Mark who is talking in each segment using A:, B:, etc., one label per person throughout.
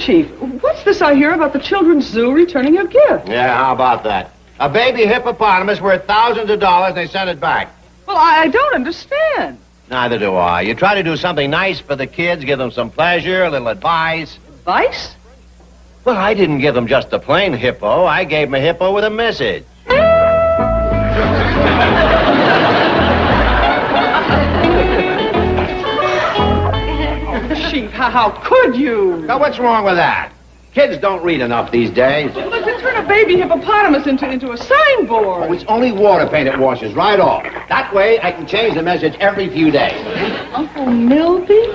A: Chief, what's this I hear about the Children's Zoo returning a gift?
B: Yeah, how about that? A baby hippopotamus worth thousands of dollars, and they sent it back.
A: Well, I don't understand.
B: Neither do I. You try to do something nice for the kids, give them some pleasure, a little advice.
A: Advice?
B: Well, I didn't give them just a plain hippo. I gave them a hippo with a message.
A: Chief, how could you?
B: Now, what's wrong with that? Kids don't read enough these days.
A: But to turn a baby hippopotamus into a signboard.
B: Oh, it's only water paint it washes right off. That way, I can change the message every few days.
A: Uncle Milby?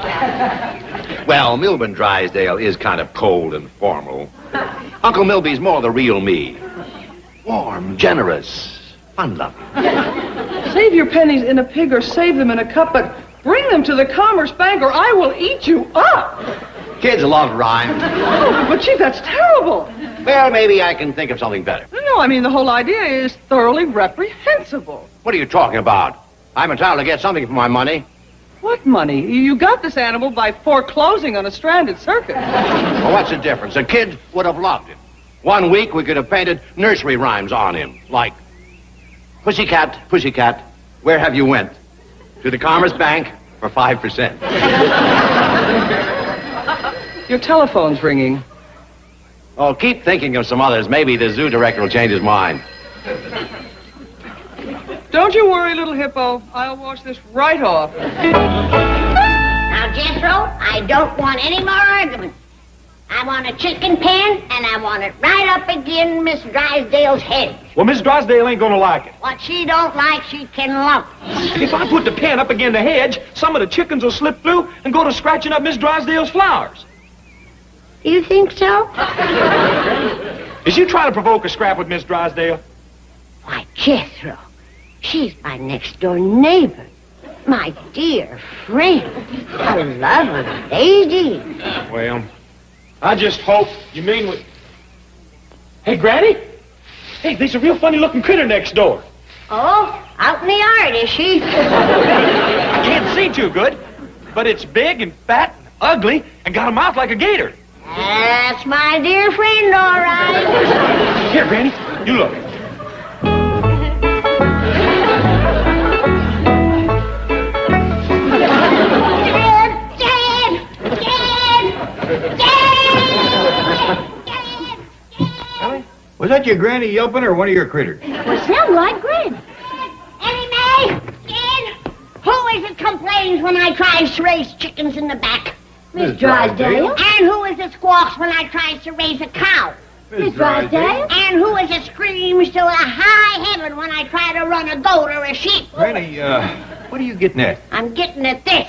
B: Well, Milburn Drysdale is kind of cold and formal. Uncle Milby's more the real me. Warm, generous, fun-loving.
A: Save your pennies in a pig or save them in a cup, but bring them to the Commerce Bank or I will eat you up.
B: Kids love rhymes.
A: Oh, but Chief, that's terrible.
B: Well, maybe I can think of something better.
A: No, I mean, the whole idea is thoroughly reprehensible.
B: What are you talking about? I'm entitled to get something for my money.
A: What money? You got this animal by foreclosing on a stranded circus.
B: Well, what's the difference? The kid would have loved him. 1 week, we could have painted nursery rhymes on him, like, Pussycat, pussycat, where have you went? To the Commerce Bank for 5%.
A: Your telephone's ringing.
B: Oh, keep thinking of some others. Maybe the zoo director will change his mind.
A: Don't you worry, little hippo. I'll wash this right off.
C: Now, Jethro, I don't want any more arguments. I want a chicken pen, and I want it right up against Miss Drysdale's head.
D: Well, Miss Drysdale ain't gonna like it.
C: What she don't like, she can love.
D: If I put the pen up against the hedge, some of the chickens will slip through and go to scratching up Miss Drysdale's flowers.
C: You think so?
D: Is you trying to provoke a scrap with Miss Drysdale?
C: Why, Jethro, she's my next-door neighbor. My dear friend. A lovely lady.
D: Well, I just hope you mean what... Hey, Granny? Hey, there's a real funny-looking critter next door.
C: Oh, out in the yard, is she?
D: I can't see too good, but it's big and fat and ugly and got a mouth like a gator.
C: That's my dear friend, all right.
D: Here, Granny, you look.
E: Was that your granny yelping or one of your critters?
C: Well, sound like Granny. Ellie Mae, Ed, who is it complains when I tries to raise chickens in the back?
E: Miss Drysdale.
C: And who is it squawks when I tries to raise a cow?
E: Miss Drysdale.
C: And who is it screams to a high heaven when I try to run a goat or a sheep?
E: Granny, what are you getting at?
C: I'm getting at this.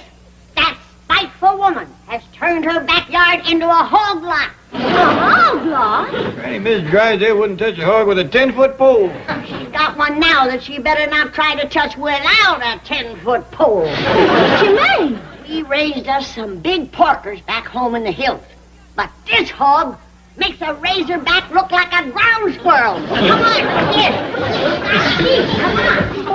C: That spiteful woman has turned her backyard into a hog lot. A hog lot?
E: Granny, Miss Drysdale wouldn't touch a hog with a 10-foot pole.
C: She's got one now that she better not try to touch without a 10-foot pole.
F: What you mean?
C: We raised us some big porkers back home in the hills. But this hog makes a razorback look like a ground squirrel. Come on, here. Come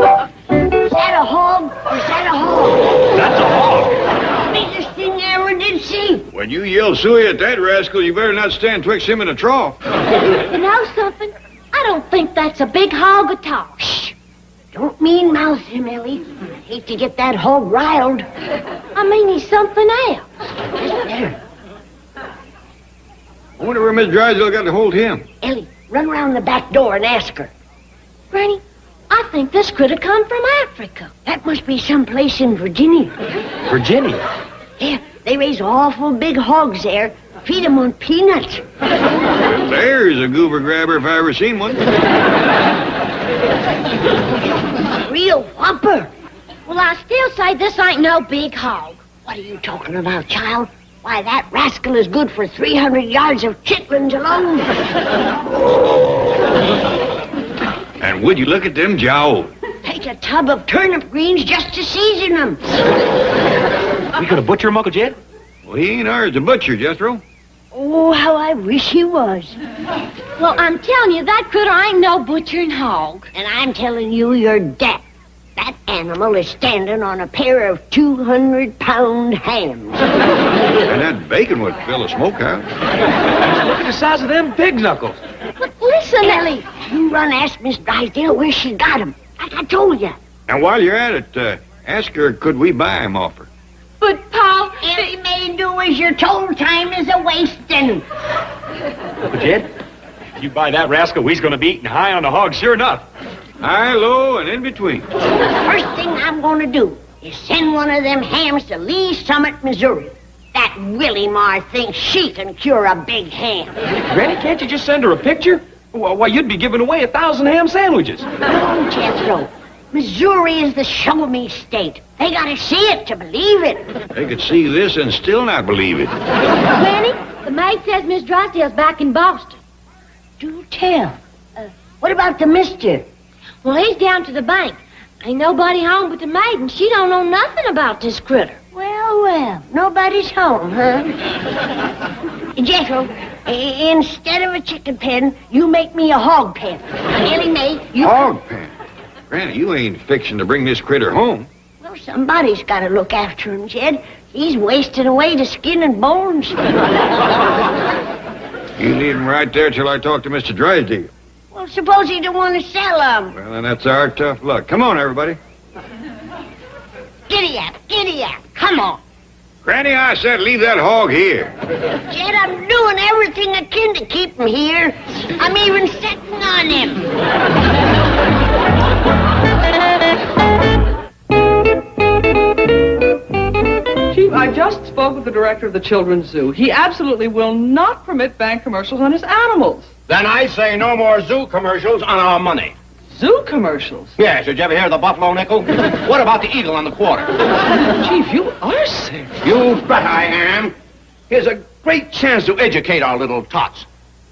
C: on. Is that a hog? Is that a hog?
D: That's a hog.
C: Biggest thing I ever did see.
E: When you yell suey at that rascal, you better not stand twixt him and a trough.
F: You know something? I don't think that's a big hog at all.
C: Shh. Don't mean mouth him, Ellie. I hate to get that hog riled.
F: I mean, he's something else.
C: Just there.
E: I wonder where Miss Drysdale got to hold him.
C: Ellie, run around the back door and ask her.
F: Granny, I think this critter come from Africa.
C: That must be someplace in Virginia.
D: Virginia?
C: Yeah, they raise awful big hogs there. Feed them on peanuts.
E: There's a goober grabber if I ever seen one.
C: A real whopper.
F: Well, I still say this ain't no big hog.
C: What are you talking about, child? Why, that rascal is good for 300 yards of chitlins alone.
E: And would you look at them jowls?
C: Take a tub of turnip greens just to season them.
D: We could have butchered him, Uncle Jed?
E: Well, he ain't ours to butcher, Jethro.
C: Oh, how I wish he was.
F: Well, I'm telling you, that critter ain't no butchering hog.
C: And I'm telling you, you're deaf. That animal is standing on a pair of 200-pound hams.
E: And that bacon would fill a smokehouse.
D: Look at the size of them pig knuckles.
C: But listen, Ellie, you run ask Miss Drysdale where she got 'em, like I told you.
E: And while you're at it, ask her, could we buy him off her?
F: But, Pa,
C: If you may do as you're told, time is a-wasting.
D: Jed, if you buy that rascal, we's gonna be eating high on the hog, sure enough.
E: High, low, and in between.
C: First thing I'm gonna do is send one of them hams to Lee Summit, Missouri. That Willie Mar thinks she can cure a big ham.
D: Granny, can't you just send her a picture? Why, you'd be giving away 1,000 ham sandwiches.
C: No, Jethro. Missouri is the show-me state. They gotta see it to believe it.
E: They could see this and still not believe it.
F: Granny, the maid says Miss Drysdale's back in Boston.
C: Do tell. What about the mister?
F: Well, he's down to the bank. Ain't nobody home but the maid, and she don't know nothing about this critter.
C: Well, nobody's home, huh? Jethro, instead of a chicken pen, you make me a hog pen. Ellie Mae, you...
E: Hog pen. Granny, you ain't fixing to bring this critter home.
C: Well, somebody's got to look after him, Jed. He's wasting away to skin and bones.
E: You leave him right there till I talk to Mr. Drysdale.
C: Well, suppose he don't want to sell him.
E: Well, then that's our tough luck. Come on, everybody.
C: Giddy up, come on.
E: Granny, I said leave that hog here.
C: Jed, I'm doing everything I can to keep him here. I'm even sitting on him.
A: Chief, I just spoke with the director of the Children's Zoo. He absolutely will not permit bank commercials on his animals.
B: Then I say no more zoo commercials on our money.
A: Zoo commercials?
B: Yes, did you ever hear of the buffalo nickel? What about the eagle on the quarter?
A: Chief, you are sick.
B: You bet I am. Here's a great chance to educate our little tots.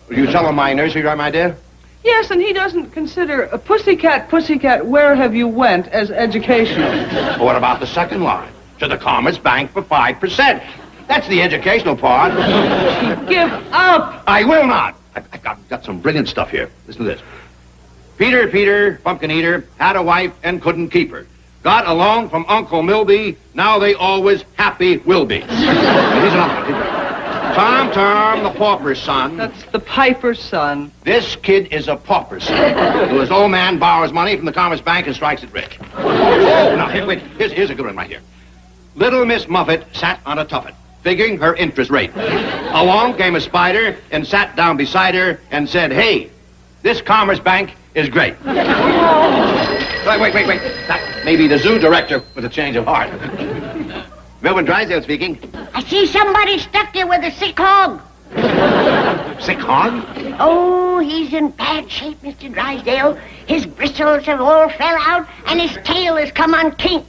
B: Will you tell them my nursery rhyme, my dear?
A: Yes, and he doesn't consider a pussycat, where have you went as educational.
B: What about the second line? To the Commerce Bank for 5%. That's the educational part.
A: Give up.
B: I will not. I've got some brilliant stuff here. Listen to this. Peter, pumpkin eater, had a wife and couldn't keep her. Got a loan from Uncle Milby, now they always happy will be. And here's another one. Tom, the pauper's son.
A: That's the piper's son.
B: This kid is a pauper's son. Whose old man borrows money from the Commerce Bank and strikes it rich. Oh, now, wait, here's a good one right here. Little Miss Muffet sat on a tuffet, figuring her interest rate. Along came a spider and sat down beside her and said, hey, this Commerce Bank is great. Wait. That may be the zoo director with a change of heart. Melvin Drysdale speaking.
C: I see somebody stuck there with a sick hog.
B: Sick hog?
C: Oh, he's in bad shape, Mr. Drysdale. His bristles have all fell out, and his tail has come on kink.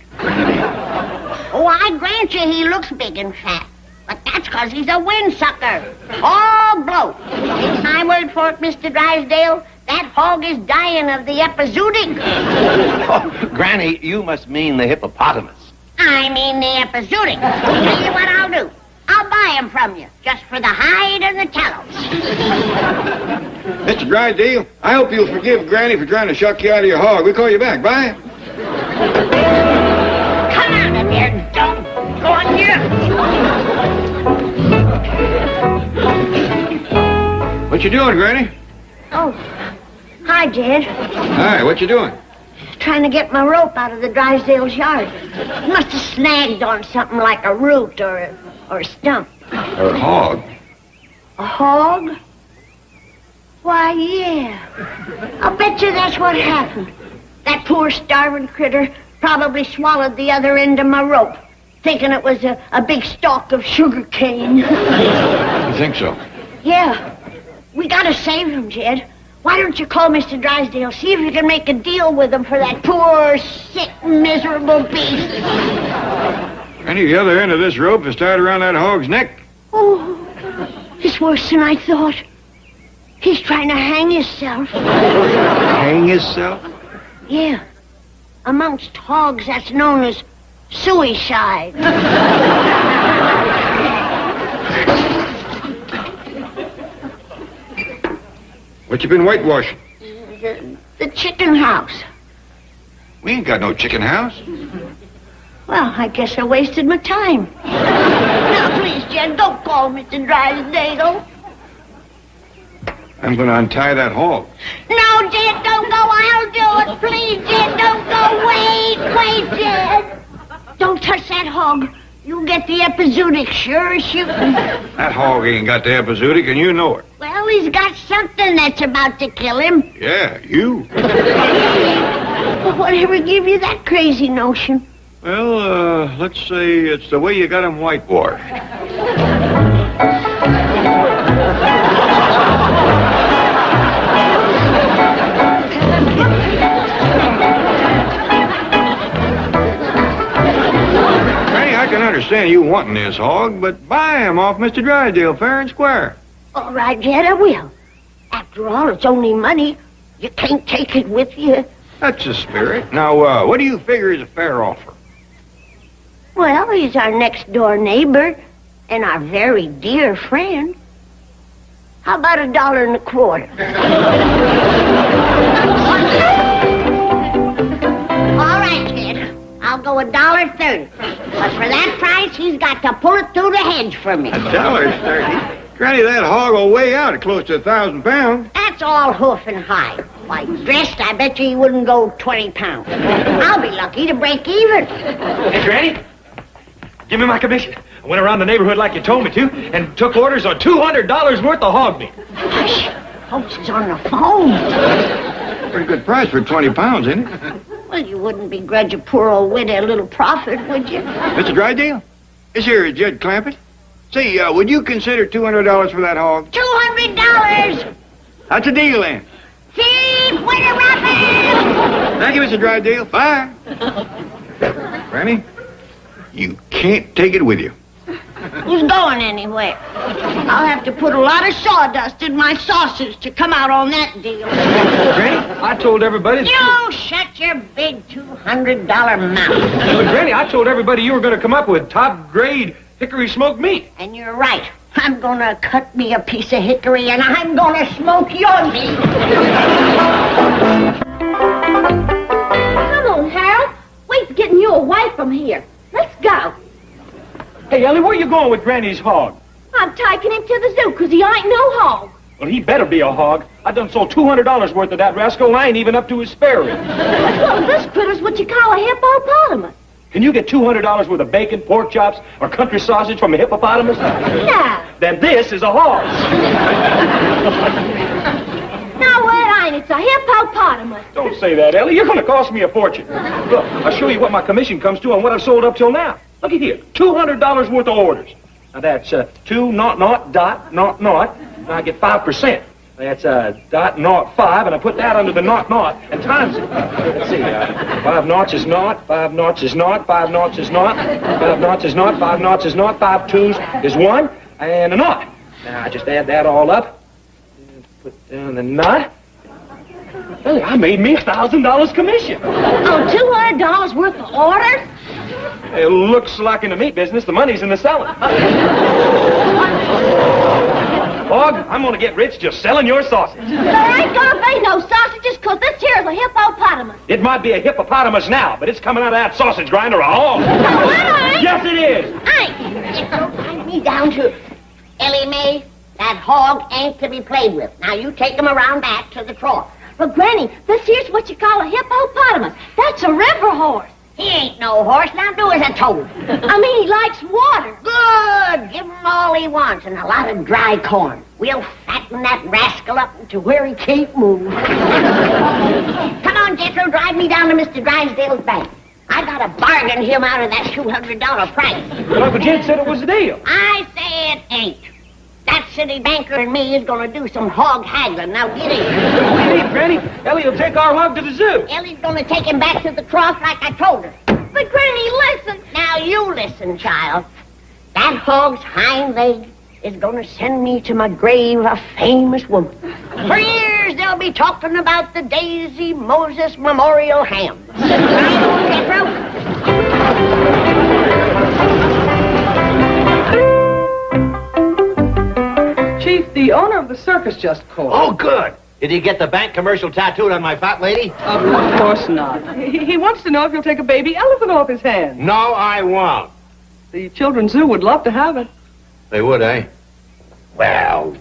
C: Oh, I grant you he looks big and fat. But that's 'cause he's a windsucker. All blow. Take my word for it, Mr. Drysdale. That hog is dying of the epizootic.
B: Oh, Granny, you must mean the hippopotamus.
C: I mean the epizootic. Tell you what I'll do. I'll buy him from you, just for the hide and the tallows.
E: Mr. Drysdale, I hope you'll forgive Granny for trying to shuck you out of your hog. We'll call you back. Bye.
C: Come out of there, don't go on here.
E: What you doing, Granny?
C: Oh, hi, Jed.
E: Hi, what you doing?
C: Trying to get my rope out of the Drysdale's yard. It must have snagged on something like a root or a stump.
E: A hog.
C: A hog? Why, yeah. I'll bet you that's what happened. That poor starving critter probably swallowed the other end of my rope, thinking it was a big stalk of sugar cane.
E: You think so?
C: Yeah. We gotta save him, Jed. Why don't you call Mr. Drysdale, see if you can make a deal with him for that poor, sick, miserable beast.
E: Granny, the other end of this rope is tied around that hog's neck.
C: Oh, it's worse than I thought. He's trying to hang himself.
E: Hang himself?
C: Yeah. Amongst hogs, that's known as suicide.
E: What you been whitewashing?
C: The chicken house.
E: We ain't got no chicken house.
C: Well, I guess I wasted my time. Now, please, Jed, don't call Mr. Drysdale.
E: I'm gonna untie that hog.
C: No, Jed, don't go. I'll do it. Please, Jed, don't go. Wait, Jed. Don't touch that hog. You'll get the epizootic, sure as shooting.
E: That hog ain't got the epizootic, and you know it.
C: Well, he's got something that's about to kill him.
E: Yeah, you.
C: Whatever gave you that crazy notion?
E: Well, let's say it's the way you got him whitewashed. I can understand you wanting this hog, but buy him off Mr. Drysdale fair and square.
C: All right, Jed, I will. After all, it's only money. You can't take it with you.
E: That's the spirit. Now, what do you figure is a fair offer?
C: Well, he's our next-door neighbor and our very dear friend. How about $1.25? All right, kid. I'll go $1.30. But for that price, he's got to pull it through the hedge for me.
E: $1.30? Granny, that hog will weigh out at close to 1,000 pounds.
C: That's all hoof and hide. Why, dressed, I bet you he wouldn't go 20 pounds. I'll be lucky to break even.
D: Hey, Granny, give me my commission. I went around the neighborhood like you told me to and took orders on $200 worth of hog meat.
C: Hush. Folks is on the phone.
E: Pretty good price for 20 pounds, isn't it?
C: Well, you wouldn't begrudge a poor old widow a little profit, would you?
E: Mr. Drysdale? This here is Jed Clampett. Say, would you consider $200 for that hog?
C: $200!
E: That's a deal, then.
C: Thief, winter rabbit!
E: Thank you, Mr. Drysdale. Bye. Granny, you can't take it with you.
C: Who's going anywhere? I'll have to put a lot of sawdust in my sausage to come out on that deal.
D: Granny, I told everybody...
C: You shut your big $200 mouth.
D: But, Granny, I told everybody you were going to come up with top-grade hickory smoked meat.
C: And you're right. I'm gonna cut me a piece of hickory and I'm gonna smoke your meat.
F: Come on, Harold. Wait's getting you away from here. Let's go.
D: Hey, Ellie, where you going with Granny's hog?
F: I'm taking him to the zoo because he ain't no hog.
D: Well, he better be a hog. I done sold $200 worth of that rascal, and I ain't even up to his spare rib.
F: Well, this critter's what you call a hippopotamus.
D: Can you get $200 worth of bacon, pork chops, or country sausage from a hippopotamus?
F: No.
D: Then this is a hog.
F: No, it ain't. It's a hippopotamus.
D: Don't say that, Ellie. You're going to cost me a fortune. Look, I'll show you what my commission comes to on what I've sold up till now. Look at here. $200 worth of orders. Now, that's 2 naught naught dot naught naught. Now I get 5%. That's dot naught 5, and I put that under the naught naught and times it. Let's see, 5 noughts is naught, 5 noughts is naught, 5 noughts is naught, 5 noughts is naught, 5 noughts is naught, 5 twos is 1, and a naught. Now I just add that all up, and put down the knot. Hey, I made me $1,000 commission.
F: Oh, $200 worth of orders?
D: It looks like in the meat business, the money's in the selling. Hog, I'm gonna get rich just selling your sausage.
F: There ain't gonna be no sausages because this here's a hippopotamus.
D: It might be a hippopotamus now, but it's coming out of that sausage grinder a hog.
F: No, it ain't.
D: Yes, it is.
C: Ain't. It don't tie me down to Ellie Mae, that hog ain't to be played with. Now you take him around back to the trough.
F: But, Granny, this here's what you call a hippopotamus. That's a river horse.
C: He ain't no horse. Now do as I told him.
F: I mean, he likes water.
C: Good. Give him all he wants and a lot of dry corn. We'll fatten that rascal up to where he can't move. Come on, Jethro, drive me down to Mr. Drysdale's bank. I got to bargain him out of that $200 price.
D: But Uncle Jed said it was a deal.
C: I say it ain't. That city banker and me is going to do some hog haggling. Now get in.
D: Hey, Granny, Ellie will take our hog to the zoo.
C: Ellie's going to take him back to the trough like I told her.
F: But, Granny, listen.
C: Now you listen, child. That hog's hind leg is going to send me to my grave a famous woman. For years they'll be talking about the Daisy Moses Memorial Ham. Right on, Jethro?
A: Chief, the owner of the circus just called.
B: Oh, good. Did he get the bank commercial tattooed on my fat lady?
A: Of course not. He wants to know if you'll take a baby elephant off his hands.
B: No, I won't.
A: The Children's Zoo would love to have it.
B: They would, eh? Well,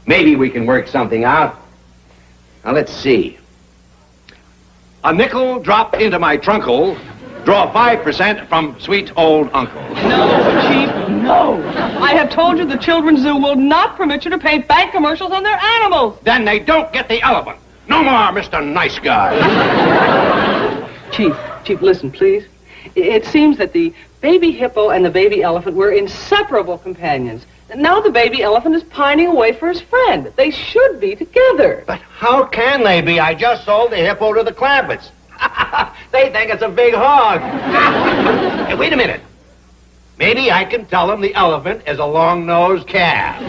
B: maybe we can work something out. Now, let's see. A nickel dropped into my trunkle. Draw 5% from sweet old uncle.
A: No, Chief, no. I have told you the Children's Zoo will not permit you to paint bank commercials on their animals.
B: Then they don't get the elephant. No more, Mr. Nice Guy.
A: Chief, listen, please. It seems that the baby hippo and the baby elephant were inseparable companions. Now the baby elephant is pining away for his friend. They should be together.
B: But how can they be? I just sold the hippo to the Clampetts. They think it's a big hog. Hey, wait a minute. Maybe I can tell them the elephant is a long-nosed calf.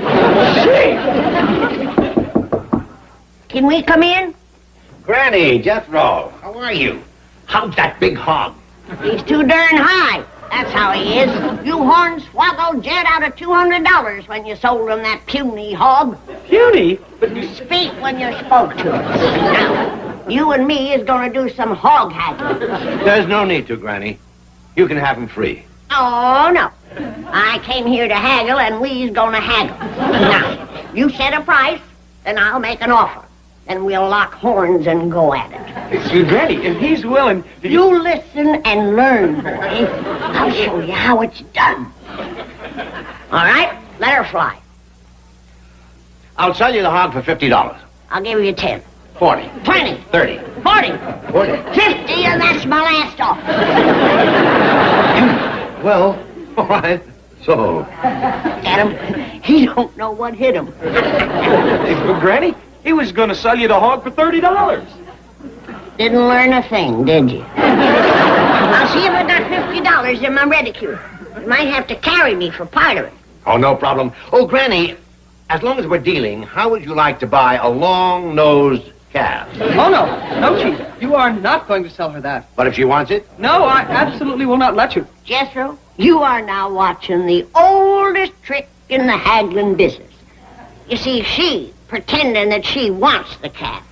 C: Can we come in?
B: Granny, Jethro, how are you? How's that big hog?
C: He's too darn high. That's how he is. You hornswoggled jet out of $200 when you sold him that puny hog.
D: Puny?
C: But you speak when you're spoke to. Now, you and me is going to do some hog haggling.
B: There's no need to, Granny. You can have him free.
C: Oh, no. I came here to haggle, and we's going to haggle. Now, you set a price, then I'll make an offer. Then we'll lock horns and go at it.
D: Granny, if he's willing...
C: You listen and learn, boy. I'll show you how it's done. All right, let her fly.
B: I'll sell you the hog for $50.
C: I'll give you 10.
B: 40.
C: 20.
B: 30.
C: 40.
B: 40.
C: 50, and that's my last offer.
B: Well, all right. So...
C: Get him. He don't know what hit him.
D: Granny, he was going to sell you the hog for $30.
C: Didn't learn a thing, did you? I'll see if I got $50 in my reticule. You might have to carry me for part of it.
B: Oh, no problem. Oh, Granny, as long as we're dealing, how would you like to buy a long-nosed calf?
A: Oh, no, Chief. You are not going to sell her that.
B: But if she wants it?
A: No, I absolutely will not let you.
C: Jethro, you are now watching the oldest trick in the haggling business. You see, she, pretending that she wants the calf,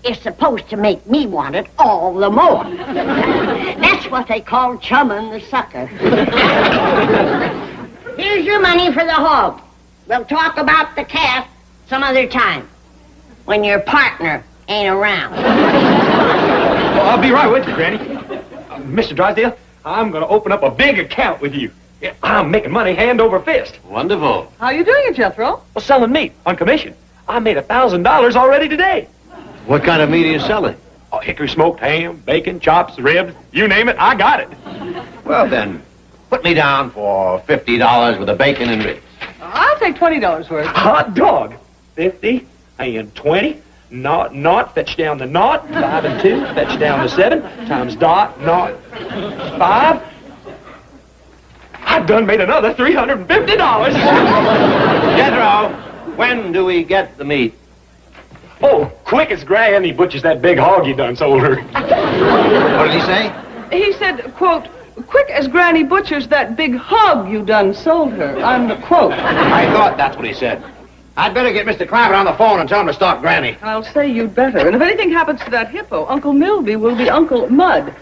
C: is supposed to make me want it all the more. That's what they call chumming the sucker. Here's your money for the hog. We'll talk about the calf some other time, when your partner ain't around.
D: Well, I'll be right with you, Granny. Mr. Drysdale, I'm going to open up a big account with you. Yeah, I'm making money hand over fist.
B: Wonderful.
A: How are you doing it, Jethro?
D: Well, selling meat on commission. I made $1,000 already today.
B: What kind of meat are you selling?
D: Oh, hickory smoked ham, bacon, chops, ribs, you name it, I got it.
B: Well, then, put me down for $50 with the bacon and ribs.
A: I'll take $20 worth.
D: Hot dog. 50 and 20. Naught, fetch down the naught. 5 and 2, fetch down the 7. Times dot, naught, 5. I done made another $350.
B: Jethro, when do we get the meat?
D: Oh, quick as Granny butchers that big hog you done sold her.
B: What did he say?
A: He said, quote, quick as Granny butchers that big hog you done sold her, unquote.
B: I thought that's what he said. I'd better get Mr. Clampett on the phone and tell him to stalk Granny.
A: I'll say you'd better. And if anything happens to that hippo, Uncle Milby will be Uncle Mud.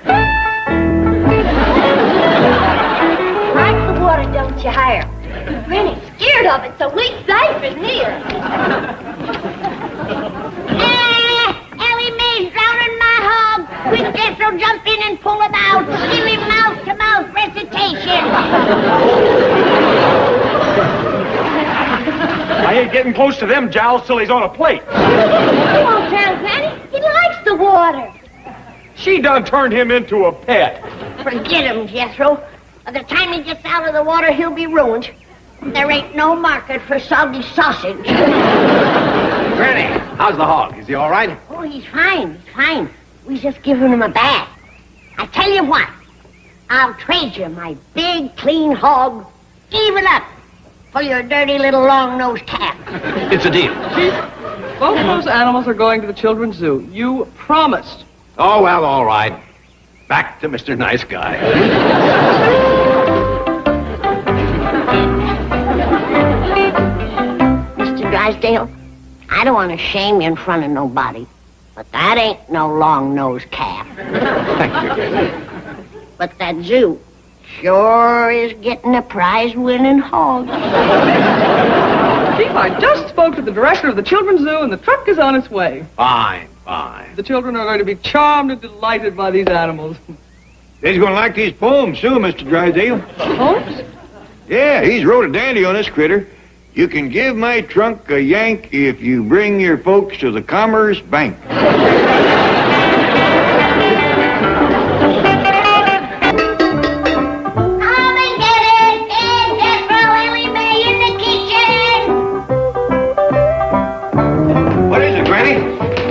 F: Like the water, don't you, hire? Granny's scared of it, so we safe in here.
C: Ellie Mae's drowning my hog. Quick, Jethro, jump in and pull him out. Give him mouth-to-mouth recitation.
D: I ain't getting close to them jowls till he's on a plate.
F: He won't drown, Granny. He likes the water.
D: She done turned him into a pet.
C: Forget him, Jethro. By the time he gets out of the water, he'll be ruined. There ain't no market for soggy sausage.
B: Granny, how's the hog? Is he all right?
C: Oh, he's fine. We just giving him a bath. I tell you what, I'll trade you my big, clean hog, even up, for your dirty little long-nosed calf.
B: It's a deal.
A: Chief, both those animals are going to the Children's Zoo. You promised.
B: Oh, well, all right. Back to Mr. Nice Guy.
C: Mr. Drysdale, I don't want to shame you in front of nobody, but that ain't no long-nosed calf.
B: Thank you.
C: But that zoo sure is getting a prize-winning hog.
A: Chief, I just spoke to the director of the Children's Zoo, and the truck is on its way.
B: Fine, fine.
A: The children are going to be charmed and delighted by these animals.
E: They's gonna like these poems, too, Mr. Drysdale.
A: Holmes?
E: Yeah, he's wrote a dandy on this critter. You can give my trunk a yank if you bring your folks to the Commerce Bank.
C: Come and get it! And Jethro Ellie Mae in the kitchen!
E: What is it, Granny?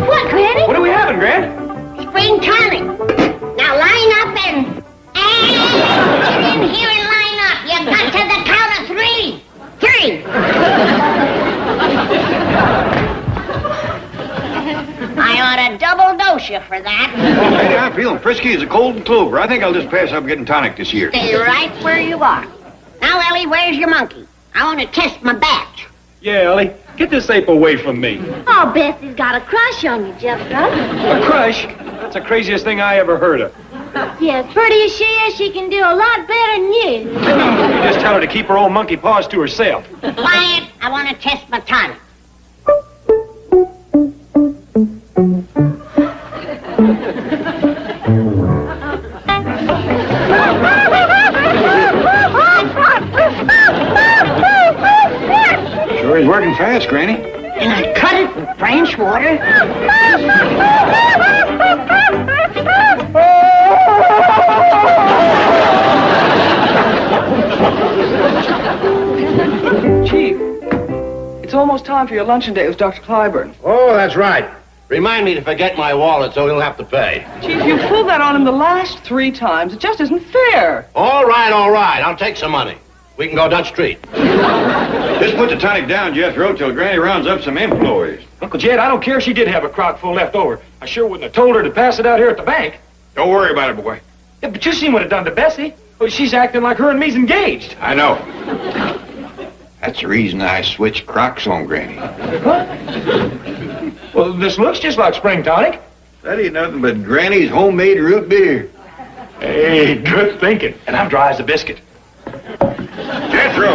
F: What, Granny?
D: What are we having, Gran?
C: Spring tonic. Now line up and get in here and line up. You got to the count of 3. 3. I ought to double dose you for that.
E: Granny, I'm feeling frisky as a cold clover. I think I'll just pass up getting tonic this year.
C: Stay right where you are. Now, Ellie, where's your monkey? I want to test my batch.
D: Yeah, Ellie, get this ape away from me.
F: Oh, Bessie's got a crush on you, Jethro.
D: A crush? That's the craziest thing I ever heard of.
F: Yeah, as pretty as she is, she can do a lot better than you.
D: You just tell her to keep her old monkey paws to herself.
C: Quiet. I want to test my tonic.
E: Sure is working fast, Granny.
C: And I cut it in French water.
A: Chief, it's almost time for your luncheon date with Dr. Clyburn.
B: Oh, that's right. Remind me to forget my wallet so he'll have to pay.
A: Chief, you pulled that on him the last 3 times. It just isn't fair.
B: All right, all right. I'll take some money. We can go Dutch Street.
E: Just put the tonic down, Jethro, till Granny rounds up some employees.
D: Uncle Jed, I don't care if she did have a crock full left over. I sure wouldn't have told her to pass it out here at the bank.
E: Don't worry about it, boy.
D: Yeah, but you seen what it done to Bessie. Well, she's acting like her and me's engaged.
E: I know. That's the reason I switched Crocs on Granny.
D: Well, this looks just like spring tonic.
E: That ain't nothing but Granny's homemade root beer.
D: Hey, good thinking. And I'm dry as a biscuit.
E: Jethro!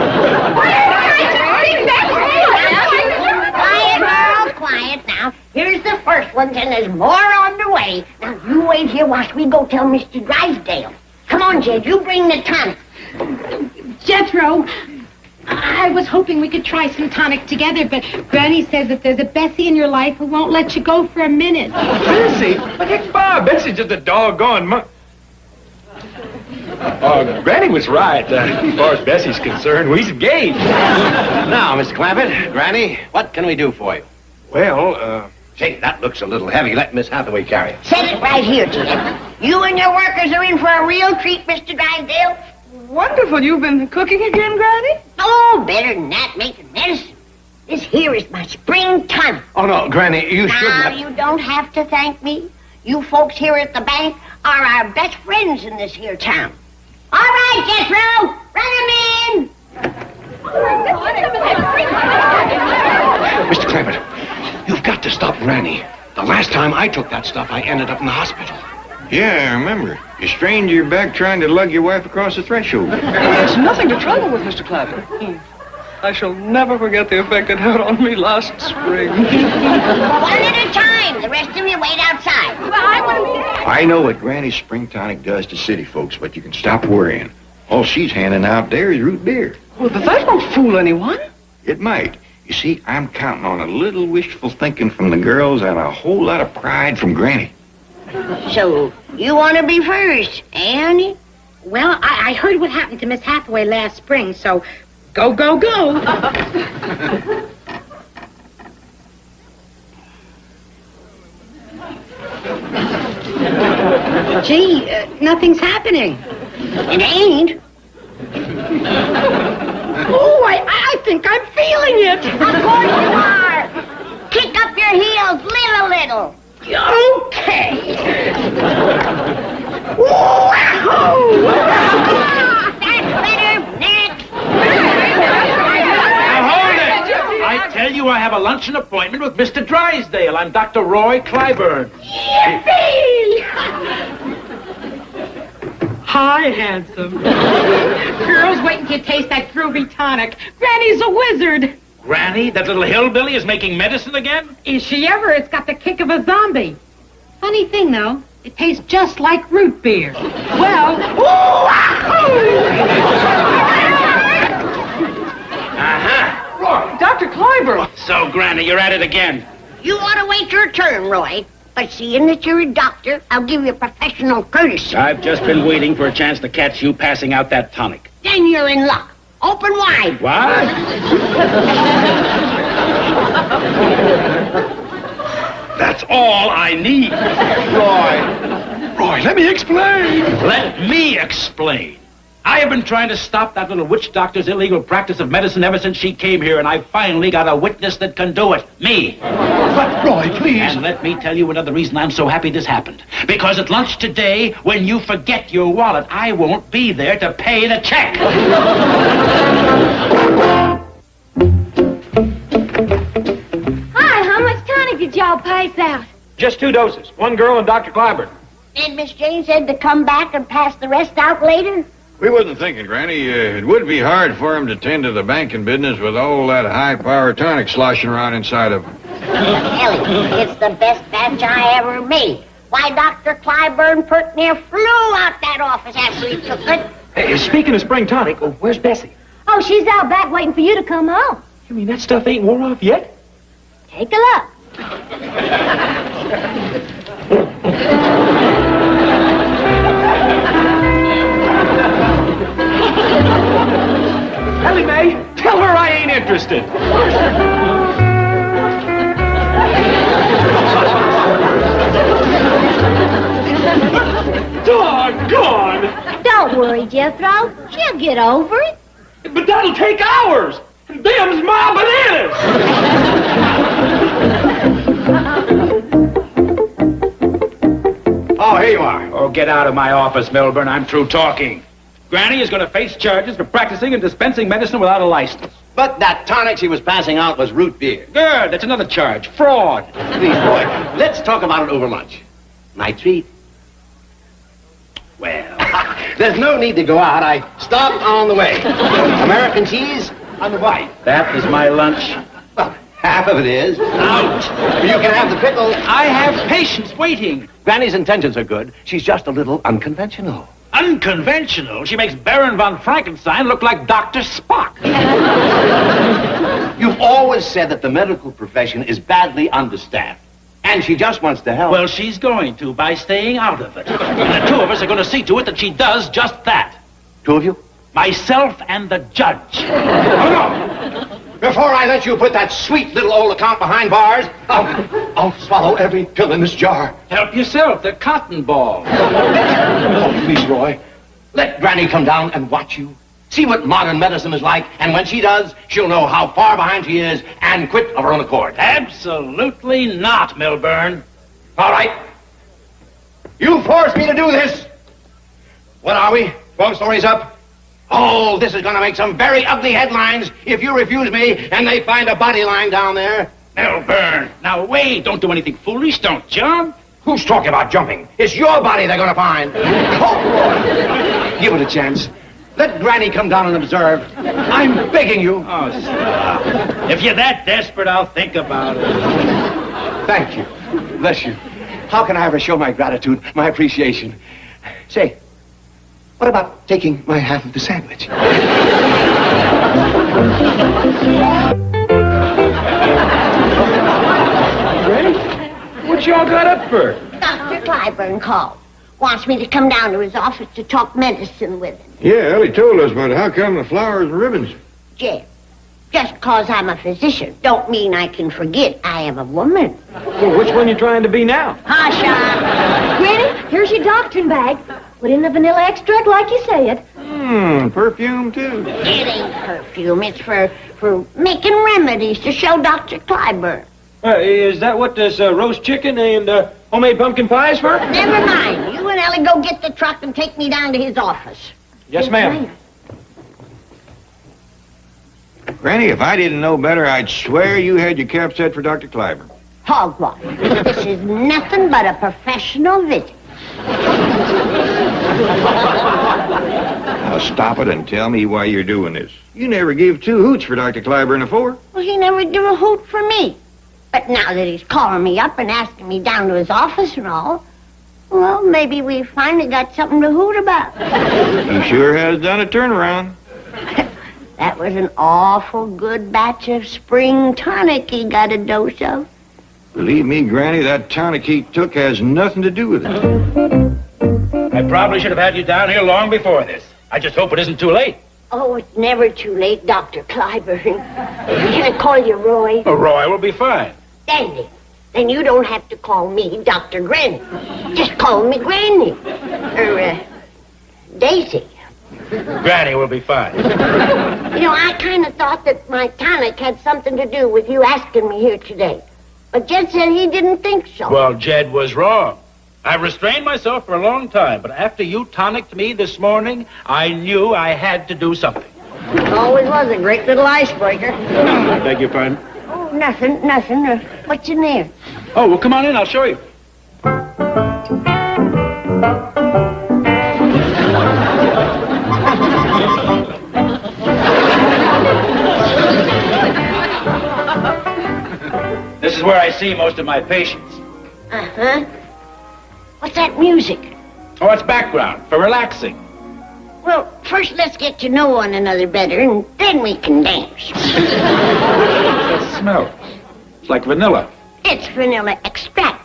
C: Quiet, girls, quiet now. Here's the first one, and there's more on the way. Now, you wait here whilst we go tell Mr. Drysdale. Come on, Jed, you bring the tonic.
G: Jethro, I was hoping we could try some tonic together, but Granny says that there's a Bessie in your life who won't let you go for a minute.
D: Bessie? What the heck, Bob? Bessie's just a doggone Granny was right. As far as Bessie's concerned, we's engaged.
B: Now, Mr. Clampett, Granny, what can we do for you?
E: Well,
B: Say, that looks a little heavy. Let Miss Hathaway carry it.
C: Set it right here, Jed. You and your workers are in for a real treat, Mr. Drysdale.
A: Wonderful. You've been cooking again, Granny?
C: Oh, better than that, making medicine. This here is my spring tonic.
B: Oh, no, Granny, you shouldn't
C: Now,
B: have...
C: you don't have to thank me. You folks here at the bank are our best friends in this here town. All right, Jethro, run him in.
B: Mr. Clampett, you've got to stop Granny. The last time I took that stuff, I ended up in the hospital.
E: yeah, I remember. You strained your back trying to lug your wife across the threshold.
A: It's nothing to trouble with, Mr. Clapper. I shall never forget the effect it had on me last spring.
C: One at a time. The rest of you wait outside.
E: I know what Granny's spring tonic does to city folks, but you can stop worrying. All she's handing out there is root beer.
A: Well, but that won't fool anyone.
E: It might. You see, I'm counting on a little wishful thinking from the girls and a whole lot of pride from Granny.
C: So, you want to be first, eh, honey?
G: Well, I heard what happened to Miss Hathaway last spring, so go, go, go. Gee, nothing's happening.
C: It ain't.
G: Oh, I think I'm feeling it.
C: Of course you are. Kick up your heels little.
G: Okay.
C: That's better. Next.
D: Now hold it! I tell
H: you I have a luncheon appointment with Mr. Drysdale. I'm Dr. Roy Clyburn.
G: Yippee! Hi, handsome. Girls, wait until you taste that groovy tonic. Granny's a wizard.
H: Granny, that little hillbilly is making medicine again?
G: Is she ever? It's got the kick of a zombie. Funny thing, though. It tastes just like root beer. Well,
H: Uh-huh.
A: Dr. Clyburn.
H: So, Granny, you're at it again.
C: You ought to wait your turn, Roy. But seeing that you're a doctor, I'll give you professional courtesy.
H: I've just been waiting for a chance to catch you passing out that tonic.
C: Then you're in luck. Open wide.
H: What? That's all I need.
D: Roy, let me explain.
H: Let me explain. I have been trying to stop that little witch doctor's illegal practice of medicine ever since she came here, and I finally got a witness that can do it. Me.
D: But, Roy, please.
H: And let me tell you another reason I'm so happy this happened. Because at lunch today, when you forget your wallet, I won't be there to pay the check.
F: Hi, how much tonic did y'all pass out?
D: Just 2 doses. One girl and Dr. Clyburn.
C: And Miss Jane said to come back and pass the rest out later?
E: We wasn't thinking, Granny. It would be hard for him to tend to the banking business with all that high-power tonic sloshing around inside of him.
C: Ellie, it's the best batch I ever made. Why, Dr. Clyburn put near flew out that office after he took it.
D: Hey, speaking of spring tonic, where's Bessie?
F: Oh, she's out back waiting for you to come home.
D: You mean that stuff ain't wore off yet?
F: Take a look.
D: Ellie Mae, tell her I ain't interested. Doggone!
F: Don't worry, Jethro. She'll get over it.
D: But that'll take hours. Them's my bananas.
B: Oh, here you are.
H: Oh, get out of my office, Milburn. I'm through talking. Granny is going to face charges for practicing and dispensing medicine without a license.
B: But that tonic she was passing out was root beer.
H: Good, that's another charge. Fraud.
B: Please, boy, let's talk about it over lunch. My treat. Well, there's no need to go out. I stopped on the way. American cheese on the white.
H: That is my lunch.
B: Well, half of it is.
H: Out.
B: You can have the pickle.
H: I have patience waiting.
B: Granny's intentions are good. She's just a little unconventional.
H: Unconventional? She makes Baron von Frankenstein look like Dr. Spock.
B: You've always said that the medical profession is badly understaffed. And she just wants to help.
H: Well, she's going to by staying out of it. And the two of us are going to see to it that she does just that.
B: Two of you?
H: Myself and the judge.
B: Oh, no! Before I let you put that sweet little old account behind bars, I'll swallow every pill in this jar.
H: Help yourself, they're cotton balls.
B: Oh, please, Roy. Let Granny come down and watch you. See what modern medicine is like, and when she does, she'll know how far behind she is and quit of her own accord.
H: Absolutely not, Milburn.
B: All right. You forced me to do this. What are we? 12 stories up? Oh, this is going to make some very ugly headlines if you refuse me and they find a body lying down there.
H: Milburn, now wait, don't do anything foolish, don't jump.
B: Who's talking about jumping? It's your body they're going to find. Oh, Roy. Give it a chance. Let Granny come down and observe. I'm begging you.
H: Oh, stop. If you're that desperate, I'll think about it.
B: Thank you. Bless you. How can I ever show my gratitude, my appreciation? Say, what about taking my half of the sandwich?
D: Granny, what y'all got up for?
C: Dr. Clyburn called. Wants me to come down to his office to talk medicine with him.
E: Yeah, Ellie told us, but how come the flowers and ribbons?
C: Jeff, just because I'm a physician don't mean I can forget I am a woman.
D: Well, which one you trying to be now?
C: Hasha!
F: Granny, here's your doctoring bag. Put in the vanilla extract like you said.
E: Perfume, too.
C: It ain't perfume. It's for making remedies to show Dr. Clyburn.
D: Is that what this roast chicken and homemade pumpkin pie is for?
C: Never mind. You and Ellie go get the truck and take me down to his office.
D: Yes, ma'am.
E: Granny, if I didn't know better, I'd swear you had your cap set for Dr. Clyburn.
C: Hogwash. This is nothing but a professional visit.
E: Now stop it and tell me why you're doing this. You never give two hoots for Dr. Clyburn before.
C: Well, he never give a hoot for me. But now that he's calling me up and asking me down to his office and all, well, maybe we finally got something to hoot about.
E: He sure has done a turnaround.
C: That was an awful good batch of spring tonic he got a dose of.
E: Believe me, Granny, that tonic he took has nothing to do with it.
H: I probably should have had you down here long before this. I just hope it isn't too late.
C: Oh, it's never too late, Dr. Clyburn. Can I call you Roy?
H: Oh, Roy will be fine.
C: Dandy. Then you don't have to call me Dr. Granny. Just call me Granny. Or, Daisy.
H: Granny will be fine.
C: You know, I kind of thought that my tonic had something to do with you asking me here today. But Jed said he didn't think so.
H: Well, Jed was wrong. I've restrained myself for a long time, but after you tonicked me this morning, I knew I had to do something.
C: Always was a great little icebreaker.
H: I beg your pardon?
C: Oh, nothing. What's in there?
H: Oh, well, come on in. I'll show you. This is where I see most of my patients.
C: Uh-huh. What's that music?
H: Oh, it's background for relaxing.
C: Well, first let's get to know one another better, and then we can dance.
H: That smell. It's like vanilla.
C: It's vanilla extract.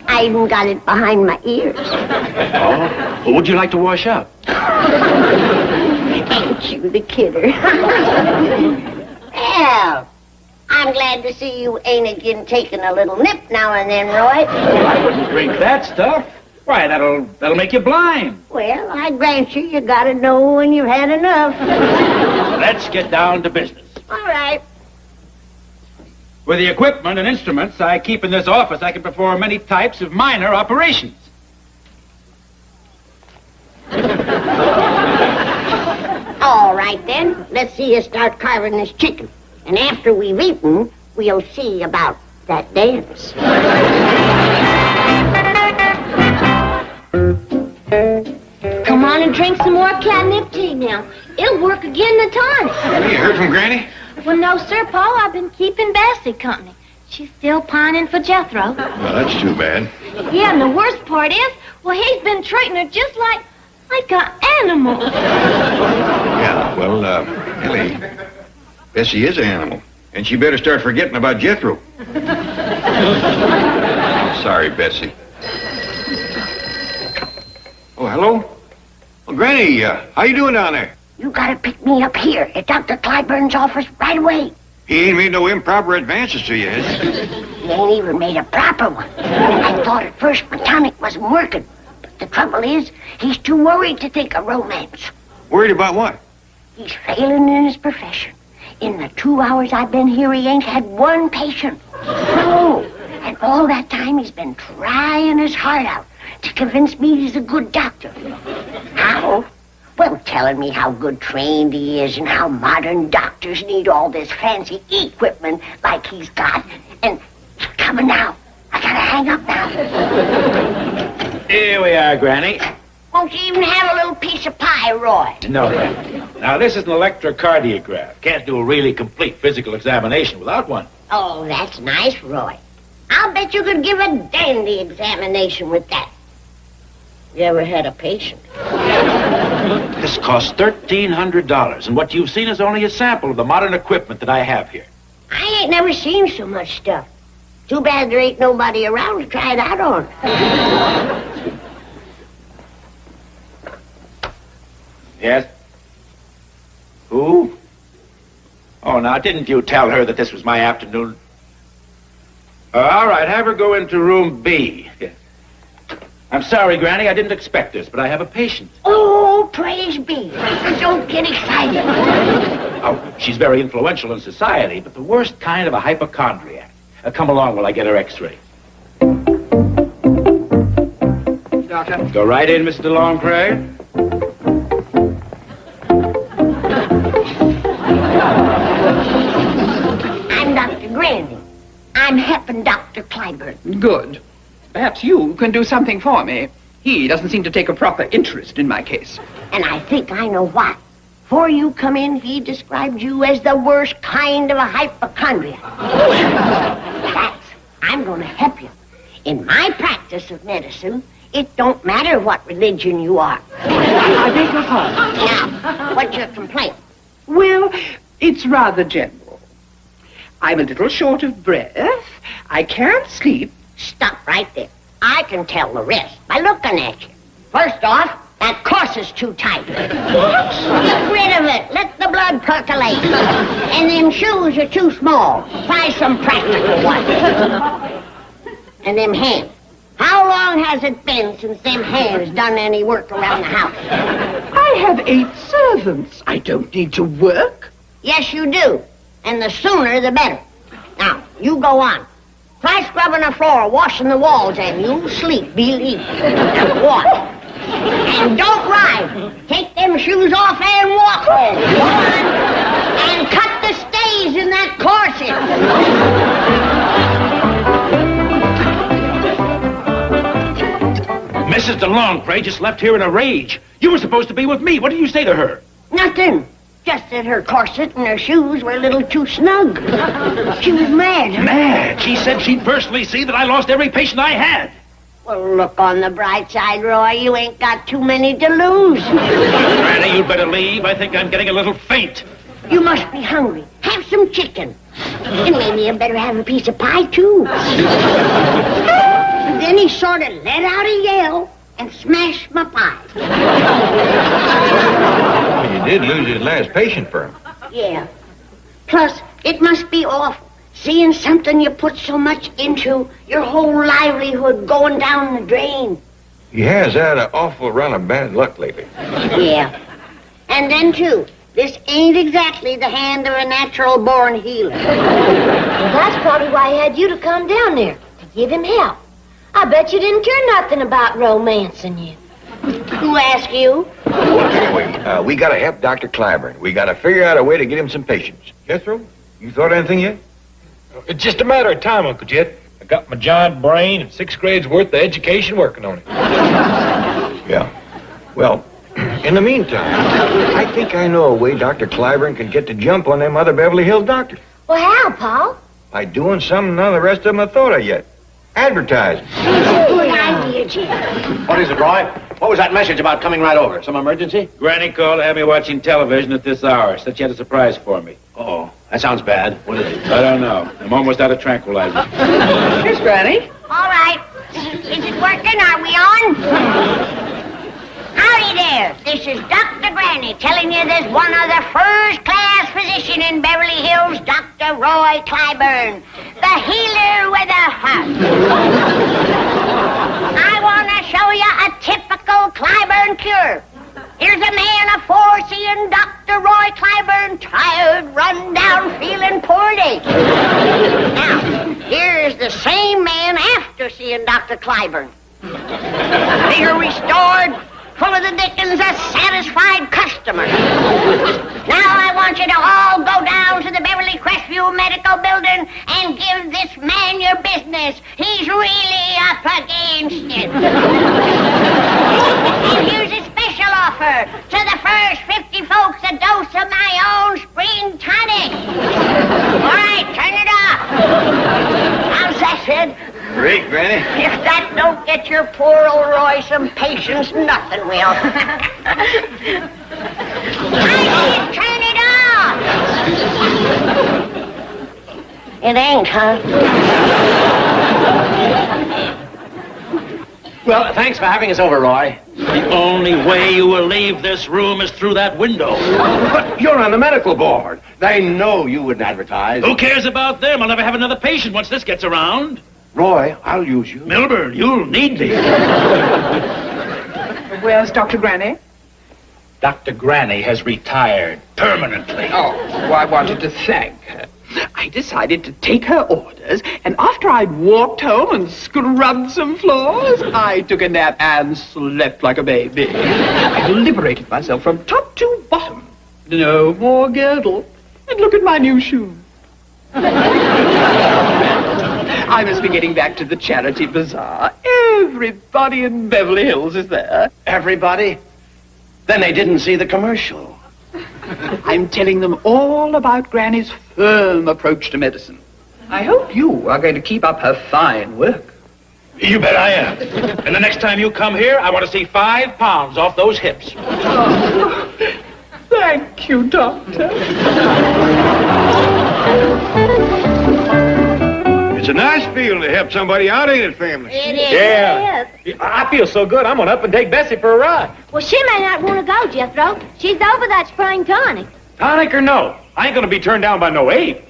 C: I even got it behind my ears.
H: Oh? Well, would you like to wash up?
C: Ain't you the kidder? Well, I'm glad to see you ain't again taking a little nip now and then, Roy.
H: I wouldn't drink that stuff. Why, that'll make you blind.
C: Well, I grant you gotta know when you've had enough.
H: Let's get down to business.
C: All right.
H: With the equipment and instruments I keep in this office, I can perform many types of minor operations.
C: All right, then. Let's see you start carving this chicken. And after we've eaten, we'll see about that dance.
F: Come on and drink some more catnip tea now. It'll work again the tonic.
E: You heard from Granny?
F: Well, no, sir, Paul. I've been keeping Bessie company. She's still pining for Jethro.
E: Well, that's too bad.
F: Yeah, and the worst part is, well, he's been treating her just like an animal.
E: Yeah, well, Ellie, Bessie is an animal, and she better start forgetting about Jethro. Sorry, Bessie. Oh, hello? Oh, Granny, how you doing down there?
C: You gotta pick me up here at Dr. Clyburn's office right away.
E: He ain't made no improper advances to you, has he?
C: He ain't even made a proper one. I thought at first my tonic wasn't working. But the trouble is, he's too worried to think of romance.
E: Worried about what?
C: He's failing in his profession. In the 2 hours I've been here, he ain't had one patient. No. And all that time he's been trying his heart out to convince me he's a good doctor. How? Well, telling me how good trained he is and how modern doctors need all this fancy equipment like he's got. And he's coming now. I gotta hang up now.
H: Here we are, Granny.
C: Won't you even have a little piece of pie, Roy?
H: No, Granny. Now, this is an electrocardiograph. Can't do a really complete physical examination without one.
C: Oh, that's nice, Roy. I'll bet you could give a dandy examination with that. You ever had a patient?
H: This costs $1,300, and what you've seen is only a sample of the modern equipment that I have here.
C: I ain't never seen so much stuff. Too bad there ain't nobody around to try it out on.
H: Yes? Who? Oh, now, didn't you tell her that this was my afternoon? All right, have her go into room B. Yes. I'm sorry, Granny, I didn't expect this, but I have a patient.
C: Oh, praise be. Don't get excited.
H: Oh, she's very influential in society, but the worst kind of a hypochondriac. Come along while I get her x-ray.
A: Doctor?
H: Go right in, Mr. Longpray.
C: Granny. I'm helping Dr. Clyburn.
I: Good. Perhaps you can do something for me. He doesn't seem to take a proper interest in my case.
C: And I think I know why. Before you come in, he described you as the worst kind of a hypochondriac. I'm going to help you. In my practice of medicine, it don't matter what religion you are.
I: I beg your pardon.
C: Now, what's your complaint?
I: Well, it's rather general. I'm a little short of breath. I can't sleep.
C: Stop right there. I can tell the rest by looking at you. First off, that corset's too tight. Get rid of it. Let the blood percolate. And them shoes are too small. Try some practical ones. And them hands. How long has it been since them hands done any work around the house?
I: I have 8 servants. I don't need to work.
C: Yes, you do. And the sooner, the better. Now, you go on. Try scrubbing the floor, washing the walls, and you'll sleep, believe me. Now, walk. And don't ride. Take them shoes off and walk home. Go on. And cut the stays in that corset.
H: Mrs. DeLongpray just left here in a rage. You were supposed to be with me. What did you say to her?
C: Nothing. Just that her corset and her shoes were a little too snug. She was mad.
H: Mad? She said she'd personally see that I lost every patient I had.
C: Well, look on the bright side, Roy. You ain't got too many to lose.
H: Granny, you'd better leave. I think I'm getting a little faint.
C: You must be hungry. Have some chicken. And maybe you better have a piece of pie, too. And then he sort of let out a yell and smashed my pie.
E: Well, you did lose his last patient for him.
C: Yeah. Plus, it must be awful. Seeing something you put so much into, your whole livelihood going down the drain.
E: He has had an awful run of bad luck lately.
C: Yeah. And then, too, this ain't exactly the hand of a natural-born healer.
F: Well, that's probably why he had you to come down there, to give him help. I bet you didn't care nothing about romancing you.
C: Who asked you?
E: Anyway, we gotta help Dr. Clyburn. We gotta figure out a way to get him some patients. Jethro, you thought of anything yet?
D: It's just a matter of time, Uncle Jet. I got my giant brain and 6 grades worth of education working on it.
E: Yeah. Well, in the meantime, I think I know a way Dr. Clyburn can get the jump on them other Beverly Hills doctors.
F: Well, how, Paul?
E: By doing something none of the rest of them have thought of yet. Advertising.
C: Good idea, Jim.
B: What is it, Roy? What was that message about coming right over? Some emergency?
H: Granny called to have me watching television at this hour. Said she had a surprise for me.
B: Oh, that sounds bad. What is it?
H: I don't know. I'm almost out of tranquilizer.
I: Here's Granny.
C: All right. Is it working? Are we on? Howdy there. This is Dr. Granny telling you there's one other first-class physician in Beverly Hills, Dr. Roy Clyburn, the healer with a heart. I want to show you a typical Clyburn cure. Here's a man aforeseeing Dr. Roy Clyburn, tired, run down, feeling poorly. Now, here's the same man after seeing Dr. Clyburn. Vigor restored, full of the dickens, a satisfied customer. Now I want you to all go down to the Beverly Crestview Medical Building and give this man your business. He's really up against it. And here's a special offer. To the first 50 folks, a dose of my own spring tonic. All right, turn it up. How's that, Sid?
E: Great, Granny.
C: If that don't get your poor old Roy some patience, nothing will. Turn it off! It ain't, huh?
B: Well, thanks for having us over, Roy.
H: The only way you will leave this room is through that window.
B: But you're on the medical board. They know you wouldn't advertise.
H: Who cares about them? I'll never have another patient once this gets around.
B: Roy, I'll use you.
H: Milburn, you'll need me.
I: Where's Dr. Granny?
H: Dr. Granny has retired permanently.
I: Oh, well, I wanted to thank her. I decided to take her orders, and after I'd walked home and scrubbed some floors, I took a nap and slept like a baby. I liberated myself from top to bottom. No more girdle. And look at my new shoes. I must be getting back to the charity bazaar. Everybody in Beverly Hills is there.
B: Everybody? Then they didn't see the commercial.
I: I'm telling them all about Granny's firm approach to medicine. I hope you are going to keep up her fine work.
H: You bet I am. And the next time you come here, I want to see 5 pounds off those hips.
I: Thank you, Doctor.
E: It's a nice feeling to help somebody out, ain't it, family?
F: It is.
D: Yeah. I feel so good, I'm gonna up and take Bessie for a ride.
F: Well, she may not want to go, Jethro. She's over that spring tonic.
D: Tonic or no, I ain't gonna be turned down by no ape.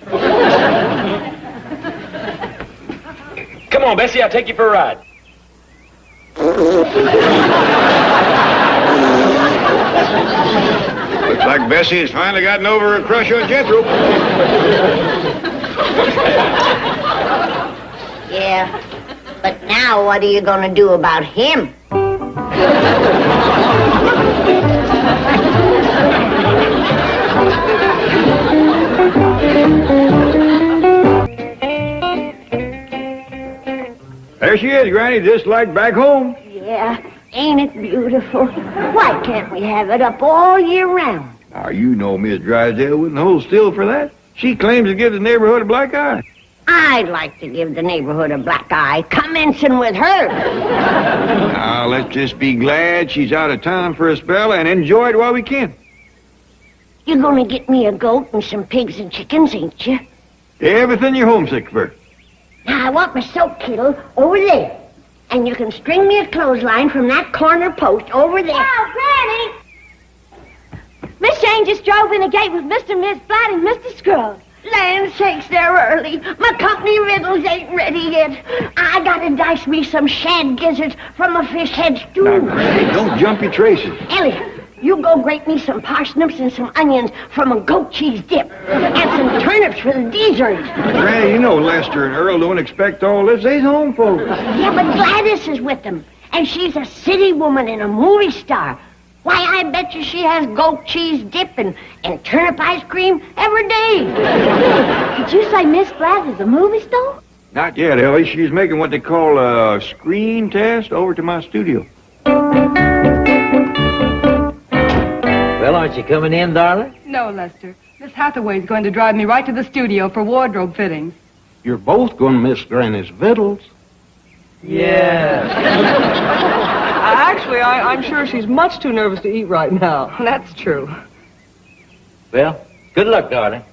D: Come on, Bessie, I'll take you for a ride.
E: Looks like Bessie has finally gotten over her crush on Jethro.
C: Yeah, but now what are you going to do about him?
E: There she is, Granny, just like back home.
C: Yeah, ain't it beautiful? Why can't we have it up all year round?
E: Now, you know Miss Drysdale wouldn't hold still for that. She claims to give the neighborhood a black eye.
C: I'd like to give the neighborhood a black eye, commencing with her.
E: Now, let's just be glad she's out of town for a spell and enjoy it while we can.
C: You're gonna get me a goat and some pigs and chickens, ain't you?
E: Everything you're homesick for.
C: Now, I want my soap kettle over there. And you can string me a clothesline from that corner post over there.
F: Oh, Granny! Miss Shane just drove in the gate with Mr. and Miss Flat and Mr. Scruggs.
C: Land sakes, they're early. My company riddles ain't ready yet. I gotta dice me some shad gizzards from a fish head stew.
E: Now, Granny, don't jump your traces.
C: Ellie, you go grate me some parsnips and some onions from a goat cheese dip. And some turnips for the dessert.
E: Granny, you know Lester and Earl don't expect all this. They's home folks.
C: Yeah, but Gladys is with them. And she's a city woman and a movie star. Why, I bet you she has goat cheese dip and turnip ice cream every day.
F: Did you say Miss Flat is a movie star?
E: Not yet, Ellie. She's making what they call a screen test over to my studio.
J: Well, aren't you coming in, darling?
K: No, Lester. Miss Hathaway's going to drive me right to the studio for wardrobe fittings.
L: You're both going to miss Granny's victuals.
A: Yeah. Actually, I'm sure she's much too nervous to eat right now. That's true.
J: Well, good luck, darling.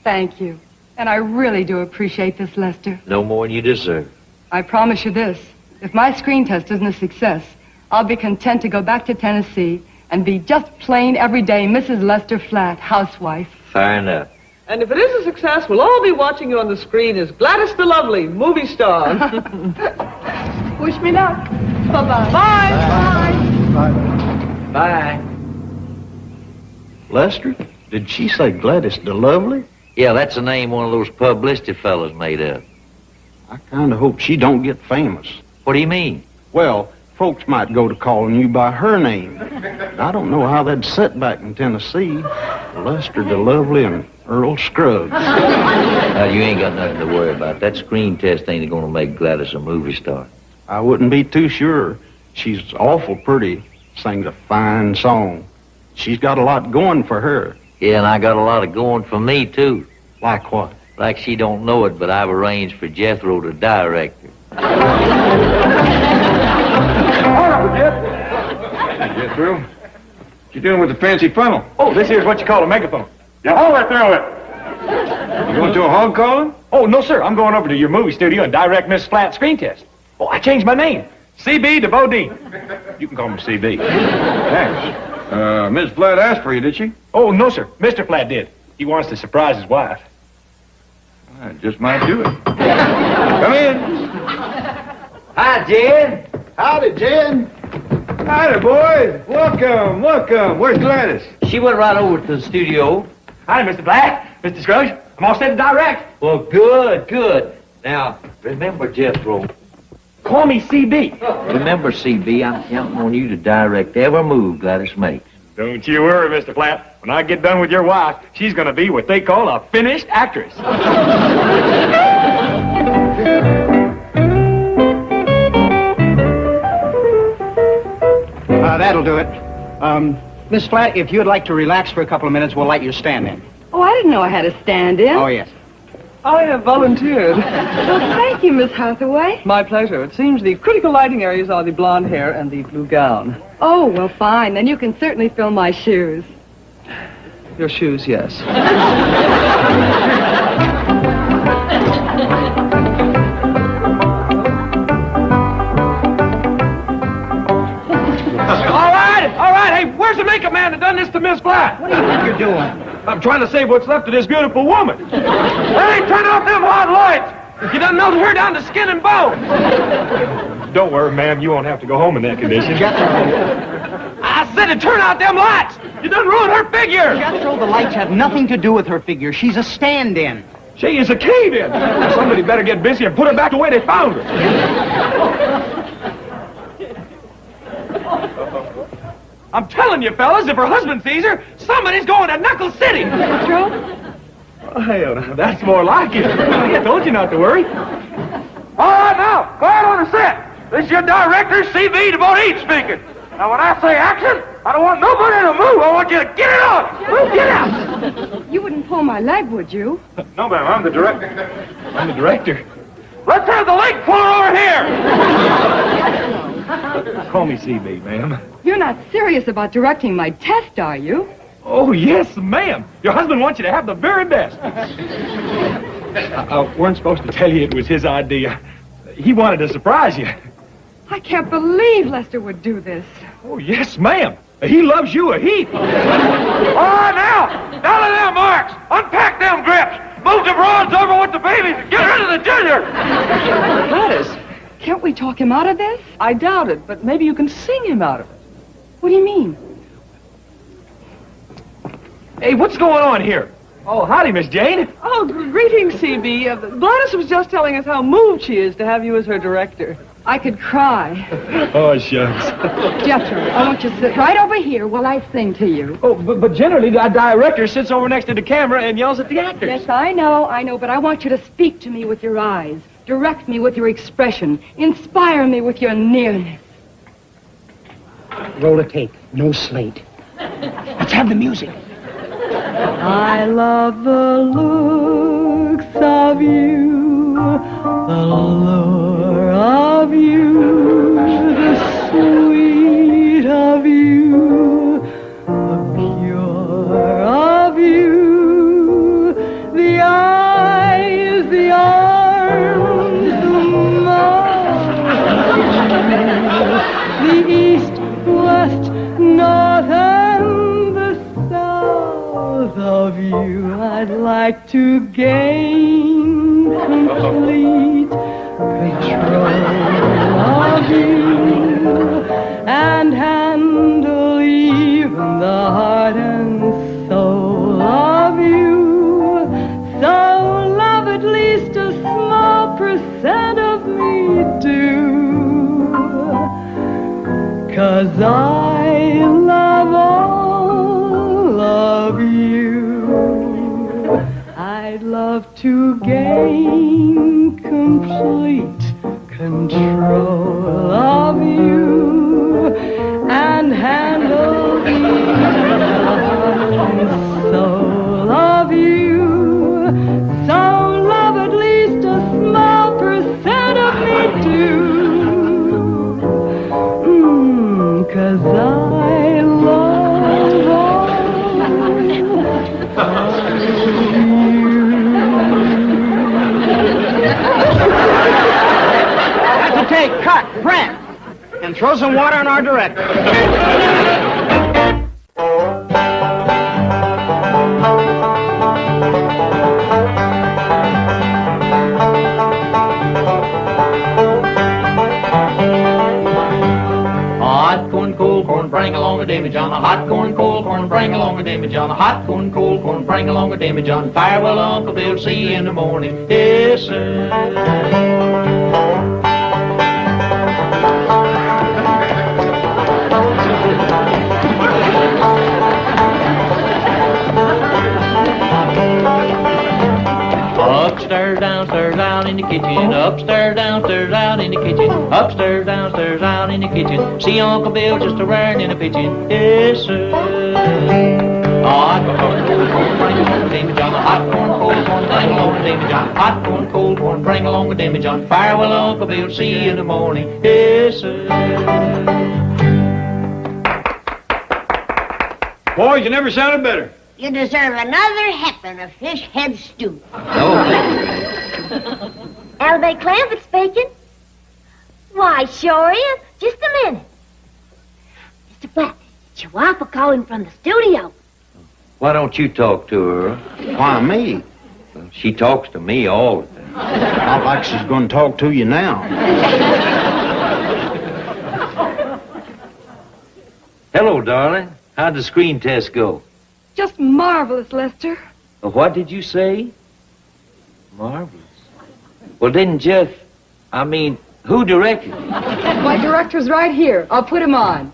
K: Thank you. And I really do appreciate this, Lester.
J: No more than you deserve.
K: I promise you this. If my screen test isn't a success, I'll be content to go back to Tennessee and be just plain everyday Mrs. Lester Flat, housewife.
J: Fair enough.
A: And if it is a success, we'll all be watching you on the screen as Gladys the Lovely, movie star.
K: Wish me luck. Bye-bye.
A: Bye.
J: Bye.
L: Lester, did she say Gladys the Lovely?
J: Yeah, that's the name one of those publicity fellas made up.
L: I kind of hope she don't get famous.
J: What do you mean?
L: Well, folks might go to calling you by her name. I don't know how that'd sit back in Tennessee. Lester the Lovely and Earl Scruggs.
J: Now, you ain't got nothing to worry about. That screen test ain't gonna make Gladys a movie star.
L: I wouldn't be too sure. She's awful pretty, sings a fine song. She's got a lot going for her.
J: Yeah, and I got a lot of going for me, too.
L: Like what?
J: Like she don't know it, but I've arranged for Jethro to direct her.
E: Jethro, what you doing with the fancy funnel?
D: Oh, this here's what you call a megaphone. You holler through it.
E: You going to a hog calling?
D: Oh, no, sir. I'm going over to your movie studio and direct Miss Flat's screen test. Oh, I changed my name. CB to Bodine. You can call me CB.
E: Thanks. Miss Flat asked for you, did she?
D: Oh, no, sir. Mr. Flat did. He wants to surprise his wife.
E: I just might do it. Come in.
J: Hi, Jen.
E: Howdy, Jen. Howdy, boys. Welcome. Where's Gladys?
J: She went right over to the studio.
D: Hi, Mr. Black. Mr. Scruggs. I'm all set to direct.
J: Well, good. Now, remember, Jethro.
D: Call me CB.
J: Remember, CB, I'm counting on you to direct every move Gladys makes.
D: Don't you worry, Mr. Flat. When I get done with your wife, she's going to be what they call a finished actress.
I: That'll do it. Miss Flat, if you'd like to relax for a couple of minutes, we'll light your stand in.
K: Oh, I didn't know I had a stand-in.
I: Oh, yes.
A: I have volunteered.
K: Well, thank you, Miss Hathaway.
A: My pleasure. It seems the critical lighting areas are the blonde hair and the blue gown.
K: Oh, well, fine. Then you can certainly fill my shoes.
A: Your shoes, yes.
D: All right, hey, where's the makeup man that done this to Miss Flat?
I: What do you think you're doing?
D: I'm trying to save what's left of this beautiful woman. Hey, turn off them hot lights! You done melted her down to skin and bone. Don't worry, ma'am, you won't have to go home in that condition. I said to turn out them lights! You done ruined her figure!
I: Jethro, the lights have nothing to do with her figure. She's a stand-in.
D: She is a cave-in. Somebody better get busy and put her back the way they found her. I'm telling you, fellas, if her husband sees her, somebody's going to Knuckle City.
K: Jethro?
D: Oh, hell, now, that's more like it. I told you not to worry. All right, now, quiet on the set. This is your director, C.B. DeBote speaking. Now, when I say action, I don't want nobody to move. I want you to get it on. Move, get out.
K: You wouldn't pull my leg, would you?
D: No, ma'am, I'm the director. I'm the director. Let's have the leg puller over here. Call me C.B., ma'am.
K: You're not serious about directing my test, are you?
D: Oh, yes, ma'am. Your husband wants you to have the very best. I weren't supposed to tell you it was his idea. He wanted to surprise you.
K: I can't believe Lester would do this.
D: Oh, yes, ma'am. He loves you a heap. All right, now, down to them marks. Unpack them grips. Move the bronze over with the babies and get rid of the ginger.
A: Gladys,
K: Can't we talk him out of this?
A: I doubt it, but maybe you can sing him out of it.
K: What do you mean?
D: Hey, what's going on here? Oh, howdy, Miss Jane.
A: Oh, greetings, C.B. Gladys was just telling us how moved she is to have you as her director.
K: I could cry.
D: Oh, shucks.
K: Jethro, I want you to sit right over here while I sing to you.
D: Oh, but generally, the director sits over next to the camera and yells at the actors.
K: Yes, I know, but I want you to speak to me with your eyes. Direct me with your expression. Inspire me with your nearness.
I: Roll a tape. No slate. Let's have the music.
K: I love the looks of you, the lure of you, the sweet of you, the pure of you, the eyes, the arms, the mouth, the east, west, north, and the south of you. I'd like to gain complete control of you and handle even the heart and soul of you. So love at least a small percent of me do. 'Cause I love all of you. I'd love to gain complete control of you and handle the heart and soul of you. So love at least a small percent of me do. 'Cause I love all of you.
I: That's a take. Cut. Print. And throw some water on our director.
J: Hot corn, cold corn, bring along a Davy John. A hot corn, cold corn, bring along a Davy John. A hot corn, cold corn, bring along a Davy John. Farewell, Uncle Bill, see you in the morning. Yes, sir. Upstairs, downstairs, out in the kitchen. Upstairs, downstairs, out in the kitchen. Upstairs, downstairs, out in the kitchen. See Uncle Bill just a-raring in the pitching. Yes, sir. Hot corn, cold corn, bring along the Damon John. Hot corn, cold corn, bring along the Damon John. Hot corn, cold corn, bring along the Damon John. Farewell, Uncle Bill, see you in the morning. Yes, sir.
E: Boys, you never sounded better.
C: You deserve another helping of fish head stew.
F: Elevate Clambett's speaking. Why, sure is. Just a minute. Mr. Black, it's your wife calling from the studio.
M: Why don't you talk to her?
L: Why me?
M: Well, she talks to me all the time.
L: Not like she's going to talk to you now.
M: Hello, darling. How'd the screen test go?
K: Just marvelous, Lester.
M: What did you say? Marvelous. Well, didn't Jeff... who directed it?
K: My director's right here. I'll put him on.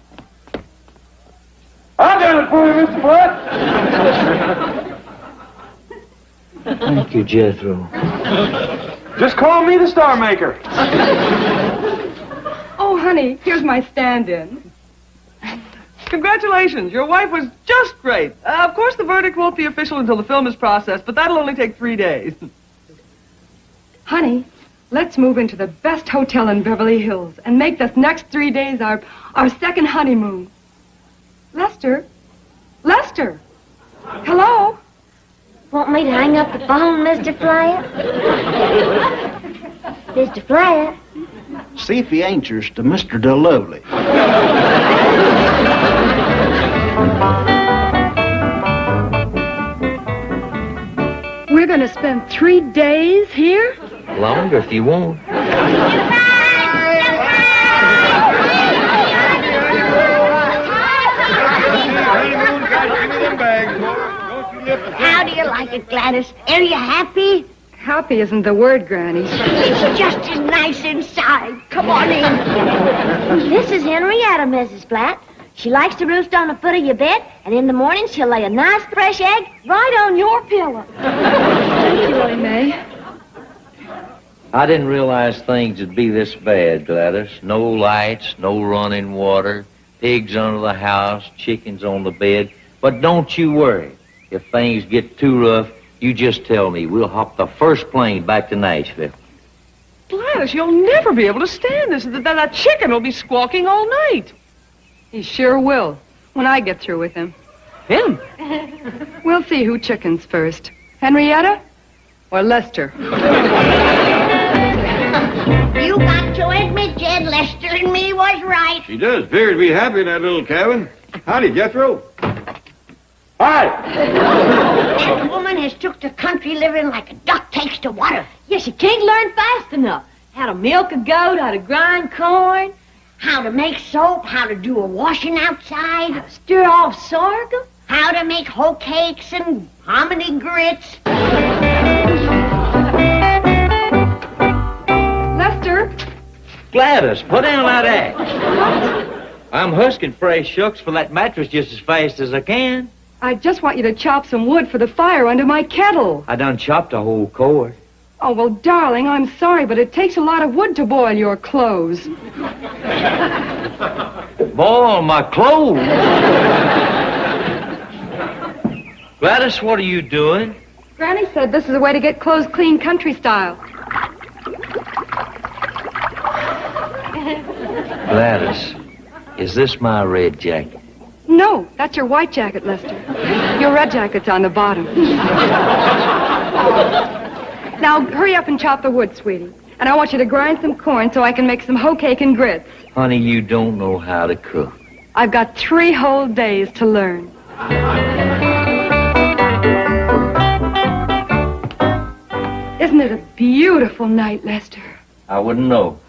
D: I done it for you, Mr. Black.
M: Thank you, Jethro.
D: Just call me the star maker.
K: Oh, honey, here's my stand-in.
A: Congratulations. Your wife was just great. Of course, the verdict won't be official until the film is processed, but that'll only take 3 days.
K: Honey, let's move into the best hotel in Beverly Hills and make this next 3 days our second honeymoon. Lester? Lester? Hello?
F: Want me to hang up the phone, Mr. Flatt? Mr. Flatt?
L: See if he answers to Mr. DeLovely.
K: We're going to spend 3 days here?
M: Longer if you want.
C: How do you like it, Gladys? Are you happy?
K: Happy isn't the word, Granny.
C: It's just as nice inside. Come on in.
F: This is Henrietta, Mrs. Flatt. She likes to roost on the foot of your bed, and in the morning she'll lay a nice fresh egg right on your pillow.
K: Thank you, Aunt May.
M: I didn't realize things would be this bad, Gladys. No lights, no running water, pigs under the house, chickens on the bed. But don't you worry. If things get too rough, you just tell me. We'll hop the first plane back to Nashville.
A: Gladys, you'll never be able to stand this. That chicken will be squawking all night.
K: He sure will, when I get through with him.
A: Him?
K: We'll see who chickens first. Henrietta or Lester?
C: You got to admit, Jed, Lester and me was right.
E: She does appear to be happy in that little cabin. Howdy, Jethro.
D: Hi.
C: That woman has took to country living like a duck takes to water.
F: Yes, you can't learn fast enough. How to milk a goat, how to grind corn,
C: How to make soap, how to do a washing outside.
F: how to stir off sorghum.
C: How to make hoe cakes and hominy grits.
K: Lester?
M: Gladys, put down that axe. I'm husking fresh shucks for that mattress just as fast as I can.
K: I just want you to chop some wood for the fire under my kettle.
M: I done chopped a whole cord.
K: Oh, well, darling, I'm sorry, but it takes a lot of wood to boil your clothes.
M: Boil my clothes. Gladys, what are you doing?
K: Granny said this is a way to get clothes clean country style.
M: Gladys, is this my red jacket?
K: No, that's your white jacket, Lester. Your red jacket's on the bottom. Now, hurry up and chop the wood, sweetie. And I want you to grind some corn so I can make some hoe cake and grits.
M: Honey, you don't know how to cook.
K: I've got 3 whole days to learn. Isn't it a beautiful night, Lester?
M: I wouldn't know.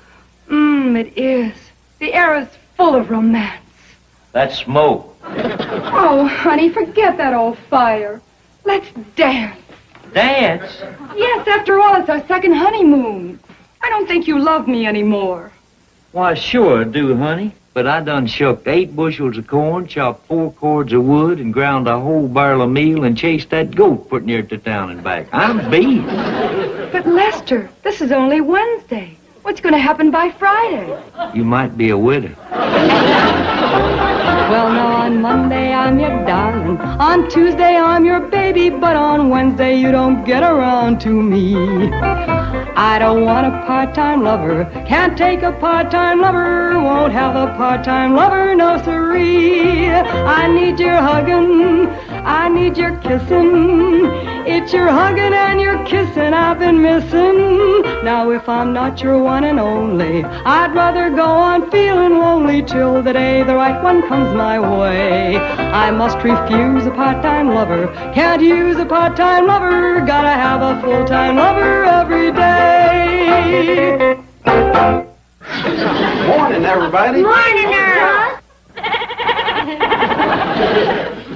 K: It is. The air is full of romance.
M: That's smoke.
K: Oh, honey, forget that old fire. Let's dance.
M: Dance?
K: Yes, after all, it's our second honeymoon. I don't think you love me anymore.
M: Why, sure I do, honey. But I done shucked 8 bushels of corn, chopped 4 cords of wood, and ground a whole barrel of meal and chased that goat pretty near to town and back. I'm beat.
K: But Lester, this is only Wednesday. What's going to happen by Friday?
M: You might be a widow.
K: Well, now on Monday I'm your darling. On Tuesday I'm your baby. But on Wednesday you don't get around to me. I don't want a part-time lover. Can't take a part-time lover. Won't have a part-time lover, no siree. I need your hugging. I need your kissing. It's your hugging and your kissing I've been missing. Now if I'm not your one and only, I'd rather go on feeling lonely till the day the right one comes my way. I must refuse a part-time lover. Can't use a part-time lover. Gotta have a full-time lover every day.
L: Morning, everybody.
C: Morning, Earl.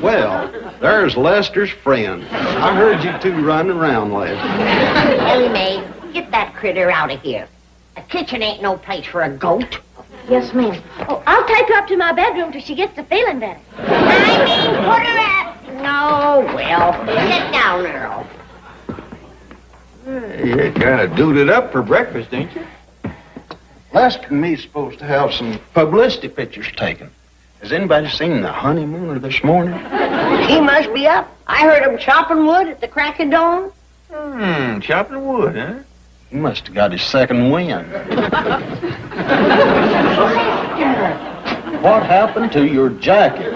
L: Well, there's Lester's friend. I heard you two running around last night.
C: Ellie Mae, get that critter out of here. A kitchen ain't no place for a goat.
F: Yes, ma'am. Oh, I'll take her up to my bedroom till she gets to feeling better.
C: I mean, put her up. No, well, sit down, Earl.
E: You kind of duded up for breakfast, ain't you? Lester and me's supposed to have some publicity pictures taken. Has anybody seen the honeymooner this morning?
C: He must be up. I heard him chopping wood at the crack of dawn.
E: Chopping wood, huh? He must have got his second wind. What happened to your jacket?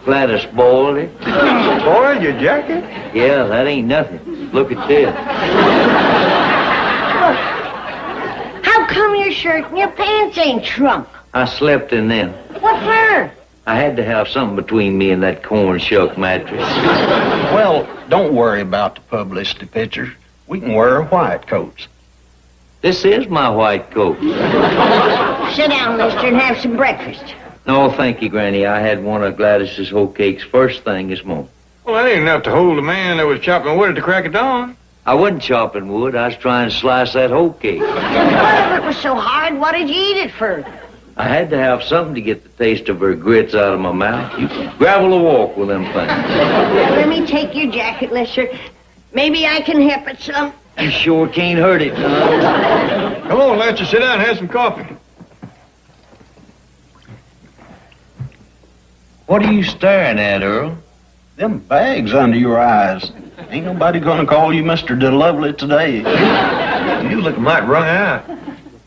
M: Gladys boiled it.
E: Boiled your jacket?
M: Yeah, that ain't nothing. Look at this.
C: How come your shirt and your pants ain't shrunk?
M: I slept in them.
C: What for?
M: I had to have something between me and that corn shuck mattress.
E: Well, don't worry about the publicity pictures. We can wear white coats.
M: This is my white coat.
C: Sit down, mister, and have some breakfast.
M: No, thank you, Granny. I had one of Gladys's whole cakes first thing this morning.
E: Well, that ain't enough to hold a man that was chopping wood at the crack of dawn.
M: I wasn't chopping wood. I was trying to slice that whole cake.
C: Well, if it was so hard, what did you eat it for?
M: I had to have something to get the taste of her grits out of my mouth. You gravel a walk with them things.
C: Well, let me take your jacket, Lester. Maybe I can help it some.
M: You sure can't hurt it, son.
E: Come on, Lester, sit down and have some coffee.
M: What are you staring at, Earl?
E: Them bags under your eyes. Ain't nobody gonna call you Mr. DeLovely today. You look mighty wrung out.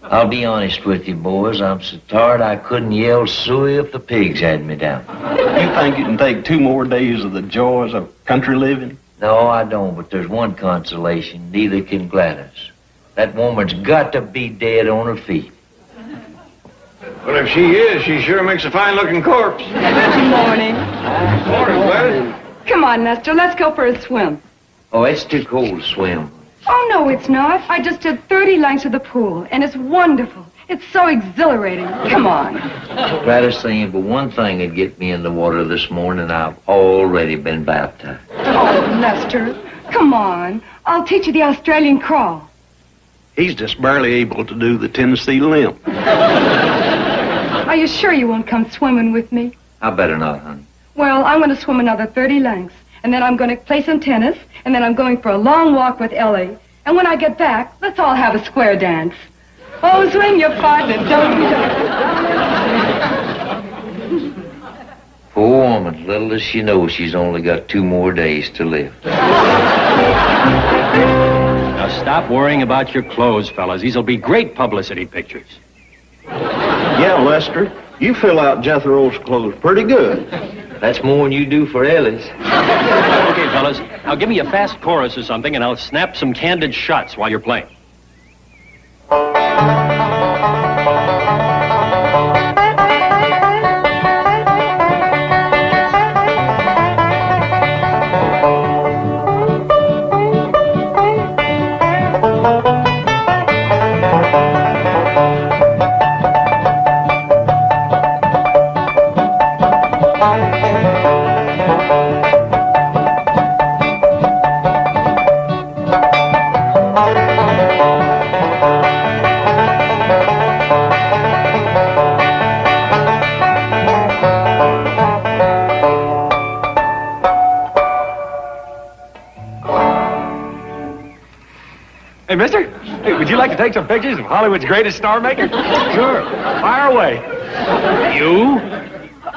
M: I'll be honest with you, boys. I'm so tired I couldn't yell suey if the pigs had me down.
E: You think you can take 2 more days of the joys of country living?
M: No, I don't, but there's one consolation. Neither can Gladys. That woman's got to be dead on her feet.
E: Well, if she is, she sure makes a fine-looking corpse.
K: Good morning.
E: Morning, Gladys.
K: Come on, Lester, let's go for a swim.
M: Oh, it's too cold to swim.
K: Oh, no, it's not. I just did 30 lengths of the pool, and it's wonderful. It's so exhilarating. Come on.
M: Gladys saying, but one thing would get me in the water this morning. I've already been baptized.
K: Oh, Lester, come on. I'll teach you the Australian crawl.
L: He's just barely able to do the Tennessee limp.
K: Are you sure you won't come swimming with me?
M: I better not, honey.
K: Well, I'm going to swim another 30 lengths, and then I'm going to play some tennis, and then I'm going for a long walk with Ellie. And when I get back, let's all have a square dance. Oh, swing your partner, don't be
M: Poor woman, little does she know she's only got 2 more days to live.
D: Now stop worrying about your clothes, fellas. These'll be great publicity pictures.
L: Yeah, Lester, you fill out Jethro's clothes pretty good.
M: That's more than you do for Ellie's.
D: Okay, fellas, now give me a fast chorus or something, and I'll snap some candid shots while you're playing. Hey, mister, hey, would you like to take some pictures of Hollywood's greatest star maker? Sure. Fire away. You?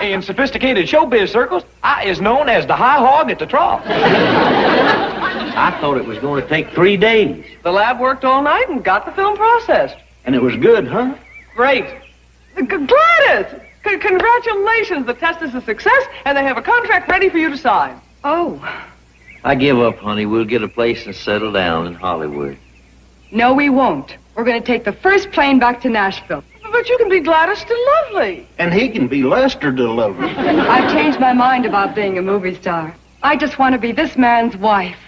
D: In sophisticated showbiz circles, I is known as the high hog at the trough.
M: I thought it was going to take 3 days.
A: The lab worked all night and got the film processed.
L: And it was good, huh?
A: Great. Gladys! Congratulations. The test is a success, and they have a contract ready for you to sign.
K: Oh,
M: I give up, honey. We'll get a place and settle down in Hollywood.
K: no, we won't. We're going to take the first plane back to Nashville.
A: But you can be Gladys to Lovely.
L: And he can be Lester to Lovely.
K: I've changed my mind about being a movie star. I just want to be this man's wife.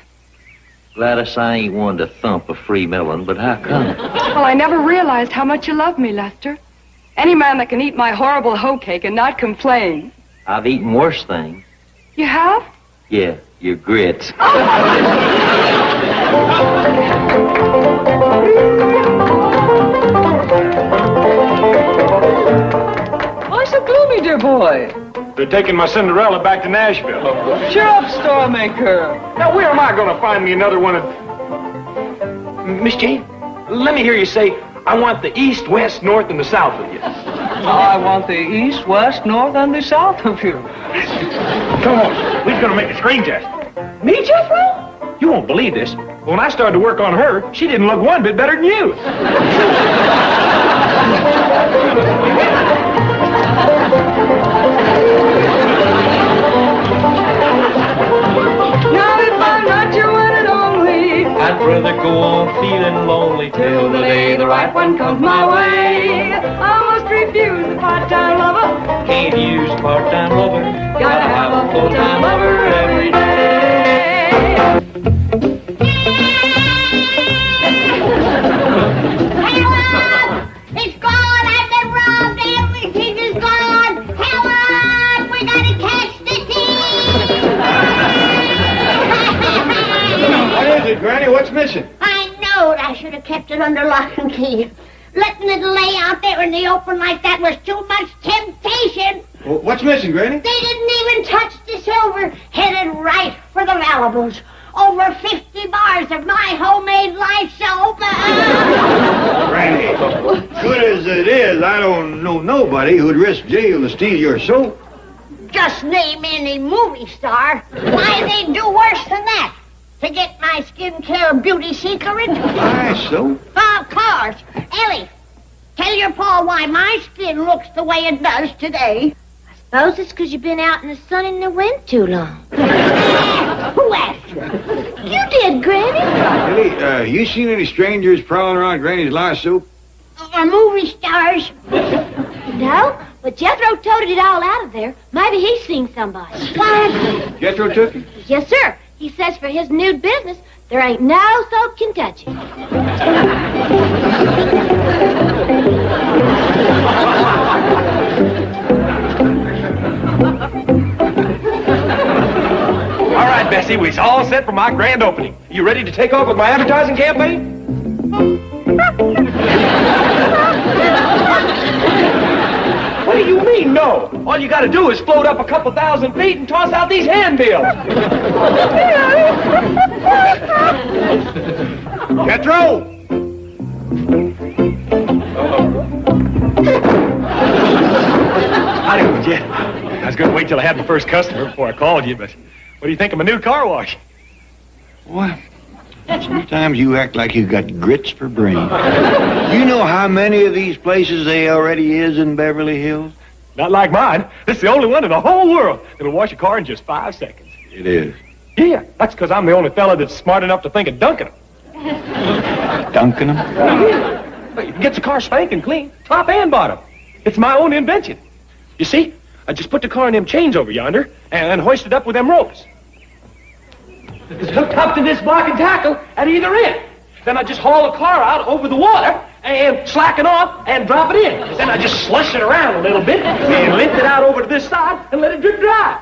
M: Gladys, I ain't one to thump a free melon, but how come?
K: Well, I never realized how much you love me, Lester. Any man that can eat my horrible hoe cake and not complain.
M: I've eaten worse things.
K: You have?
M: Yeah, your grits.
A: Why so gloomy, dear boy?
D: They're taking my Cinderella back to Nashville.
A: Cheer up, star maker.
D: Now, where am I going to find me another one of... Miss Jane, let me hear you say, I want the east, west, north, and the south of you.
A: I want the east, west, north, and the south of you.
D: Come on, we're going to make a screen test.
A: Me, Jethro?
D: You won't believe this. When I started to work on her, she didn't look one bit better than you.
K: Now if I'm not your one and only,
J: I'd rather go on feeling lonely till the day the right one comes my way.
K: I must refuse a part-time lover.
J: Can't use a part-time lover.
K: Gotta have a full-time lover every day.
C: Help! It's gone! I've been robbed! Everything is gone! Help! We gotta catch the thief!
E: What is it, Granny? What's missing?
C: I knowed I should have kept it under lock and key. Letting it lay out there in the open like that was too much temptation.
E: Well, what's missing, Granny?
C: They didn't even touch the silver. Headed right for the valuables. Over 50 bars of my homemade life soap.
E: Granny, good as it is, I don't know nobody who'd risk jail to steal your soap.
C: Just name any movie star. Why, they'd do worse than that. To get my skincare beauty secret?
E: My soap?
C: Of course. Ellie, tell your pa why my skin looks the way it does today.
F: Suppose it's because you've been out in the sun and the wind too long.
C: Who asked you?
F: You did, Granny.
E: Ellie, you seen any strangers prowling around Granny's lye soap?
C: Or movie stars?
F: No, but Jethro toted it all out of there. Maybe he's seen somebody.
C: What?
E: Jethro took it?
F: Yes, sir. He says for his nude business, there ain't no soap can touch it.
D: All right, Bessie, we's all set for my grand opening. You ready to take off with my advertising campaign? What do you mean, no? All you gotta do is float up a couple thousand feet and toss out these handbills.
E: Jethro!
D: Howdy, Jet. I was gonna wait till I had my first customer before I called you, but what do you think of my new car wash?
E: What? Sometimes you act like you got grits for brains. You know how many of these places there already is in Beverly Hills?
D: Not like mine. This is the only one in the whole world that'll wash a car in just 5 seconds.
E: It is.
D: Yeah, that's because I'm the only fella that's smart enough to think of dunking them.
E: Dunking them?
D: It gets the car spanking clean, top and bottom. It's my own invention. You see, I just put the car in them chains over yonder and hoist it up with them ropes. It's hooked up to this block and tackle at either end. Then I just haul the car out over the water and slacken off and drop it in. Then I just slush it around a little bit and lift it out over to this side and let it drip dry.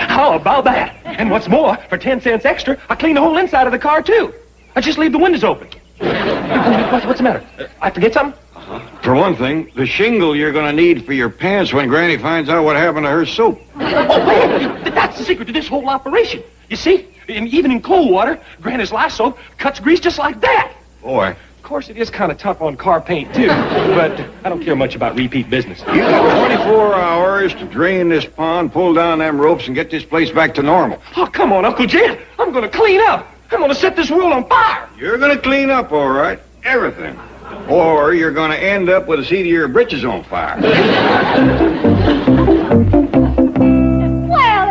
D: How about that? And what's more, for 10 cents extra, I clean the whole inside of the car, too. I just leave the windows open. What's the matter? I forget something?
E: For one thing, the shingle you're going to need for your pants when Granny finds out what happened to her soap.
D: Oh, wait, that's the secret to this whole operation. You see, Even in cold water, Granny's lye soap cuts grease just like that.
B: Boy.
D: Of course, it is kind of tough on car paint, too. But I don't care much about repeat business.
E: You got 24 hours to drain this pond, pull down them ropes, and get this place back to normal.
D: Oh, come on, Uncle Jed. I'm going to clean up. I'm going to set this world on fire.
E: You're going to clean up, all right. Everything. Or you're going to end up with a seat of your britches on fire.
F: Well,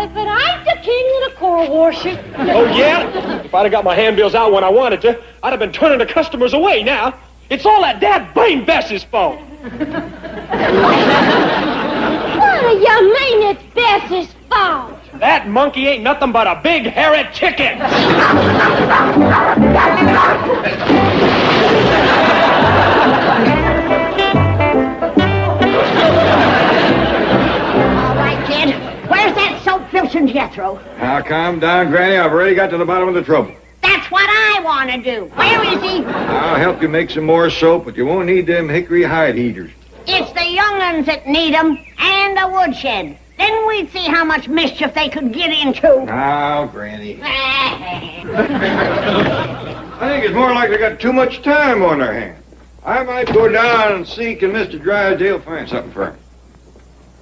F: if it ain't the king of the car washing.
D: Oh, yeah? If I'd have got my handbills out when I wanted to, I'd have been turning the customers away now. It's all that dad blame Bess's fault.
F: What do you mean it's Bess's fault?
D: That monkey ain't nothing but a big hairy chicken.
C: All right, kid. Where's that soap filching Jethro?
E: Now, calm down, Granny. I've already got to the bottom of the trouble.
C: That's what I want to do. Where is he?
E: I'll help you make some more soap, but you won't need them hickory hide heaters.
C: It's the young'uns that need 'em, and the woodshed. Then we'd see how much mischief they could get into.
E: Now, Granny. I think it's more like they got too much time on their hands. I might go down and see can Mr. Drysdale find something for him.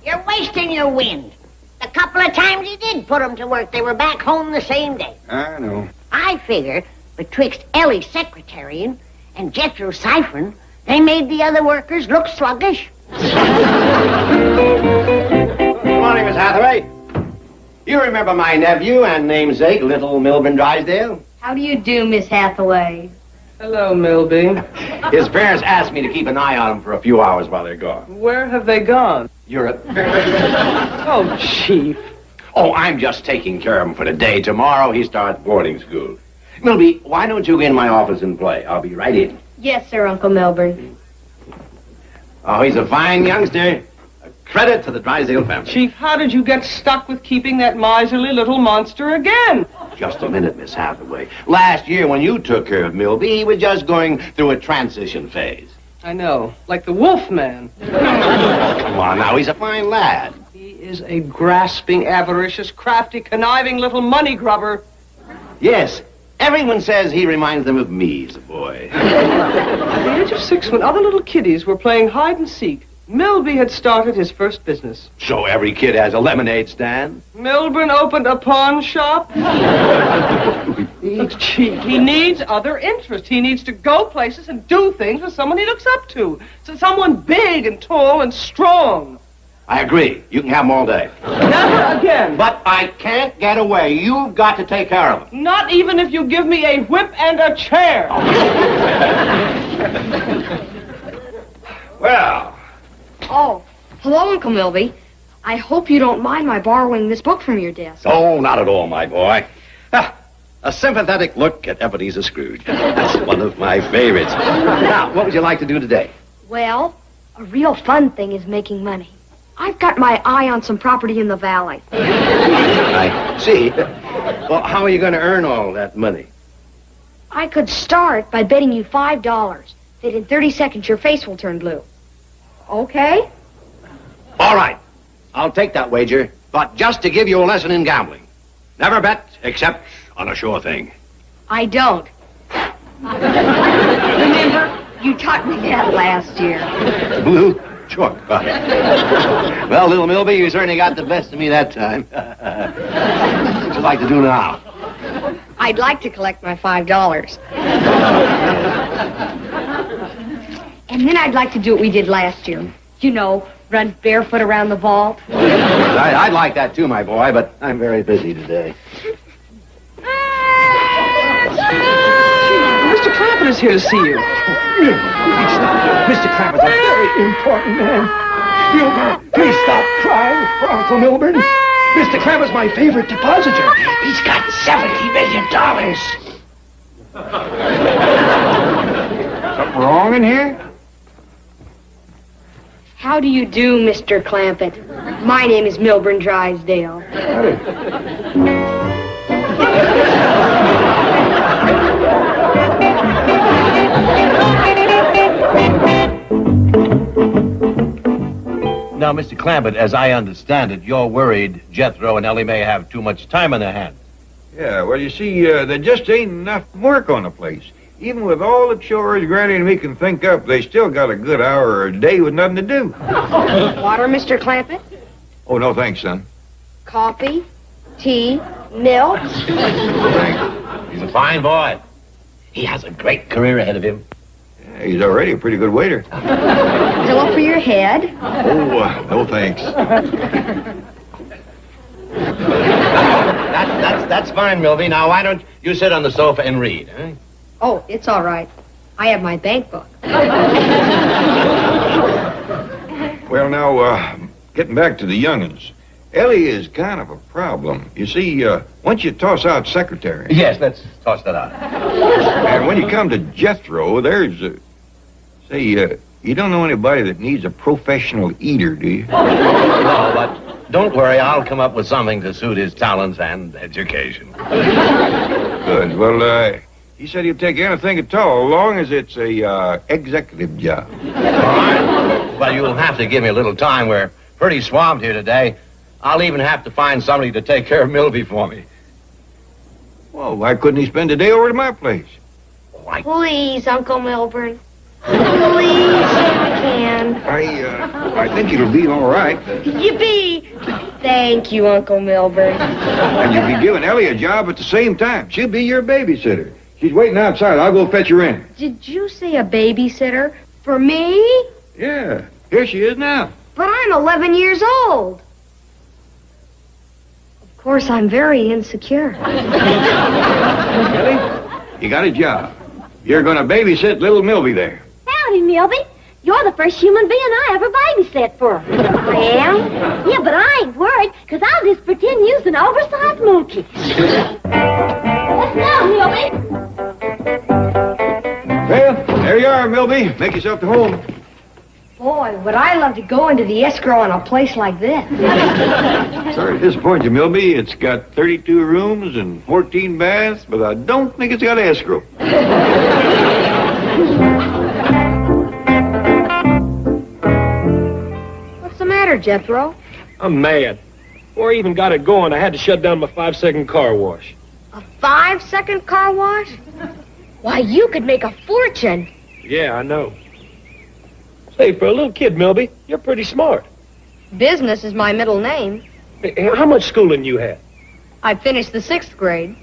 C: You're wasting your wind. The couple of times he did put 'em to work, they were back home the same day.
E: I know.
C: I figure betwixt Ellie's secretarying and Jethro's ciphering, they made the other workers look sluggish.
B: Good morning, Miss Hathaway. You remember my nephew and namesake, little Milburn Drysdale?
F: How do you do, Miss Hathaway?
A: Hello, Milby.
B: His parents asked me to keep an eye on him for a few hours while they're gone.
A: Where have they gone?
B: Europe.
A: Oh, Chief.
B: Oh, I'm just taking care of him for the day. Tomorrow he starts boarding school. Milby, why don't you get in my office and play? I'll be right in.
F: Yes, sir, Uncle Milburn.
B: Oh, he's a fine youngster. A credit to the Drysdale family.
A: Chief, how did you get stuck with keeping that miserly little monster again?
B: Just a minute, Miss Hathaway. Last year when you took care of Milby, he was just going through a transition phase.
A: I know, like the wolf man.
B: Come on now, he's a fine lad.
A: He is a grasping, avaricious, crafty, conniving little money grubber.
B: Yes, everyone says he reminds them of me as a boy.
A: At the age of 6, when other little kiddies were playing hide and seek, Milby had started his first business.
B: So every kid has a lemonade stand?
A: Milburn opened a pawn shop. Look, Chief, he needs other interests. He needs to go places and do things with someone he looks up to. So someone big and tall and strong.
B: I agree. You can have him all day.
A: Never again.
B: But I can't get away. You've got to take care of him.
A: Not even if you give me a whip and a chair.
E: Well,
F: Oh, hello, Uncle Milby. I hope you don't mind my borrowing this book from your desk.
B: Oh, not at all, my boy. A sympathetic look at Ebenezer Scrooge. That's one of my favorites. Now, what would you like to do today?
F: Well, a real fun thing is making money. I've got my eye on some property in the valley.
B: I see. Well, how are you going to earn all that money?
F: I could start by betting you $5 that in 30 seconds your face will turn blue. Okay?
B: All right. I'll take that wager, but just to give you a lesson in gambling. Never bet except on a sure thing.
F: I don't. Remember, you taught me that last year.
B: Blue? Sure. Well, little Milby, you certainly got the best of me that time. What would you like to do now?
F: I'd like to collect my $5. And then I'd like to do what we did last year. You know, run barefoot around the vault.
B: I'd like that too, my boy, but I'm very busy today.
A: Mr. Clampett is here to see you.
D: Mr. Crampett's a very important man. Milburn, please stop crying for Uncle Milburn. Mr. Crampett's my favorite depositor. He's got $70 million.
E: something wrong in here?
F: How do you do, Mr. Clampett? My name is Milburn Drysdale.
M: Now, Mr. Clampett, as I understand it, you're worried Jethro and Ellie may have too much time on their hands.
N: Yeah, well, you see, there just ain't enough work on the place. Even with all the chores Granny and me can think up, they still got a good hour a day with nothing to do.
O: Water, Mr. Clampett?
N: Oh, no thanks, son.
O: Coffee? Tea? Milk?
B: He's a fine boy. He has a great career ahead of him.
N: Yeah, he's already a pretty good waiter.
O: Pillow for your head?
N: Oh, no thanks.
B: That's fine, Milby. Now, why don't you sit on the sofa and read, eh?
O: Oh, it's all right. I have my bank book.
N: Well, now, getting back to the young'uns. Ellie is kind of a problem. You see, once you toss out secretary...
B: Yes, let's toss that out.
N: And when you come to Jethro, there's... say, you don't know anybody that needs a professional eater, do you?
B: No, but don't worry. I'll come up with something to suit his talents and education.
N: Good. Well, he said he'll take anything at all, as long as it's a executive job.
B: All right. Well, you'll have to give me a little time. We're pretty swamped here today. I'll even have to find somebody to take care of Milby for me.
N: Well, why couldn't he spend the day over at my place?
O: Please, Uncle Milburn. Please, if I can.
N: I think it'll be all right.
O: Yippee! Thank you, Uncle Milburn.
N: And you'll be giving Ellie a job at the same time. She'll be your babysitter. She's waiting outside. I'll go fetch her in.
O: Did you say a babysitter? For me?
N: Yeah, here she is now.
O: But I'm 11 years old. Of course, I'm very insecure.
N: Ellie, you got a job. You're going to babysit little Milby there.
F: Howdy, Milby. You're the first human being I ever babysat for. I am? Yeah, but I ain't worried, because I'll just pretend you's an oversized monkey. Let's go, Milby.
N: Well, there you are, Milby. Make yourself to home.
O: Boy, would I love to go into the escrow in a place like this.
N: Sorry to disappoint you, Milby. It's got 32 rooms and 14 baths, but I don't think it's got escrow.
O: What's the matter, Jethro?
D: I'm mad. Before I even got it going, I had to shut down my 5-second car wash.
O: A 5-second car wash? Why, you could make a fortune.
D: Yeah, I know. Say, for a little kid, Milby, you're pretty smart.
O: Business is my middle name.
D: Hey, how much schooling you had?
O: I finished the 6th grade.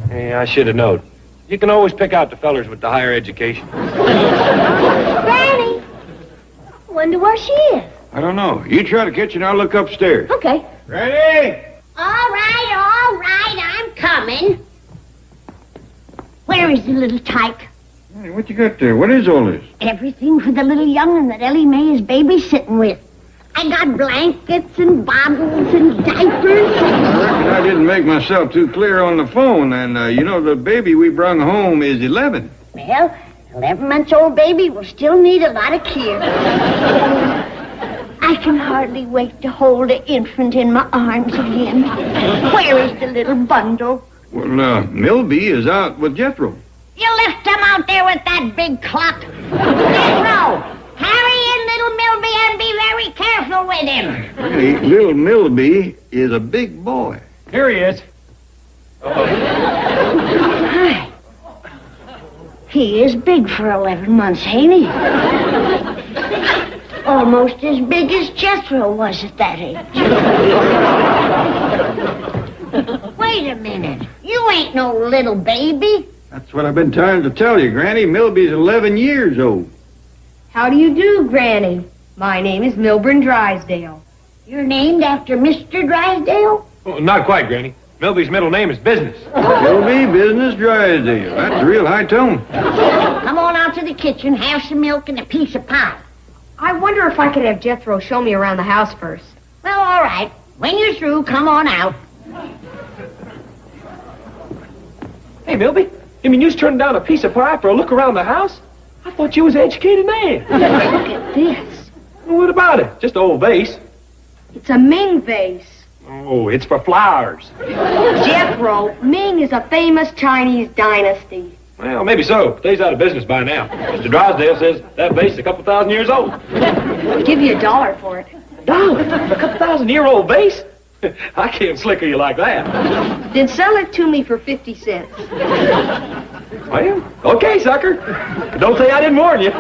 D: Hey, I should have known. You can always pick out the fellers with the higher education.
F: Granny! I wonder where she is.
N: I don't know. You try the kitchen, I'll look upstairs.
F: Okay.
N: Ready?
C: All right, I'm coming. Where is the little tyke?
N: Hey, what you got there? What is all this?
C: Everything for the little young'un that Ellie Mae is babysitting with. I got blankets and bottles and diapers.
N: I reckon I didn't make myself too clear on the phone, and, you know, the baby we brung home is 11.
C: Well, 11-month-old baby will still need a lot of care. I can hardly wait to hold the infant in my arms again. Where is the little bundle?
N: Well, Milby is out with Jethro.
C: You left him out there with that big clock. Jethro, carry in little Milby and be very careful with him.
N: Hey, little Milby is a big boy.
D: Here he is.
C: Hi. He is big for 11 months, ain't he? Almost as big as Jethro was at that age. Wait a minute. You ain't no little baby.
N: That's what I've been trying to tell you, Granny. Milby's 11 years old.
O: How do you do, Granny? My name is Milburn Drysdale.
C: You're named after Mr. Drysdale?
D: Oh, not quite, Granny. Milby's middle name is Business.
N: Milby Business Drysdale. That's a real high tone.
C: Come on out to the kitchen, have some milk and a piece of pie.
O: I wonder if I could have Jethro show me around the house first.
C: Well, all right. When you're through, come on out.
D: Hey, Milby, you mean you was turning down a piece of pie for a look around the house? I thought you was an educated man.
O: Look at this.
D: Well, what about it? Just an old vase.
O: It's a Ming vase.
D: Oh, it's for flowers.
O: Jethro, Ming is a famous Chinese dynasty.
D: Well, maybe so. But they's out of business by now. Mr. Drysdale says that vase is a couple thousand years old.
O: I'll give you $1 for it.
D: $1 for a couple thousand-year-old vase? I can't slicker you like that.
O: Then sell it to me for 50 cents.
D: Well, okay, sucker. Don't say I didn't warn you.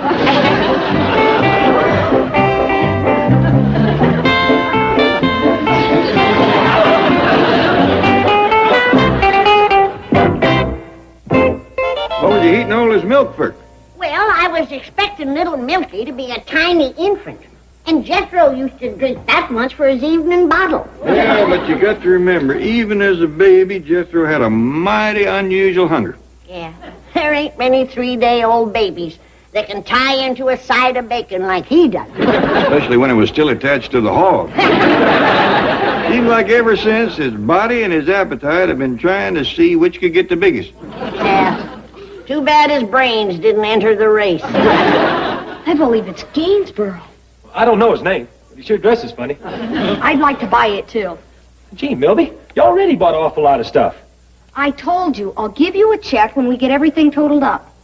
N: What was you eating all this milk for?
C: Well, I was expecting little Milky to be a tiny infant. And Jethro used to drink that much for his evening bottle.
N: Yeah, but you got to remember, even as a baby, Jethro had a mighty unusual hunger.
C: Yeah, there ain't many 3-day-old babies that can tie into a side of bacon like he does.
N: Especially when it was still attached to the hog. Seems like ever since, his body and his appetite have been trying to see which could get the biggest.
C: Yeah, too bad his brains didn't enter the race.
O: I believe it's Gainsborough.
D: I don't know his name, but he sure dresses funny.
O: I'd like to buy it, too.
D: Gee, Milby, you already bought an awful lot of stuff.
O: I told you, I'll give you a check when we get everything totaled up.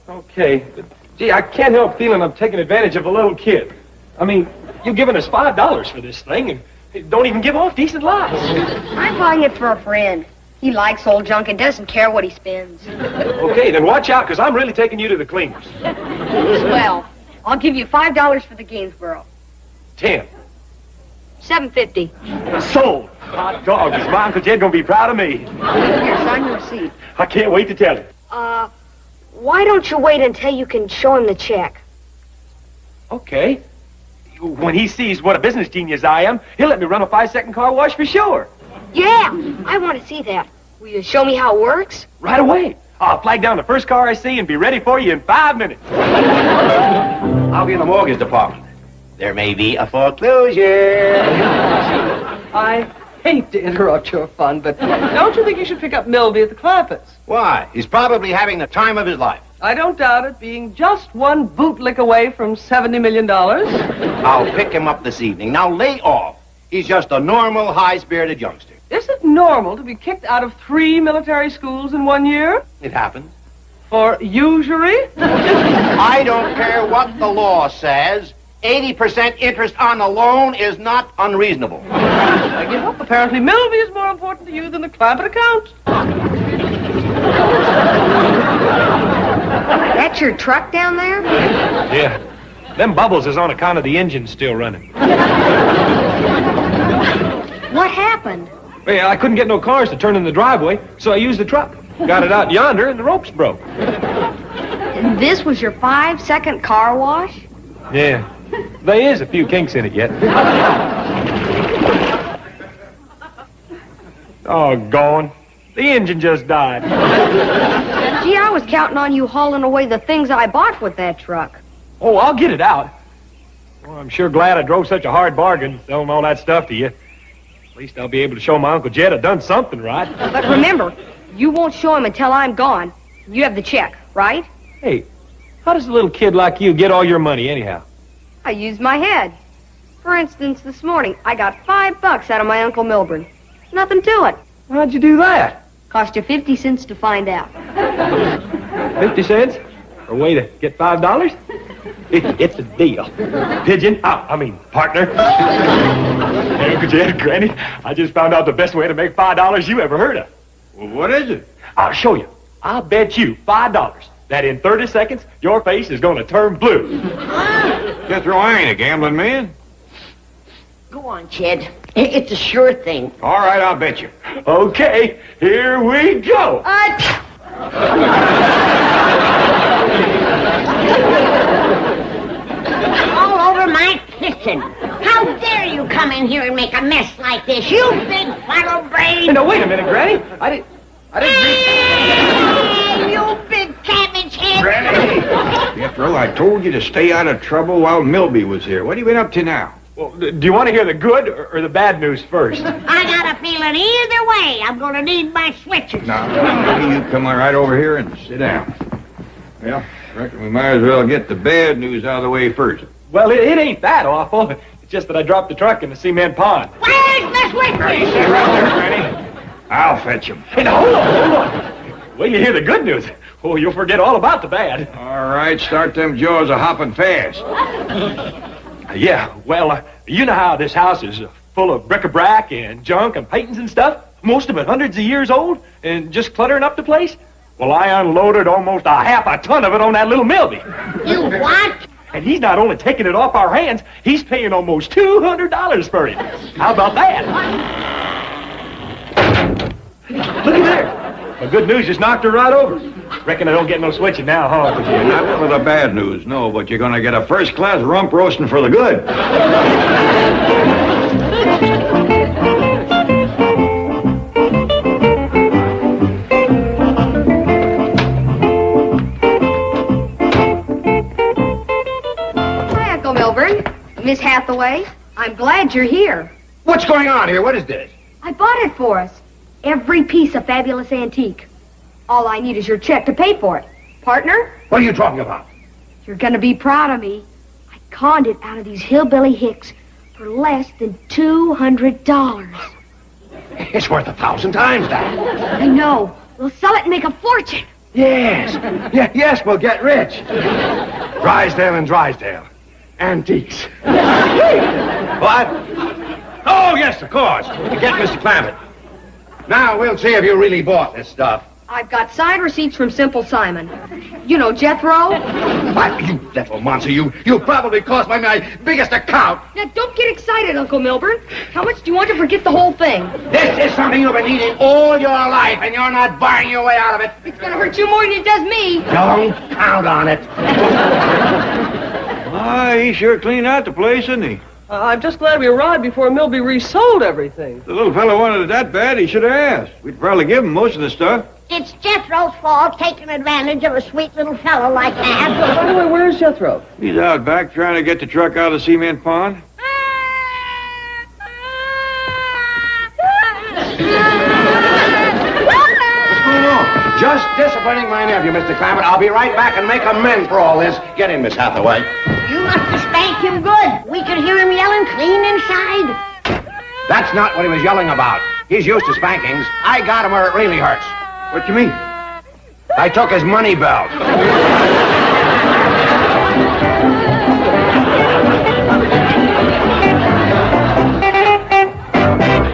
D: Okay, but, gee, I can't help feeling I'm taking advantage of a little kid. I mean, you're giving us $5 for this thing, and don't even give off decent lies.
O: I'm buying it for a friend. He likes old junk and doesn't care what he spends.
D: Okay, then watch out, because I'm really taking you to the cleaners.
O: Swell. I'll give you $5 for the Gainsborough.
D: 10.
O: $7.50.
D: Sold. Hot dog, is my Uncle Jed gonna be proud of me.
O: Here, sign your receipt.
D: I can't wait to tell him.
O: Why don't you wait until you can show him the check?
D: Okay. When he sees what a business genius I am, he'll let me run a 5-second car wash for sure.
O: Yeah, I want to see that. Will you show me how it works?
D: Right away. I'll flag down the first car I see and be ready for you in 5 minutes.
B: I'll be in the mortgage department. There may be a foreclosure.
A: I hate to interrupt your fun, but don't you think you should pick up Milby at the Clampetts?
B: Why? He's probably having the time of his life.
A: I don't doubt it, being just one bootlick away from $70 million.
B: I'll pick him up this evening. Now lay off. He's just a normal, high-spirited youngster.
A: Is it normal to be kicked out of 3 military schools in 1 year?
B: It happens.
A: For usury?
B: I don't care what the law says. 80% interest on a loan is not unreasonable.
A: I give up. Apparently, Milby is more important to you than the Clampett account.
O: That's your truck down there?
D: Yeah. Them bubbles is on account of the engine still running.
O: What happened?
D: Well, I couldn't get no cars to turn in the driveway, so I used the truck. Got it out yonder, and the ropes broke.
O: And this was your 5-second car wash?
D: Yeah. There is a few kinks in it yet. Oh, gone. The engine just died.
O: Gee, I was counting on you hauling away the things I bought with that truck.
D: Oh, I'll get it out. Well, I'm sure glad I drove such a hard bargain selling all that stuff to you. At least I'll be able to show my Uncle Jed I've done something right.
O: But remember, you won't show him until I'm gone. You have the check, right?
D: Hey, how does a little kid like you get all your money anyhow?
O: I used my head. For instance, this morning, I got $5 out of my Uncle Milburn. Nothing to it.
D: How'd you do that?
O: Cost you 50 cents to find out.
D: 50 cents? For a way to get $5? It's a deal. Pigeon, partner. Hey, Uncle Jed, Granny, I just found out the best way to make $5 you ever heard of.
N: Well, what is it?
D: I'll show you. I'll bet you $5 that in 30 seconds, your face is going to turn blue.
N: Jethro, I ain't a gambling man.
C: Go on, Ched. It's a sure thing.
N: All right, I'll bet you.
D: Okay, here we go.
C: All over my kitchen. How dare you come in here and make a mess like this, you big funnel brain!
D: Hey, no, wait a minute, Granny. I didn't
C: Hey, you big cabbage head!
N: Granny! Jethro, I told you to stay out of trouble while Milby was here. What have you been up to now?
D: Well, do you want to hear the good or the bad news first?
C: I got a feeling either way I'm going to need my switches.
N: Now, you come on right over here and sit down. Well, I reckon we might as well get the bad news out of the way first.
D: Well, it ain't that awful. It's just that I dropped the truck in the cement pond.
C: Where's the switches?
N: Sit right there, Granny. I'll fetch him.
D: Hey, now, hold on. Wait till you hear the good news. Oh, you'll forget all about the bad.
N: All right, start them jaws a-hopping fast.
D: Yeah, well, you know how this house is full of bric-a-brac and junk and paintings and stuff, most of it hundreds of years old, and just cluttering up the place. Well, I unloaded almost a half a ton of it on that little Milby.
C: You what?
D: And he's not only taking it off our hands, he's paying almost $200 for it. How about that? Look at there. The good news just knocked her right over. Reckon I don't get no switching now, huh?
N: Not for the bad news, no, but you're gonna get a first-class rump roasting for the good.
O: Hi, Uncle Milburn. Miss Hathaway, I'm glad you're here.
B: What's going on here? What is this?
O: I bought it for us. Every piece of fabulous antique. All I need is your check to pay for it. Partner,
B: What are you talking about?
O: you're gonna be proud of me. I conned it out of these hillbilly hicks for less than $200.
B: It's worth 1,000 times that.
O: I know. We'll sell it and make a fortune.
B: Yes. Yes, we'll get rich. Drysdale and Drysdale. Antiques. What? Oh, yes, of course. Get Mr. Clammett. Now, we'll see if you really bought this stuff.
O: I've got signed receipts from Simple Simon. You know Jethro?
B: Why, you little monster, you probably cost my biggest account.
O: Now, don't get excited, Uncle Milburn. How much do you want to forget the whole thing?
B: This is something you've been eating all your life, and you're not buying your way out of it.
O: It's gonna hurt you more than it does me.
B: Don't count on it.
N: Ah, he sure cleaned out the place, didn't he?
A: I'm just glad we arrived before Milby resold everything.
N: The little fellow wanted it that bad, he should have asked. We'd probably give him most of the stuff.
C: It's Jethro's fault taking advantage of a sweet little fellow like that.
A: By the way, where's Jethro?
N: He's out back trying to get the truck out of the cement pond.
B: Just disciplining my nephew, Mr. Clammett. I'll be right back and make amends for all this. Get in, Miss Hathaway.
C: You must have spanked him good. We could hear him yelling clean inside.
B: That's not what he was yelling about. He's used to spankings. I got him where it really hurts.
N: What you mean?
B: I took his money belt.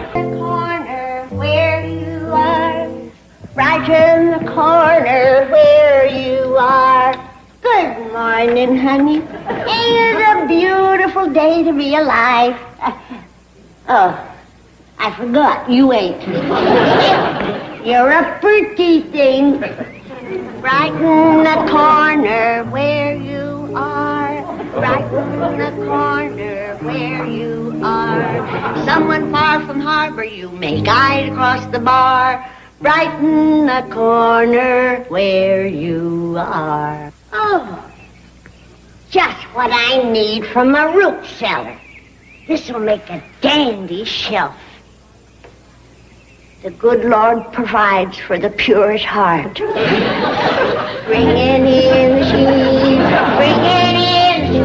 C: Corner where you are, right in the corner where you are. Good morning, honey. Ain't it a beautiful day to be alive? Oh, I forgot, you ain't. You're a pretty thing. Right in the corner where you are. Right in the corner where you are. Someone far from harbor you may guide across the bar. Right in the corner where you are. Oh, just what I need from a root cellar. This'll make a dandy shelf. The good Lord provides for the purest heart. Bring in the sheep, bring in the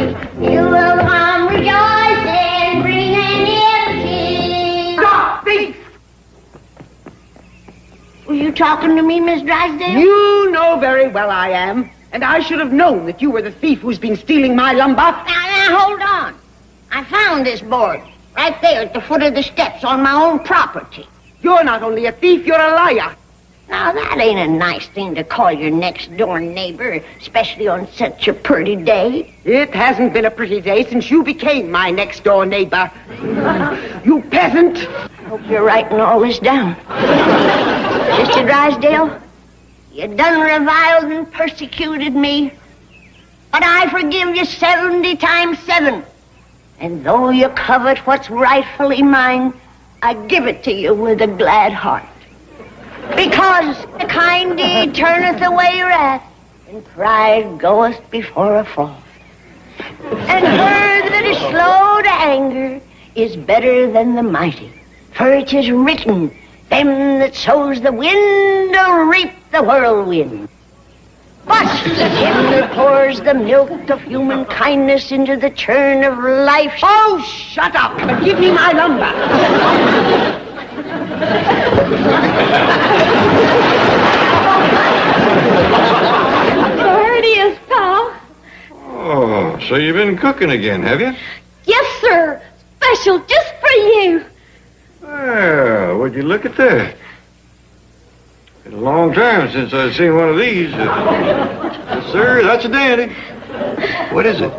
C: sheep. You will come rejoicing, bring in the sheep.
I: Stop, thief!
C: Were you talking to me, Miss Drysdale?
I: You know very well I am. And I should have known that you were the thief who's been stealing my lumber.
C: Now, hold on. I found this board right there at the foot of the steps on my own property.
I: You're not only a thief, you're a liar.
C: Now, that ain't a nice thing to call your next-door neighbor, especially on such a pretty day.
I: It hasn't been a pretty day since you became my next-door neighbor. You peasant!
C: I hope you're writing all this down. Mr. Drysdale, you done reviled and persecuted me, but I forgive you 70 times 7. And though you covet what's rightfully mine, I give it to you with a glad heart. Because a kind deed turneth away wrath, and pride goeth before a fall. And her that is slow to anger is better than the mighty. For it is written, them that sows the wind will reap the whirlwind. But him that pours the milk of human kindness into the churn of life...
I: Oh, shut up! But give me my lumber!
F: There it is, pal.
N: Oh, so you've been cooking again, have you?
F: Yes, sir. Special just for
N: Well, would you look at that? Been a long time since I've seen one of these. Yes, sir, that's a dandy. What is it?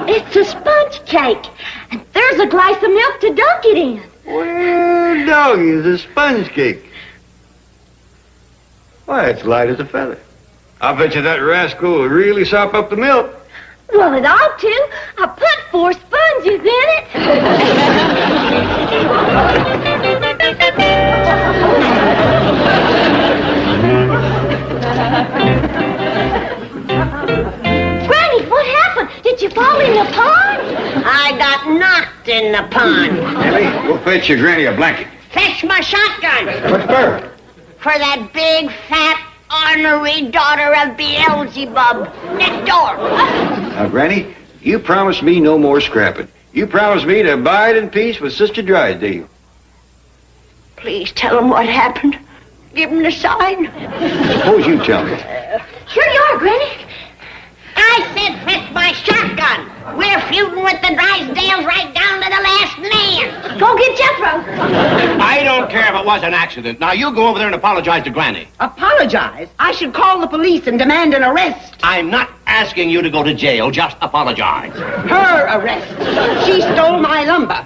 F: It's a sponge cake. And there's a glass of milk to dunk it in.
N: Well, doggy, it's a sponge cake. Why, it's light as a feather. I bet you that rascal will really sop up the milk.
F: Well, it ought to. I put 4 sponges in it. Granny, what happened? Did you fall in the pond?
C: I got knocked in the pond.
N: Ellie, go fetch your granny a blanket.
C: Fetch my shotgun.
N: What for?
C: For that big, fat, ornery daughter of Beelzebub next door.
N: Now, Granny, you promised me no more scrapping. You promised me to abide in peace with Sister Drysdale.
C: Please tell him what happened. Give him the sign.
N: Suppose you tell me.
F: Here you are, Granny.
C: I said fetch my shotgun. We're feuding with the Drysdales right down to the last man.
F: Go get Jethro.
B: I don't care if it was an accident. Now, you go over there and apologize to Granny.
I: Apologize? I should call the police and demand an arrest.
B: I'm not asking you to go to jail. Just apologize.
I: Her arrest. She stole my lumber.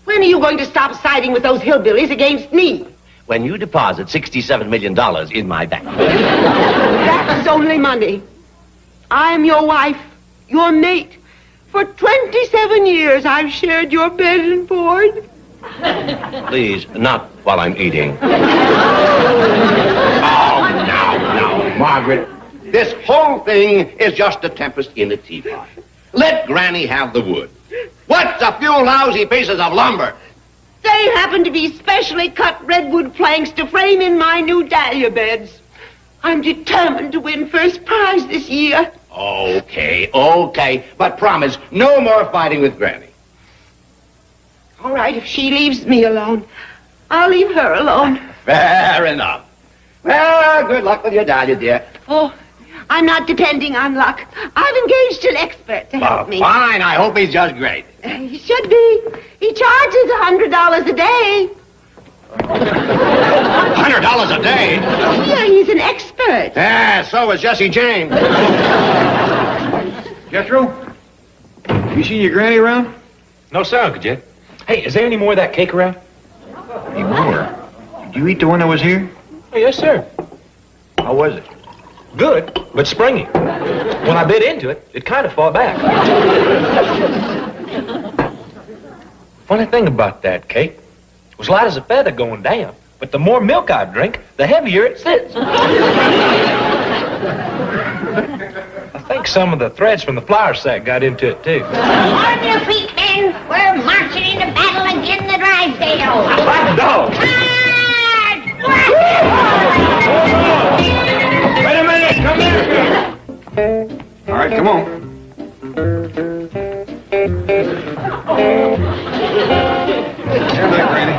I: When are you going to stop siding with those hillbillies against me?
B: When you deposit $67 million in my bank.
I: That's only money. I'm your wife, your mate. For 27 years, I've shared your bed and board.
B: Please, not while I'm eating. Oh, now, Margaret. This whole thing is just a tempest in a teapot. Let Granny have the wood. What's a few lousy pieces of lumber?
I: They happen to be specially cut redwood planks to frame in my new dahlia beds. I'm determined to win first prize this year.
B: Okay. But promise, no more fighting with Granny.
I: All right, if she leaves me alone, I'll leave her alone.
B: Fair enough. Well, good luck with your dahlia, dear.
I: Oh, I'm not depending on luck. I've engaged an expert to help me.
B: Fine, I hope he's just great.
I: He should be. He charges $100 a day.
B: $100 a day?
I: Yeah, he's an expert.
B: Yeah, so is Jesse James.
N: Jethro, you seen your granny around?
D: No, sir, Uncle Jed. Hey, is there any more of that cake around?
N: Any more? Did you eat the one that was here?
D: Oh, yes, sir.
N: How was it?
D: Good, but springy. When I bit into it, it kind of fought back. Funny thing about that cake, it was light as a feather going down, but the more milk I drink, the heavier it sits. I think some of the threads from the flour sack got into it, too.
C: On your feet, men. We're marching into battle against the Drysdales.
D: Like dogs.
N: Wait a minute, come here. All right, come on. Stand back, Granny.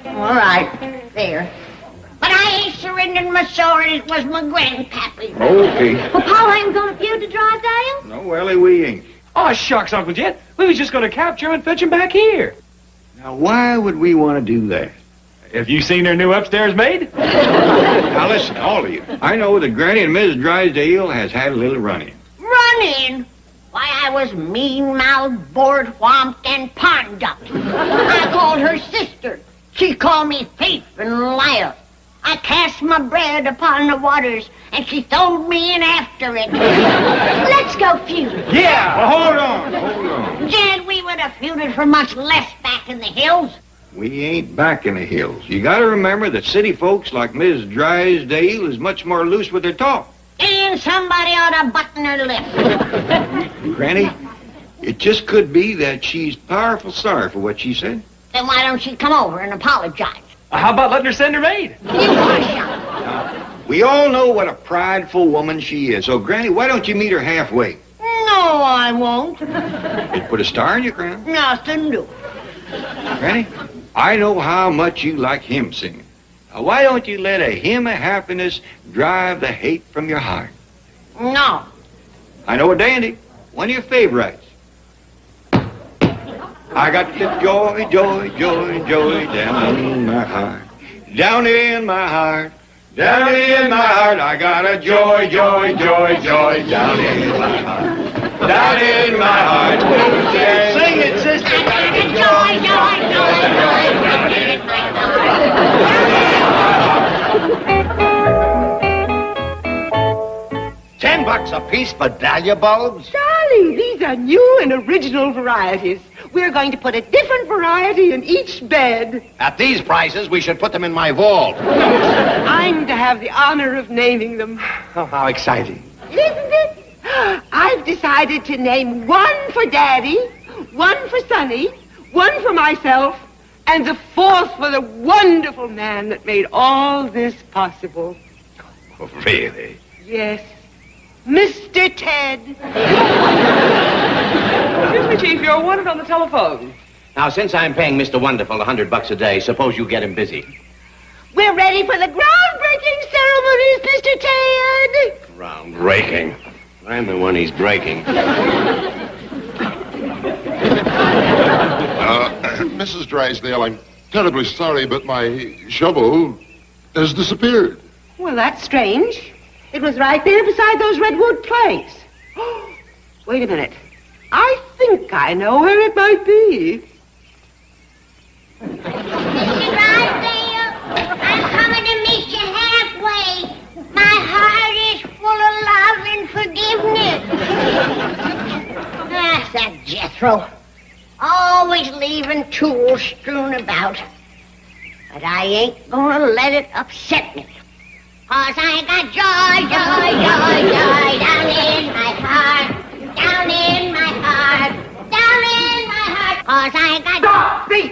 C: All right, there. But I ain't surrendering my sword. It was my grandpappy.
N: Okay.
F: Well, Pa ain't gonna feud to Drysdale?
N: No, Ellie, we ain't.
D: Oh, shucks, Uncle Jed. We was just going to capture him and fetch him back here.
N: Now, why would we want to do that?
D: Have you seen their new upstairs maid?
N: Now, listen, all of you. I know that Granny and Mrs. Drysdale has had a little run-in.
C: Running? Why, I was mean-mouthed, board-whomped, and pond-ducked. I called her sister. She called me thief and liar. I cast my bread upon the waters, and she throwed me in after it.
F: Let's go feud.
N: Yeah, well, hold on.
C: Jed, we would have feuded for much less back in the hills.
N: We ain't back in the hills. You gotta remember that city folks like Mrs. Drysdale is much more loose with their talk.
C: And somebody ought to button her lip.
N: Granny, it just could be that she's powerful sorry for what she said.
C: Then why don't she come over and apologize?
D: How about letting her send her maid?
C: You hush up.
N: We all know what a prideful woman she is. So, Granny, why don't you meet her halfway?
C: No, I won't.
N: It'd put a star in your crown.
C: Nothing do.
N: Granny, I know how much you like hymn singing. Now, why don't you let a hymn of happiness drive the hate from your heart?
C: No.
N: I know a dandy. One of your favorites. I got the joy, joy, joy, joy down in my heart. Down in my heart. Down in my heart. I got a joy, joy, joy, joy down in my heart. Down in my heart.
B: Sing it, sister.
C: I got a joy, joy, joy, joy down in my heart.
B: $10 a piece for dahlia bulbs?
I: Darling, these are new and original varieties. We're going to put a different variety in each bed.
B: At these prices, we should put them in my vault.
I: I'm to have the honor of naming them.
B: Oh, how exciting.
I: Isn't it? I've decided to name one for Daddy, one for Sonny, one for myself, and the fourth for the wonderful man that made all this possible.
B: Oh, really?
I: Yes, Mr. Ted.
A: Excuse me, Chief, you're wanted on the telephone.
B: Now, since I'm paying Mr. Wonderful $100 a day, suppose you get him busy.
I: We're ready for the groundbreaking ceremonies, Mr. Ted.
B: Groundbreaking. I'm the one he's breaking.
P: Mrs. Drysdale, I'm terribly sorry, but my shovel has disappeared.
I: Well, that's strange. It was right there beside those redwood planks. Wait a minute. I think I know where it might be.
C: Mr. Drysdale, I'm coming to meet you halfway. My heart is full of love and forgiveness. Ah, that Jethro. Always leaving tools strewn about. But I ain't gonna let it upset me. 'Cause I got joy, joy, joy, joy down in my heart. Down in my heart. Down in my heart. 'Cause I got...
I: Stop, thief!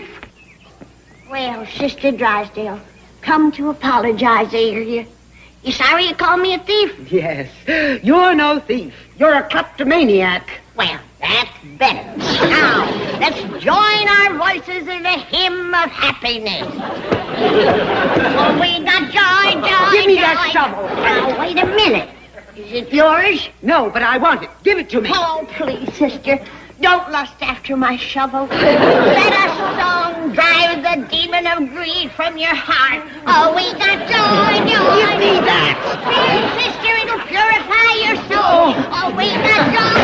C: Well, Sister Drysdale, come to apologize, ain't you? You sorry you called me a thief?
I: Yes, you're no thief. You're a kleptomaniac.
C: Well, that's better. Now, let's join our voices in a hymn of happiness. Oh, we got joy, joy,
I: Give me
C: joy.
I: that shovel.
C: Now, wait a minute. Is it yours?
I: No, but I want it. Give it to me.
C: Oh, please, sister. Don't lust after my shovel. Let a song drive the demon of greed from your heart. Oh, we got joy, joy.
I: Give me that.
C: Please, sister, it'll purify your soul. Oh, we got joy.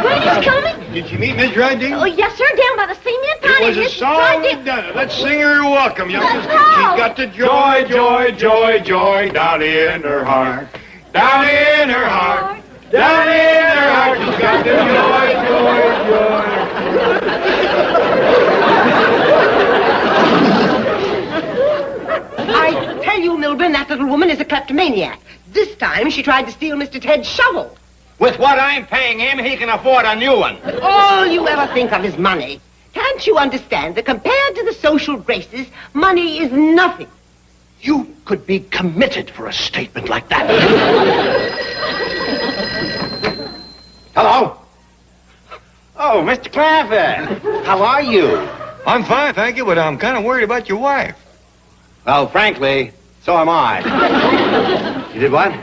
F: Granny's coming?
N: Did you meet Miss Drysdale?
F: Oh, yes, sir, down by the cement plant.
N: It was a
F: Mrs.
N: song
F: Drysdale-
N: and done it. Let's sing her a welcome, youngsters.
F: Let's go.
N: She's got the joy, joy, joy, joy down in her heart. Down in her heart. Down in her heart. She's got the joy, joy, joy.
I: I tell you, Milburn, that little woman is a kleptomaniac. This time she tried to steal Mr. Ted's shovel.
B: With what I'm paying him, he can afford a new one.
I: All you ever think of is money. Can't you understand that compared to the social graces, money is nothing?
B: You could be committed for a statement like that. Hello? Oh, Mr. Clafford. How are you?
N: I'm fine, thank you, but I'm kind of worried about your wife.
B: Well, frankly, so am I. You did what?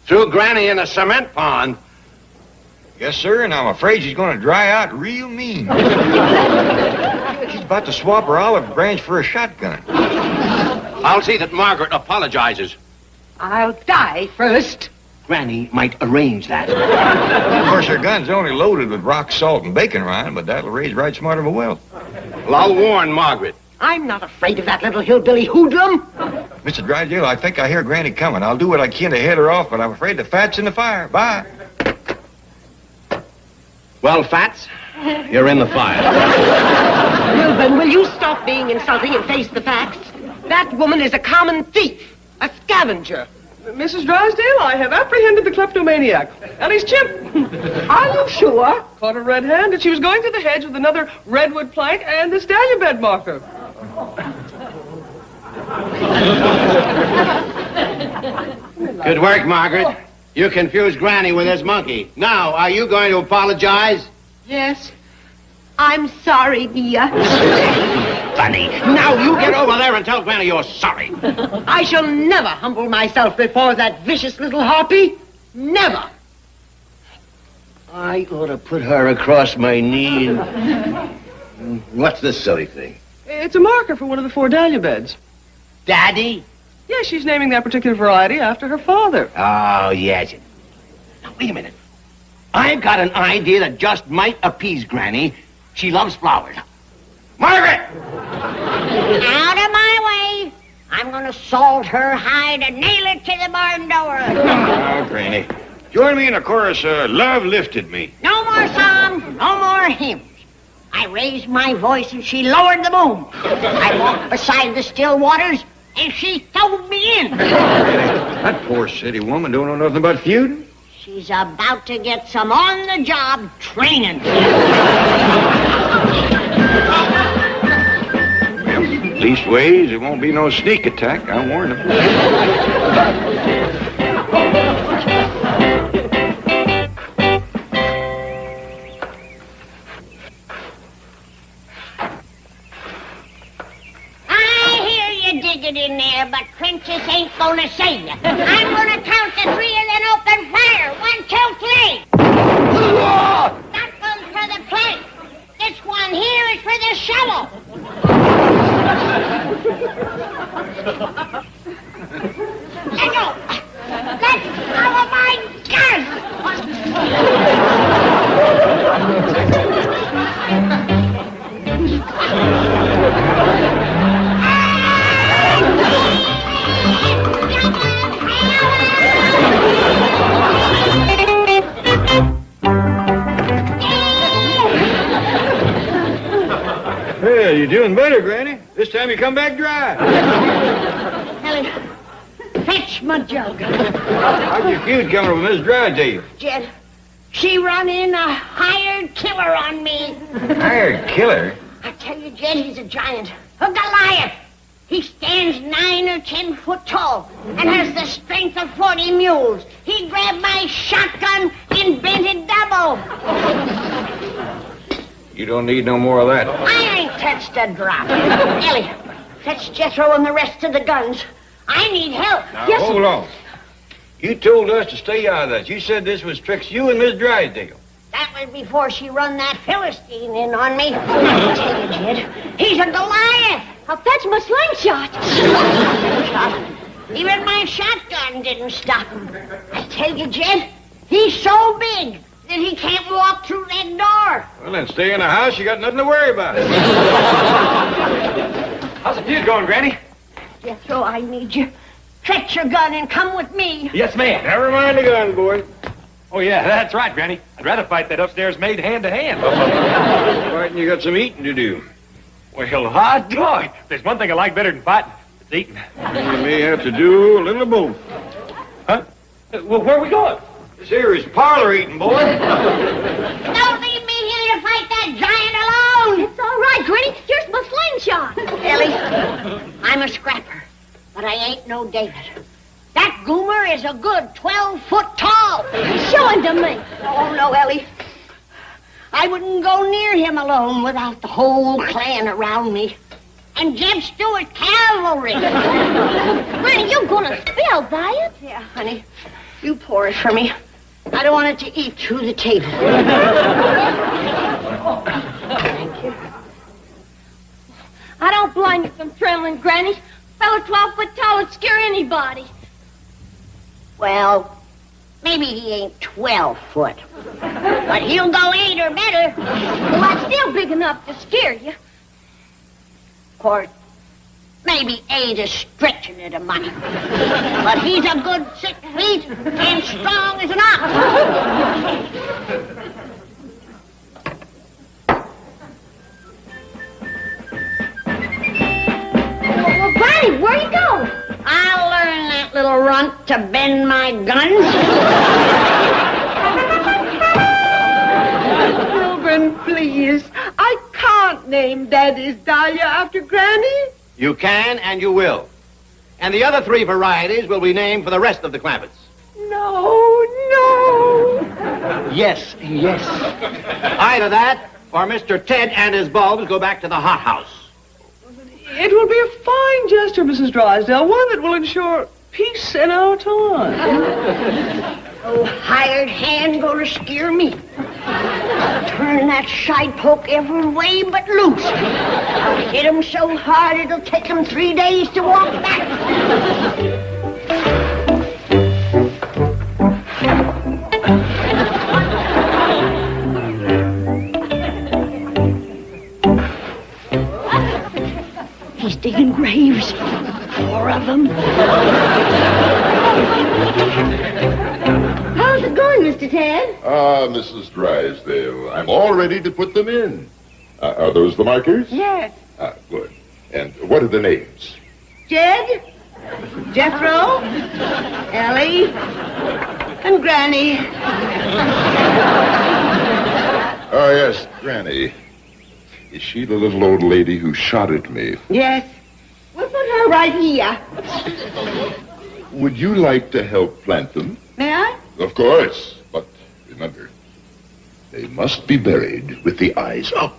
B: Threw Granny in a cement pond.
N: Yes, sir, and I'm afraid she's going to dry out real mean. She's about to swap her olive branch for a shotgun.
B: I'll see that Margaret apologizes.
I: I'll die first.
B: Granny might arrange that.
N: Of course, her gun's only loaded with rock salt and bacon rind, but that'll raise right smart of a welt.
B: Well, I'll warn Margaret.
I: I'm not afraid of that little hillbilly hoodlum.
N: Mr. Drysdale, I think I hear Granny coming. I'll do what I can to head her off, but I'm afraid the fat's in the fire. Bye.
B: Well, Fats, you're in the fire.
I: Milburn, will you stop being insulting and face the facts? That woman is a common thief, a scavenger.
A: Mrs. Drysdale, I have apprehended the kleptomaniac. Ellie's chip.
I: Are you sure?
A: Caught her red-handed. She was going through the hedge with another redwood plank and this dahlia bed marker.
B: Good work, Margaret. You confused Granny with his monkey. Now, are you going to apologize?
I: Yes. I'm sorry, dear.
B: Funny. Now you get over there and tell Granny you're sorry.
I: I shall never humble myself before that vicious little harpy. Never.
B: I ought to put her across my knee and... What's this silly thing?
A: It's a marker for one of the 4 dahlia beds.
B: Daddy?
A: Yeah, she's naming that particular variety after her father.
B: Oh, yes. Now, wait a minute. I've got an idea that just might appease Granny. She loves flowers. Margaret!
C: Out of my way. I'm going to salt her hide and nail it to the barn door.
N: Oh, Granny. Join me in a chorus, Love Lifted Me.
C: No more song, no more hymns. I raised my voice and she lowered the boom. I walked beside the still waters and she thrown me in.
N: That poor city woman don't know nothing about feuding.
C: She's about to get some on-the-job training.
N: Leastways, it won't be no sneak attack. I warn them.
C: Digging in there, but Princess ain't gonna save you. I'm gonna count to 3 and then open fire. 1, 2, 3. That one's for the plate. This one here is for the shovel. Let go. Let go of my gun.
N: Well, you're doing better, Granny. This time you come back dry.
C: Ellie, fetch my jug.
N: How'd your feud coming with Miss Drydale?
C: Jed, she run in a hired killer on me.
N: Hired killer?
C: I tell you, Jed, he's a giant. A Goliath. He stands 9 or 10 foot tall and has the strength of 40 mules. He grabbed my shotgun and bent it double.
N: You don't need no more of that.
C: I ain't touched a drop. Ellie, fetch Jethro and the rest of the guns. I need help.
N: Now, hold on. You told us to stay out of that. You said this was tricks you and Miss Drysdale.
C: That was before she run that Philistine in on me. I tell you, Jed, he's a Goliath.
F: I'll fetch my slingshot.
C: Even my shotgun didn't stop him. I tell you, Jed, he's so big that he can't walk through that door.
N: Well, then stay in the house. You got nothing to worry about.
D: How's the feud going, Granny?
C: Jethro, I need you. Fetch your gun and come with me.
D: Yes, ma'am.
N: Never mind the gun, boy.
D: Oh, yeah, that's right, Granny. I'd rather fight that upstairs maid hand to hand.
N: Fighting, you got some eating to do.
D: Well, hot dog. There's one thing I like better than fighting. It's eating.
N: You may have to do a little of both.
D: Huh? Well, where are we going?
N: This here is parlor eating, boy.
C: Don't leave me here to fight that giant alone.
F: It's all right, Granny. Here's my slingshot.
C: Ellie, I'm a scrapper, but I ain't no David. That goomer is a good 12 foot tall.
F: Show him to me.
C: Oh, no, Ellie. I wouldn't go near him alone without the whole clan around me. And Jeb Stewart cavalry.
F: Granny, you're gonna spill, Diet.
C: Yeah, honey. You pour it for me. I don't want it to eat through the table. Thank you.
F: I don't blame you for trembling, Granny. Fella 12 foot tall would scare anybody.
C: Well, maybe he ain't 12 foot. But he'll go 8 or better.
F: Well, that's still big enough to scare you.
C: Of course, maybe 8 is stretching it a mite. But he's a good 6 feet and strong as an ox.
F: Well, Granny, where you going?
C: I'll learn that little runt to bend my guns.
Q: Children, please. I can't name Daddy's Dahlia after Granny.
B: You can and you will. And the other 3 varieties will be named for the rest of the Clampetts.
Q: No.
B: Yes, yes. Either that or Mr. Ted and his bulbs go back to the hothouse.
A: It will be a fine gesture, Mrs. Drysdale, one that will ensure peace in our time.
C: Oh, hired hand gonna scare me. turn that side poke every way but loose. I'll hit him so hard it'll take him 3 days to walk back. He's digging graves. 4 of them.
Q: How's it going, Mr. Ted?
P: Mrs. Drysdale, I'm all ready to put them in. Are those the markers?
Q: Yes.
P: Good. And what are the names?
Q: Jed, Jethro, Ellie, and Granny.
P: Oh, yes, Granny. Is she the little old lady who shot at me?
Q: Yes. We'll put her right here.
P: Would you like to help plant them?
Q: May I?
P: Of course. But remember, they must be buried with the eyes up.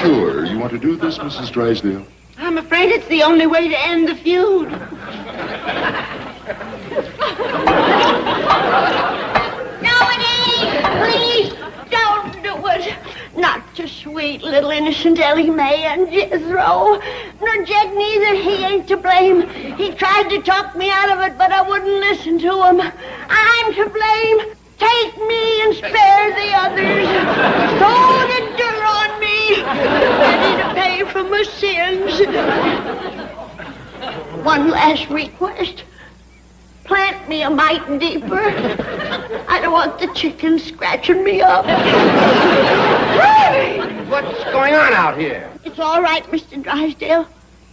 P: Sure you want to do this, Mrs. Drysdale?
Q: I'm afraid it's the only way to end the feud.
C: No, it ain't! Please, don't do it. Not to sweet little innocent Ellie Mae and Jethro. Nor Jed neither. He ain't to blame. He tried to talk me out of it, but I wouldn't listen to him. I'm to blame. Take me and spare the others. Throw the dirt on me. Ready to pay for my sins. One last request. Plant me a mite deeper. I don't want the chickens scratching me up.
B: What's going on out here?
C: It's all right, Mr. Drysdale.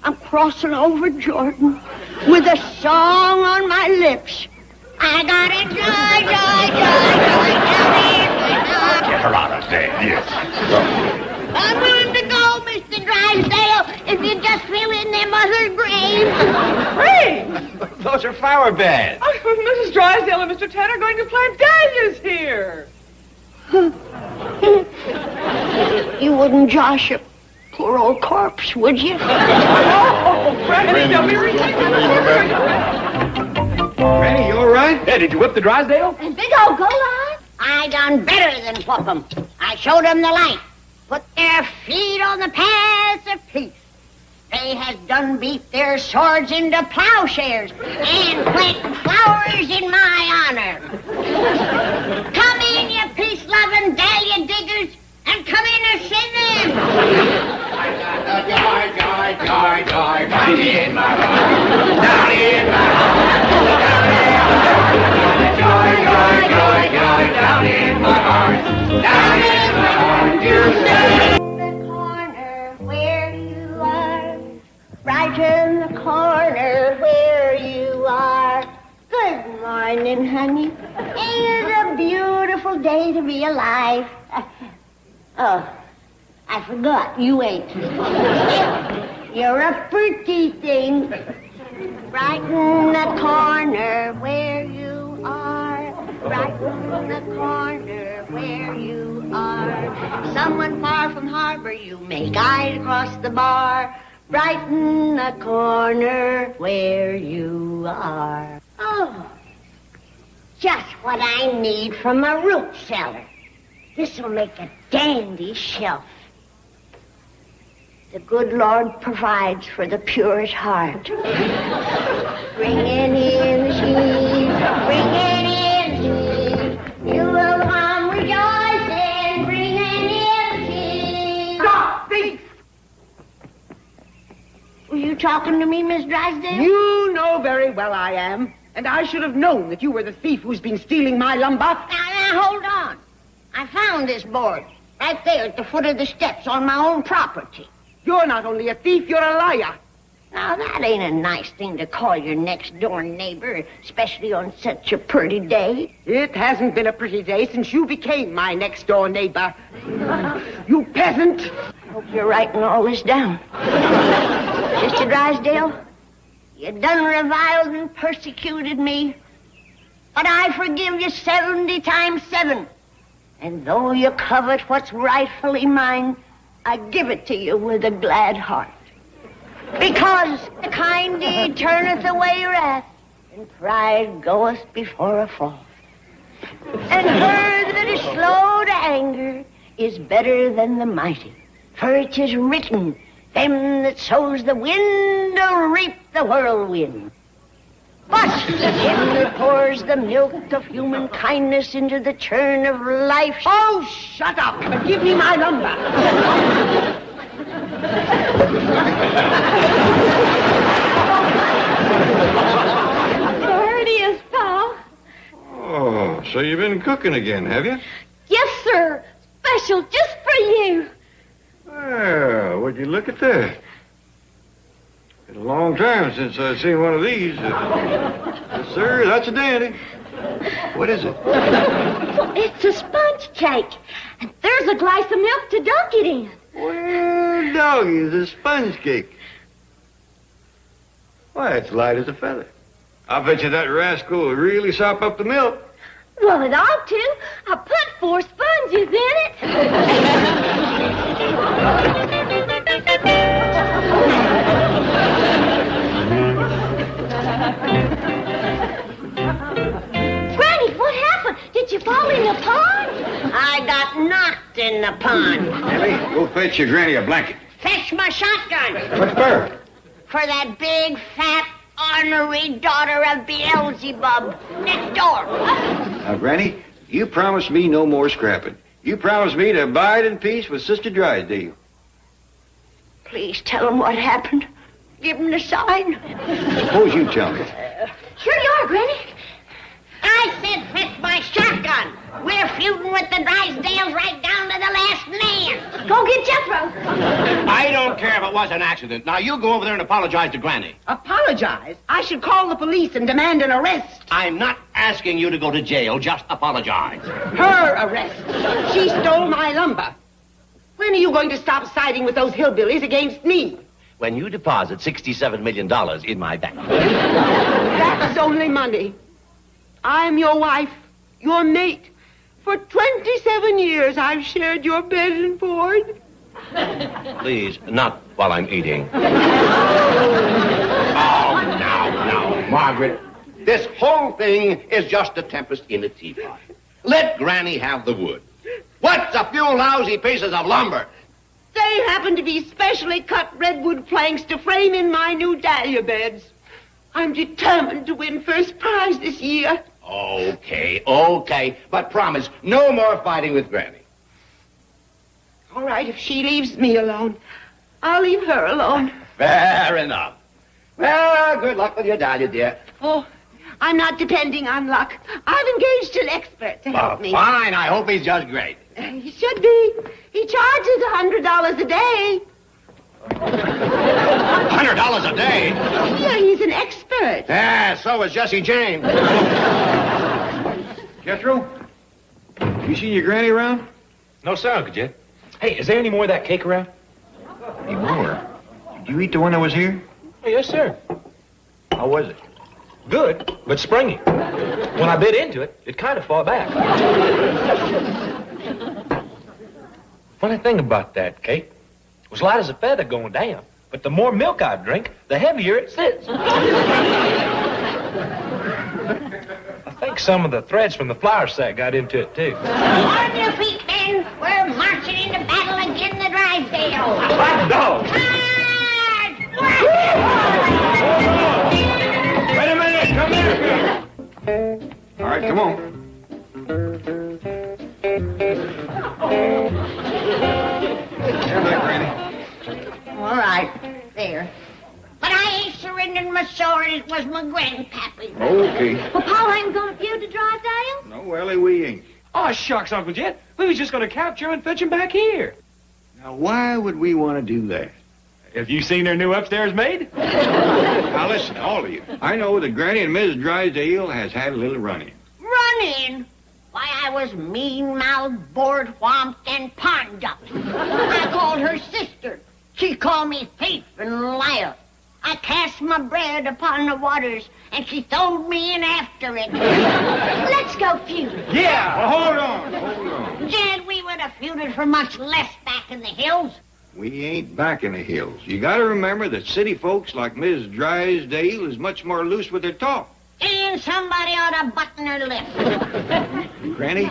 C: I'm crossing over Jordan with a song on my lips. I got it, joy, joy, joy, joy, joy.
B: Get her out of there, yes.
C: I'm willing to go, Mr. Drysdale, if you just fill in them other graves.
A: Graves?
H: Those are flower beds.
A: Oh, Mrs. Drysdale and Mr. Ted are going to plant dahlias here.
C: You wouldn't josh a poor old corpse, would you?
A: Oh, Granny, they'll be
H: Granny, you all right? Hey, did you whip the Drysdale?
C: And big old Golan? I done better than whoop 'em. I showed 'em the light. Put their feet on the paths of peace. They has done beat their swords into plowshares and planting flowers in my honor. Come in, you peace-loving dahlia diggers, and come in and sing them.
B: Joy, joy, joy, joy, down in my heart, down in my heart, joy, joy, joy, joy, down in my heart, down in my heart, you say.
C: The corner where you are, right in the corner where you are. Good morning, honey. Ain't it a beautiful day to be alive? Oh, I forgot, you ain't. You're a pretty thing. Right in the corner where you are. Right in the corner where you are. Someone far from harbor you may guide across the bar. Right in the corner where you are. Oh, just what I need from a root cellar. This'll make a dandy shelf. The good Lord provides for the purest heart. Bringing in the sheep, bringing in the sheep. You will come rejoicing, bringing in the sheep.
Q: Stop, thief!
C: Were you talking to me, Miss Drysdale?
Q: You know very well I am. And I should have known that you were the thief who's been stealing my lumber.
C: Now, hold on. I found this board right there at the foot of the steps on my own property.
Q: You're not only a thief, you're a liar.
C: Now, that ain't a nice thing to call your next-door neighbor, especially on such a pretty day.
Q: It hasn't been a pretty day since you became my next-door neighbor. You peasant!
C: I hope you're writing all this down. Mr. Drysdale, you done reviled and persecuted me, but I forgive you 70 times 7. And though you covet what's rightfully mine, I give it to you with a glad heart. Because a kind deed turneth away wrath, and pride goeth before a fall. And her that is slow to anger is better than the mighty. For it is written, them that sows the wind will reap the whirlwind. But him that pours the milk of human kindness into the churn of life...
Q: Oh, shut up, but give me my lumber.
F: There it is, Pa.
N: Oh, so you've been cooking again, have you?
F: Yes, sir. Special just for you.
N: Well, would you look at that? Been a long time since I've seen one of these. Yes, sir, that's a dandy. What is it?
F: Well, it's a sponge cake. And there's a glass of milk to dunk it in.
N: Well, doggy, it's a sponge cake. Why, it's light as a feather. I bet you that rascal will really sop up the milk.
F: Well, it ought to. I put 4 sponges in it. Granny, what happened? Did you fall in the pond?
C: I got knocked in the pond.
N: Ellie, go fetch your granny a blanket.
C: Fetch my shotgun.
N: What for?
C: For that big, fat, ornery daughter of Beelzebub next door.
N: Now, Granny, you promised me no more scrapping. You promised me to abide in peace with Sister Drysdale.
C: Please tell him what happened. Give him the sign.
N: Suppose you tell me.
F: Here you are, Granny.
C: I said fetch my shotgun. We're feuding with the Drysdales right down to the last man.
F: Go get Jethro.
B: I don't care if it was an accident. Now, you go over there and apologize to Granny.
Q: Apologize? I should call the police and demand an arrest.
B: I'm not asking you to go to jail. Just apologize.
Q: Her arrest. She stole my lumber. When are you going to stop siding with those hillbillies against me?
B: When you deposit $67 million in my bank.
Q: That's only money. I'm your wife, your mate. For 27 years, I've shared your bed and board.
B: Please, not while I'm eating. Oh, now, Margaret. This whole thing is just a tempest in a teapot. Let Granny have the wood. What's a few lousy pieces of lumber?
Q: They happen to be specially cut redwood planks to frame in my new dahlia beds. I'm determined to win first prize this year.
B: Okay. But promise, no more fighting with Granny.
Q: All right, if she leaves me alone, I'll leave her alone.
B: Fair enough. Well, good luck with your dahlia, dear.
Q: Oh, I'm not depending on luck. I've engaged an expert to help me.
B: Fine, I hope he's just great.
Q: He should be. He charges $100 a day.
B: $100 a day?
Q: Yeah, he's an expert.
B: Yeah, so is Jesse James.
N: Jethro, you seen your granny around?
D: No, sir, Uncle Jet. Hey, is there any more of that cake around?
N: Any more? Did you eat the one that was here?
D: Oh, yes, sir.
N: How was it?
D: Good, but springy. When I bit into it, it kind of fought back. Funny thing about that cake, it was light as a feather going down, but the more milk I drink, the heavier it sits. I think some of the threads from the flour sack got into it, too.
C: On your feet, men. We're marching into battle against the Drysdale.
D: Like dogs.
N: Wait a minute, come here. All right, come on. Stand back, Granny.
C: All right, there. But I ain't surrendering my sword. It was my grandpappy.
N: Okay.
F: Well, Pa ain't gonna feud to Drysdale?
N: No, Ellie, we ain't.
D: Oh, shucks, Uncle Jet. We was just going to capture him and fetch him back here.
N: Now, why would we want to do that?
D: Have you seen their new upstairs maid?
N: Now, listen, all of you. I know that Granny and Mrs. Drysdale has had a little run-in.
C: Run-in? Why, I was mean-mouthed, board-whomped, and pond-dumped. I called her sister. She called me thief and liar. I cast my bread upon the waters, and she throwed me in after it. Let's go feud.
N: Yeah, well, hold on.
C: Jed, we would have feuded for much less back in the hills.
N: We ain't back in the hills. You got to remember that city folks like Mrs. Drysdale is much more loose with their talk.
C: And thinking somebody ought to button her lip.
N: Granny,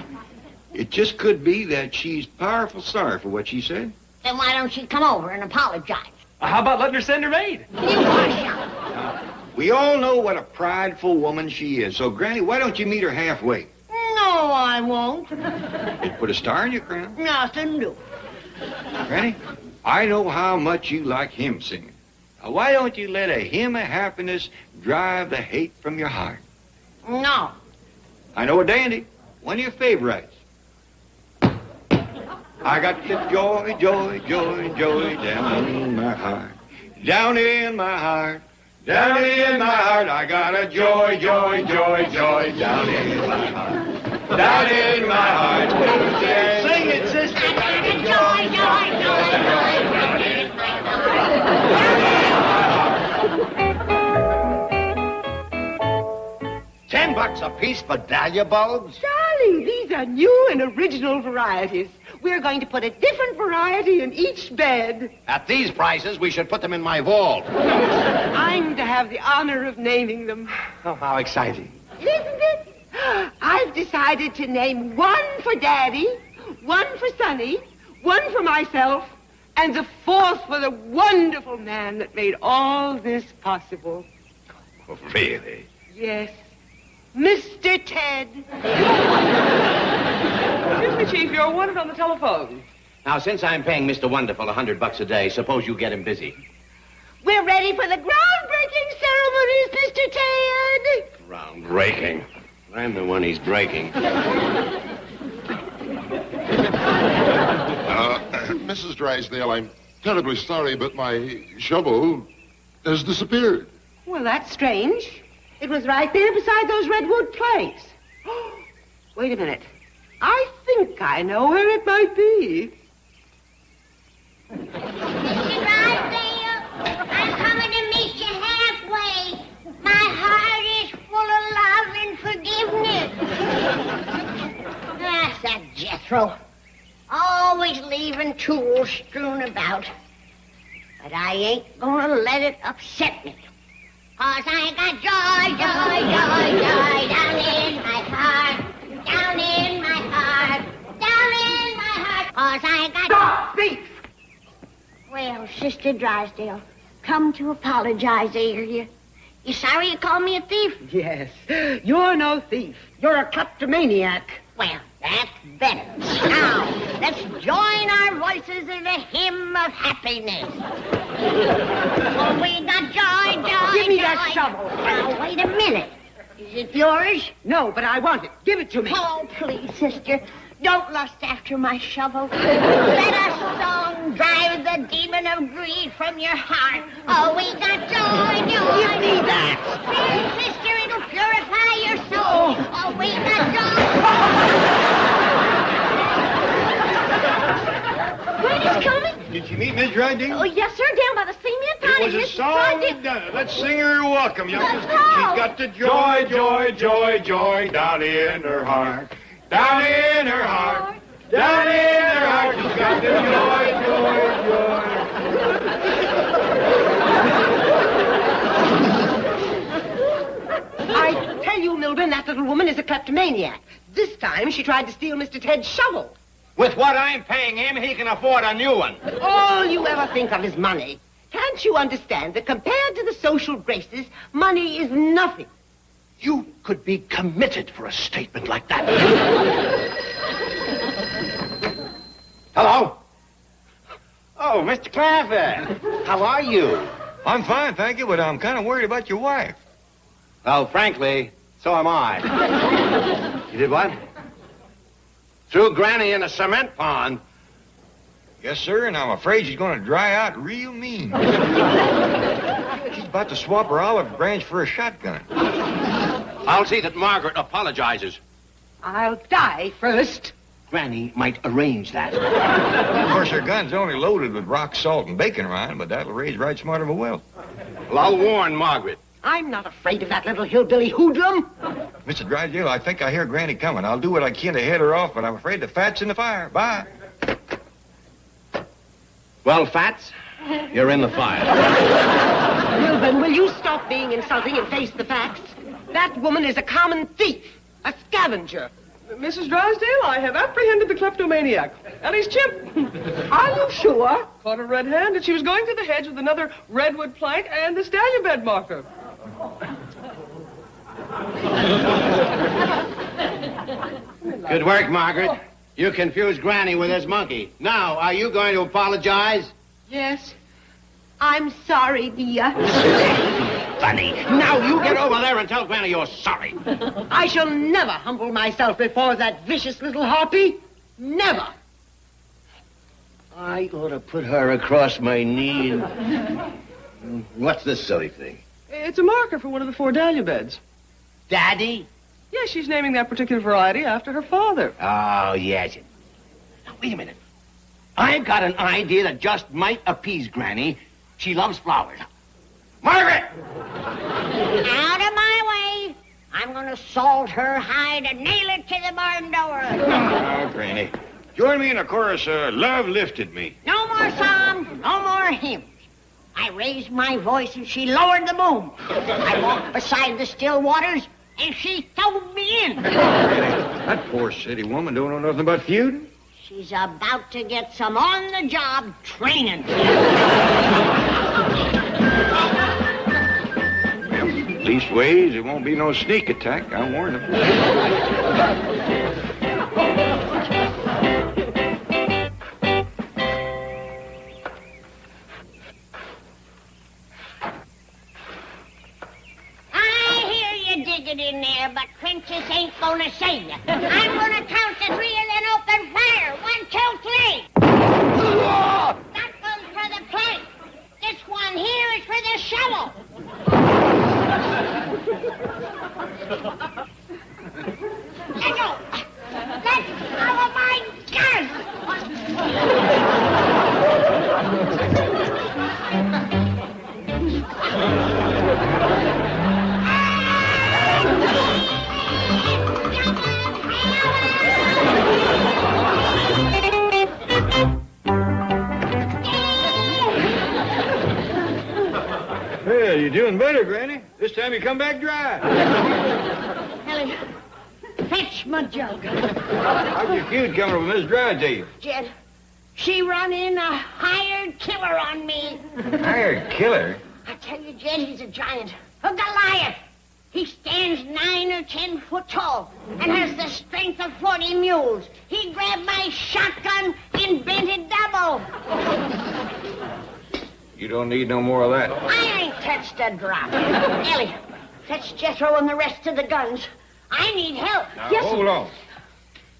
N: it just could be that she's powerful sorry for what she said.
C: Then why don't she come over and apologize?
D: How about letting her send her maid?
C: You hush up.
N: We all know what a prideful woman she is. So, Granny, why don't you meet her halfway?
C: No, I won't.
N: It'd put a star in your crown.
C: Nothing do.
N: Granny, I know how much you like hymn singing. Now, why don't you let a hymn of happiness drive the hate from your heart?
C: No.
N: I know a dandy, one of your favorites. I got the joy, joy, joy, joy down in my heart. Down in my heart. Down in my heart. I got a joy, joy, joy, joy down in my heart. Down in my heart. Sing it, sister.
C: I got a joy, joy, joy, joy down in my heart.
B: $10 a piece for dahlia bulbs?
Q: Darling, these are new and original varieties. We're going to put a different variety in each bed.
B: At these prices, we should put them in my vault.
Q: I'm to have the honor of naming them.
B: Oh, how exciting.
Q: Isn't it? I've decided to name one for Daddy, one for Sonny, one for myself, and the fourth for the wonderful man that made all this possible.
B: Oh, really?
Q: Yes, Mr. Ted.
A: Excuse me, Chief, you're wanted on the telephone.
B: Now, since I'm paying Mr. Wonderful $100 a day, suppose you get him busy.
Q: We're ready for the groundbreaking ceremonies, Mr. Ted.
B: Groundbreaking. I'm the one he's breaking.
P: Mrs. Drysdale, I'm terribly sorry, but my shovel has disappeared.
Q: Well, that's strange. It was right there beside those redwood planks. Wait a minute. I think I know where it might be.
C: Mr. Drysdale, I'm coming to meet you halfway. My heart is full of love and forgiveness. That's that Jethro. Always leaving tools strewn about. But I ain't gonna let it upset me. 'Cause I got joy, joy, joy, joy down in my heart. Down in my heart. Down in my heart. 'Cause I got...
Q: Stop, thief!
C: Well, Sister Drysdale, come to apologize, hear you. You sorry you called me a thief?
Q: Yes, you're no thief. You're a kleptomaniac.
C: Well, that's better. Now, let's join our voices in a hymn of happiness. Oh, we got joy, joy,
Q: Give me
C: joy.
Q: that shovel.
C: Now, wait a minute. Is it yours?
Q: No, but I want it. Give it to me.
C: Oh, please, sister. Don't lust after my shovel. Let a song drive the demon of greed from your heart. Oh, we got joy, joy.
Q: Give me that.
C: Please, sister, it'll purify your soul. Oh, we got joy.
F: Granny's coming?
N: Did you meet Miss Drysdale?
F: Oh, yes, sir, down by the cement pond.
N: It was a
F: Mrs.
N: song
F: Drysdale-
N: that done it. Let's sing her a welcome, youngsters.
F: Let's go.
N: She's got the joy, joy, joy, joy down in her heart. Down in her heart. Down in her heart. She's got the joy, joy, joy.
Q: I tell you, Milburn, that little woman is a kleptomaniac. This time she tried to steal Mr. Ted's shovel.
B: With what I'm paying him, he can afford a new one.
Q: All you ever think of is money. Can't you understand that compared to the social graces, money is nothing?
B: You could be committed for a statement like that. Hello? Oh, Mr. Clapper. How are you?
N: I'm fine, thank you, but I'm kind of worried about your wife.
B: Well, frankly, so am I. You did what? Threw Granny in a cement pond.
N: Yes, sir, and I'm afraid she's going to dry out real mean. She's about to swap her olive branch for a shotgun.
B: I'll see that Margaret apologizes.
Q: I'll die first.
B: Granny might arrange that.
N: Of course, her gun's only loaded with rock salt and bacon rind, but that'll raise right smart of a well.
B: Well, I'll warn Margaret.
Q: I'm not afraid of that little hillbilly hoodlum.
N: Mr. Drysdale, I think I hear Granny coming. I'll do what I can to head her off, but I'm afraid the fat's in the fire. Bye.
B: Well, Fats, you're in the fire.
Q: Milburn, will you stop being insulting and face the facts? That woman is a common thief, a scavenger.
A: Mrs. Drysdale, I have apprehended the kleptomaniac. Ellie's chip.
Q: Are you sure?
A: Caught her red-handed. She was going through the hedge with another redwood plank and this dahlia bed marker.
B: Good work, Margaret. You confused Granny with this monkey. Now, are you going to apologize?
Q: Yes. I'm sorry, dear.
B: Funny. Now you get over there and tell Granny you're sorry.
Q: I shall never humble myself before that vicious little harpy. Never.
B: I ought to put her across my knee. What's this silly thing?
A: It's a marker for one of the 4 dahlia beds.
B: Daddy?
A: Yes, she's naming that particular variety after her father.
B: Oh, yes. Now, wait a minute. I've got an idea that just might appease Granny. She loves flowers. Margaret!
C: Out of my way. I'm going to salt her hide and nail it to the barn door.
N: Oh, Granny. Join me in a chorus, Love Lifted Me.
C: No more songs, no more hymns. I raised my voice and she lowered the boom. I walked beside the still waters and she thrown me in.
N: That poor city woman don't know nothing about feuding.
C: She's about to get some on-the-job training.
N: Leastways, it won't be no sneak attack. I warn him.
C: Digging in there, but Princess ain't gonna save you. I'm gonna count to 3 and then open fire. 1, 2, 3. That one's for the plate. This one here is for the shovel. Let go. Let go of my gun.
N: Well, you're doing better, Granny. This time you come back dry.
C: Ellie, fetch my jug.
N: How's your feud coming with Miss Drysdale?
C: Jed, she run in a hired killer on me.
N: Hired killer?
C: I tell you, Jed, he's a giant. A Goliath. He stands 9 or 10 foot tall and has the strength of 40 mules. He grabbed my shotgun and bent it double.
N: You don't need no more of that.
C: I ain't touched a drop. Ellie, fetch Jethro and the rest of the guns. I need help.
N: Now, hold on.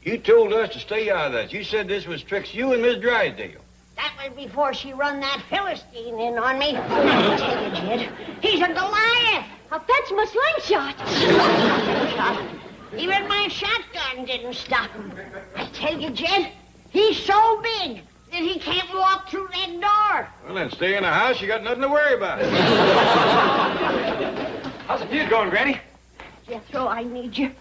N: You told us to stay out of that. You said this was tricks you and Miss Drysdale.
C: That was before she run that Philistine in on me. I tell you, Jed, he's a Goliath.
F: I'll fetch my slingshot.
C: Even my shotgun didn't stop him. I tell you, Jed, he's so big that he can't walk through that door.
N: Well, then stay in the house. You got nothing to worry about.
D: How's the feud going, Granny?
C: Jethro, I need you.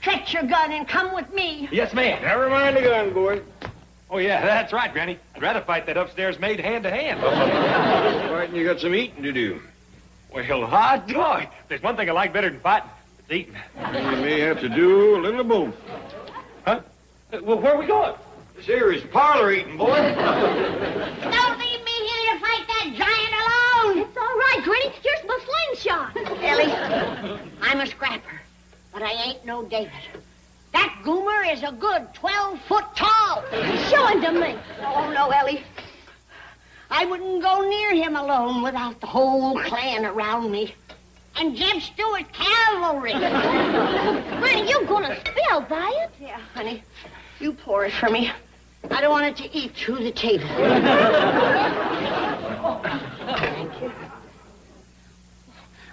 C: Fetch your gun and come with me.
D: Yes, ma'am.
N: Never mind the gun, boy.
D: Oh, yeah, that's right, Granny. I'd rather fight that upstairs maid hand-to-hand.
N: Fighting, you got some eating to do.
D: Well, hot dog. There's one thing I like better than fighting. It's eating.
N: You may have to do a little of both.
D: Huh? Well, where are we going?
N: This here is parlor eating, boy.
C: Don't leave me here to fight that giant alone.
F: It's all right, Granny. Here's my slingshot.
C: Ellie, I'm a scrapper, but I ain't no David. That goomer is a good 12 foot tall.
F: Show him to me.
C: Oh, no, Ellie. I wouldn't go near him alone without the whole clan around me. And Jeb Stewart's cavalry.
F: Granny, you gonna spill, by it?
C: Yeah, honey. You pour it for me. I don't want it to eat through the table. Thank you.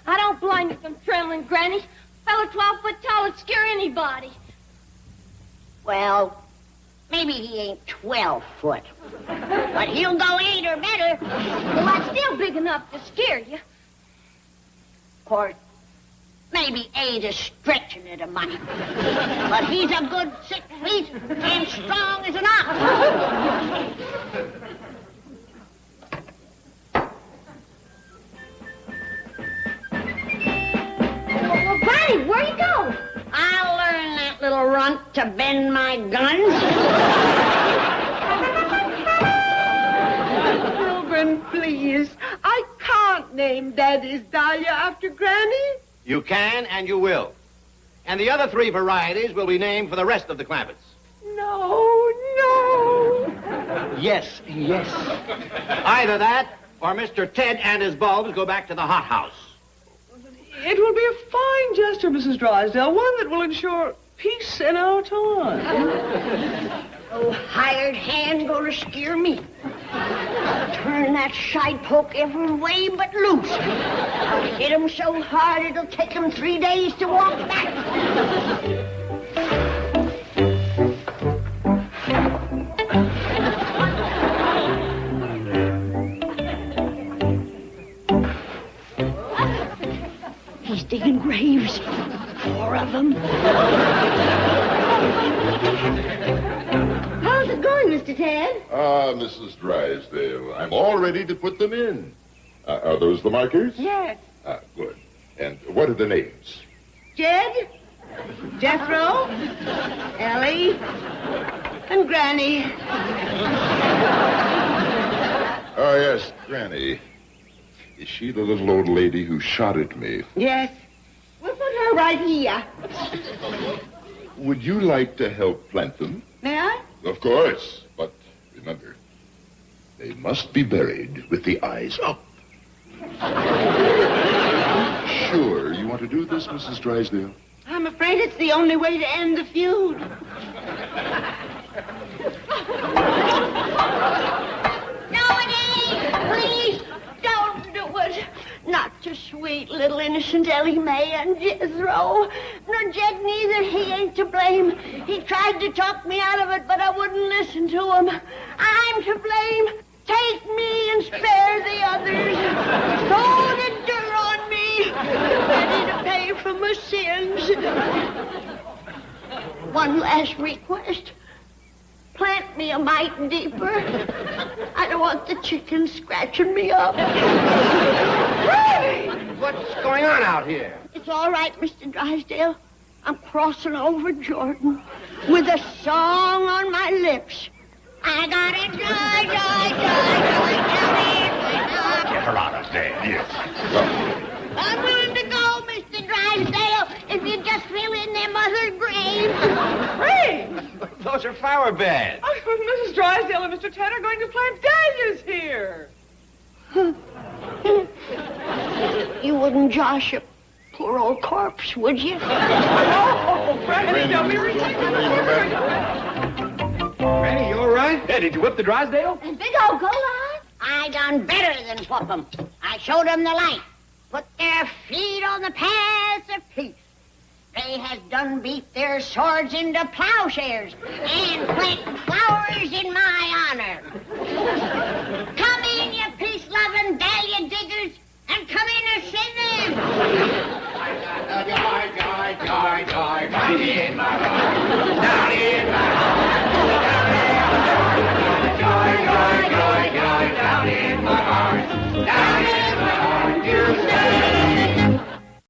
F: I don't blame you for trembling, Granny. Fella 12 foot tall would scare anybody.
C: Well, maybe he ain't 12 foot. But he'll go 8 or better.
F: Well, that's still big enough to scare you.
C: Or maybe 8 is stretching it a mite. But he's a good 6 feet and strong as an ox.
F: Well, Granny,
C: runt to bend my guns?
Q: Children, please. I can't name Daddy's Dahlia after Granny.
B: You can and you will. And the other 3 varieties will be named for the rest of the Clampetts.
Q: No.
B: Yes. Either that or Mr. Ted and his bulbs go back to the hothouse.
A: It will be a fine gesture, Mrs. Drysdale, one that will ensure peace in our time.
C: Oh, hired hand gonna scare me. Turn that shite poke every way but loose. I'll hit him so hard it'll take him 3 days to walk back. He's digging graves. 4 of them. How's it going, Mr. Ted?
P: Mrs. Drysdale, I'm all ready to put them in. Are those the markers?
Q: Yes.
P: Good. And what are the names?
Q: Jed, Jethro, Ellie, and Granny.
P: Oh, yes, Granny. Is she the little old lady who shot at me?
Q: Yes. We'll put her right here.
P: Would you like to help plant them?
Q: May I?
P: Of course. But remember, they must be buried with the eyes up. Sure you want to do this, Mrs. Drysdale?
Q: I'm afraid it's the only way to end the feud.
C: No, it ain't! Please, don't do it. Not to sweet little innocent Ellie Mae and Jethro. Nor Jed neither. He ain't to blame. He tried to talk me out of it, but I wouldn't listen to him. I'm to blame. Take me and spare the others. Throw the dirt on me. Ready to pay for my sins. One last request. Plant me a mite deeper. I don't want the chickens scratching me up.
B: What's going on out here?
C: It's all right, Mr. Drysdale. I'm crossing over Jordan with a song on my lips. I got a joy,
N: Get her out of there, yes.
C: I'm willing to go, Mr. Drysdale, if you just fill in them other graves.
A: Graves?
B: Those are flower beds.
A: Oh, Mrs. Drysdale and Mr. Ted are going to plant dahlias here.
C: You wouldn't josh a poor old corpse, would you?
A: Oh, Granny, don't be ridiculous.
D: Granny, you all right? Yeah, did you whip the Drysdale?
C: And big old Golan? I done better than whoop 'em. I showed 'em the light. Put their feet on the paths of peace. They has done beat their swords into plowshares and plant flowers in my honor. Come in, you peace-loving dahlia diggers, and come in and sing them.
N: Joy, joy, joy, joy, in my heart. Down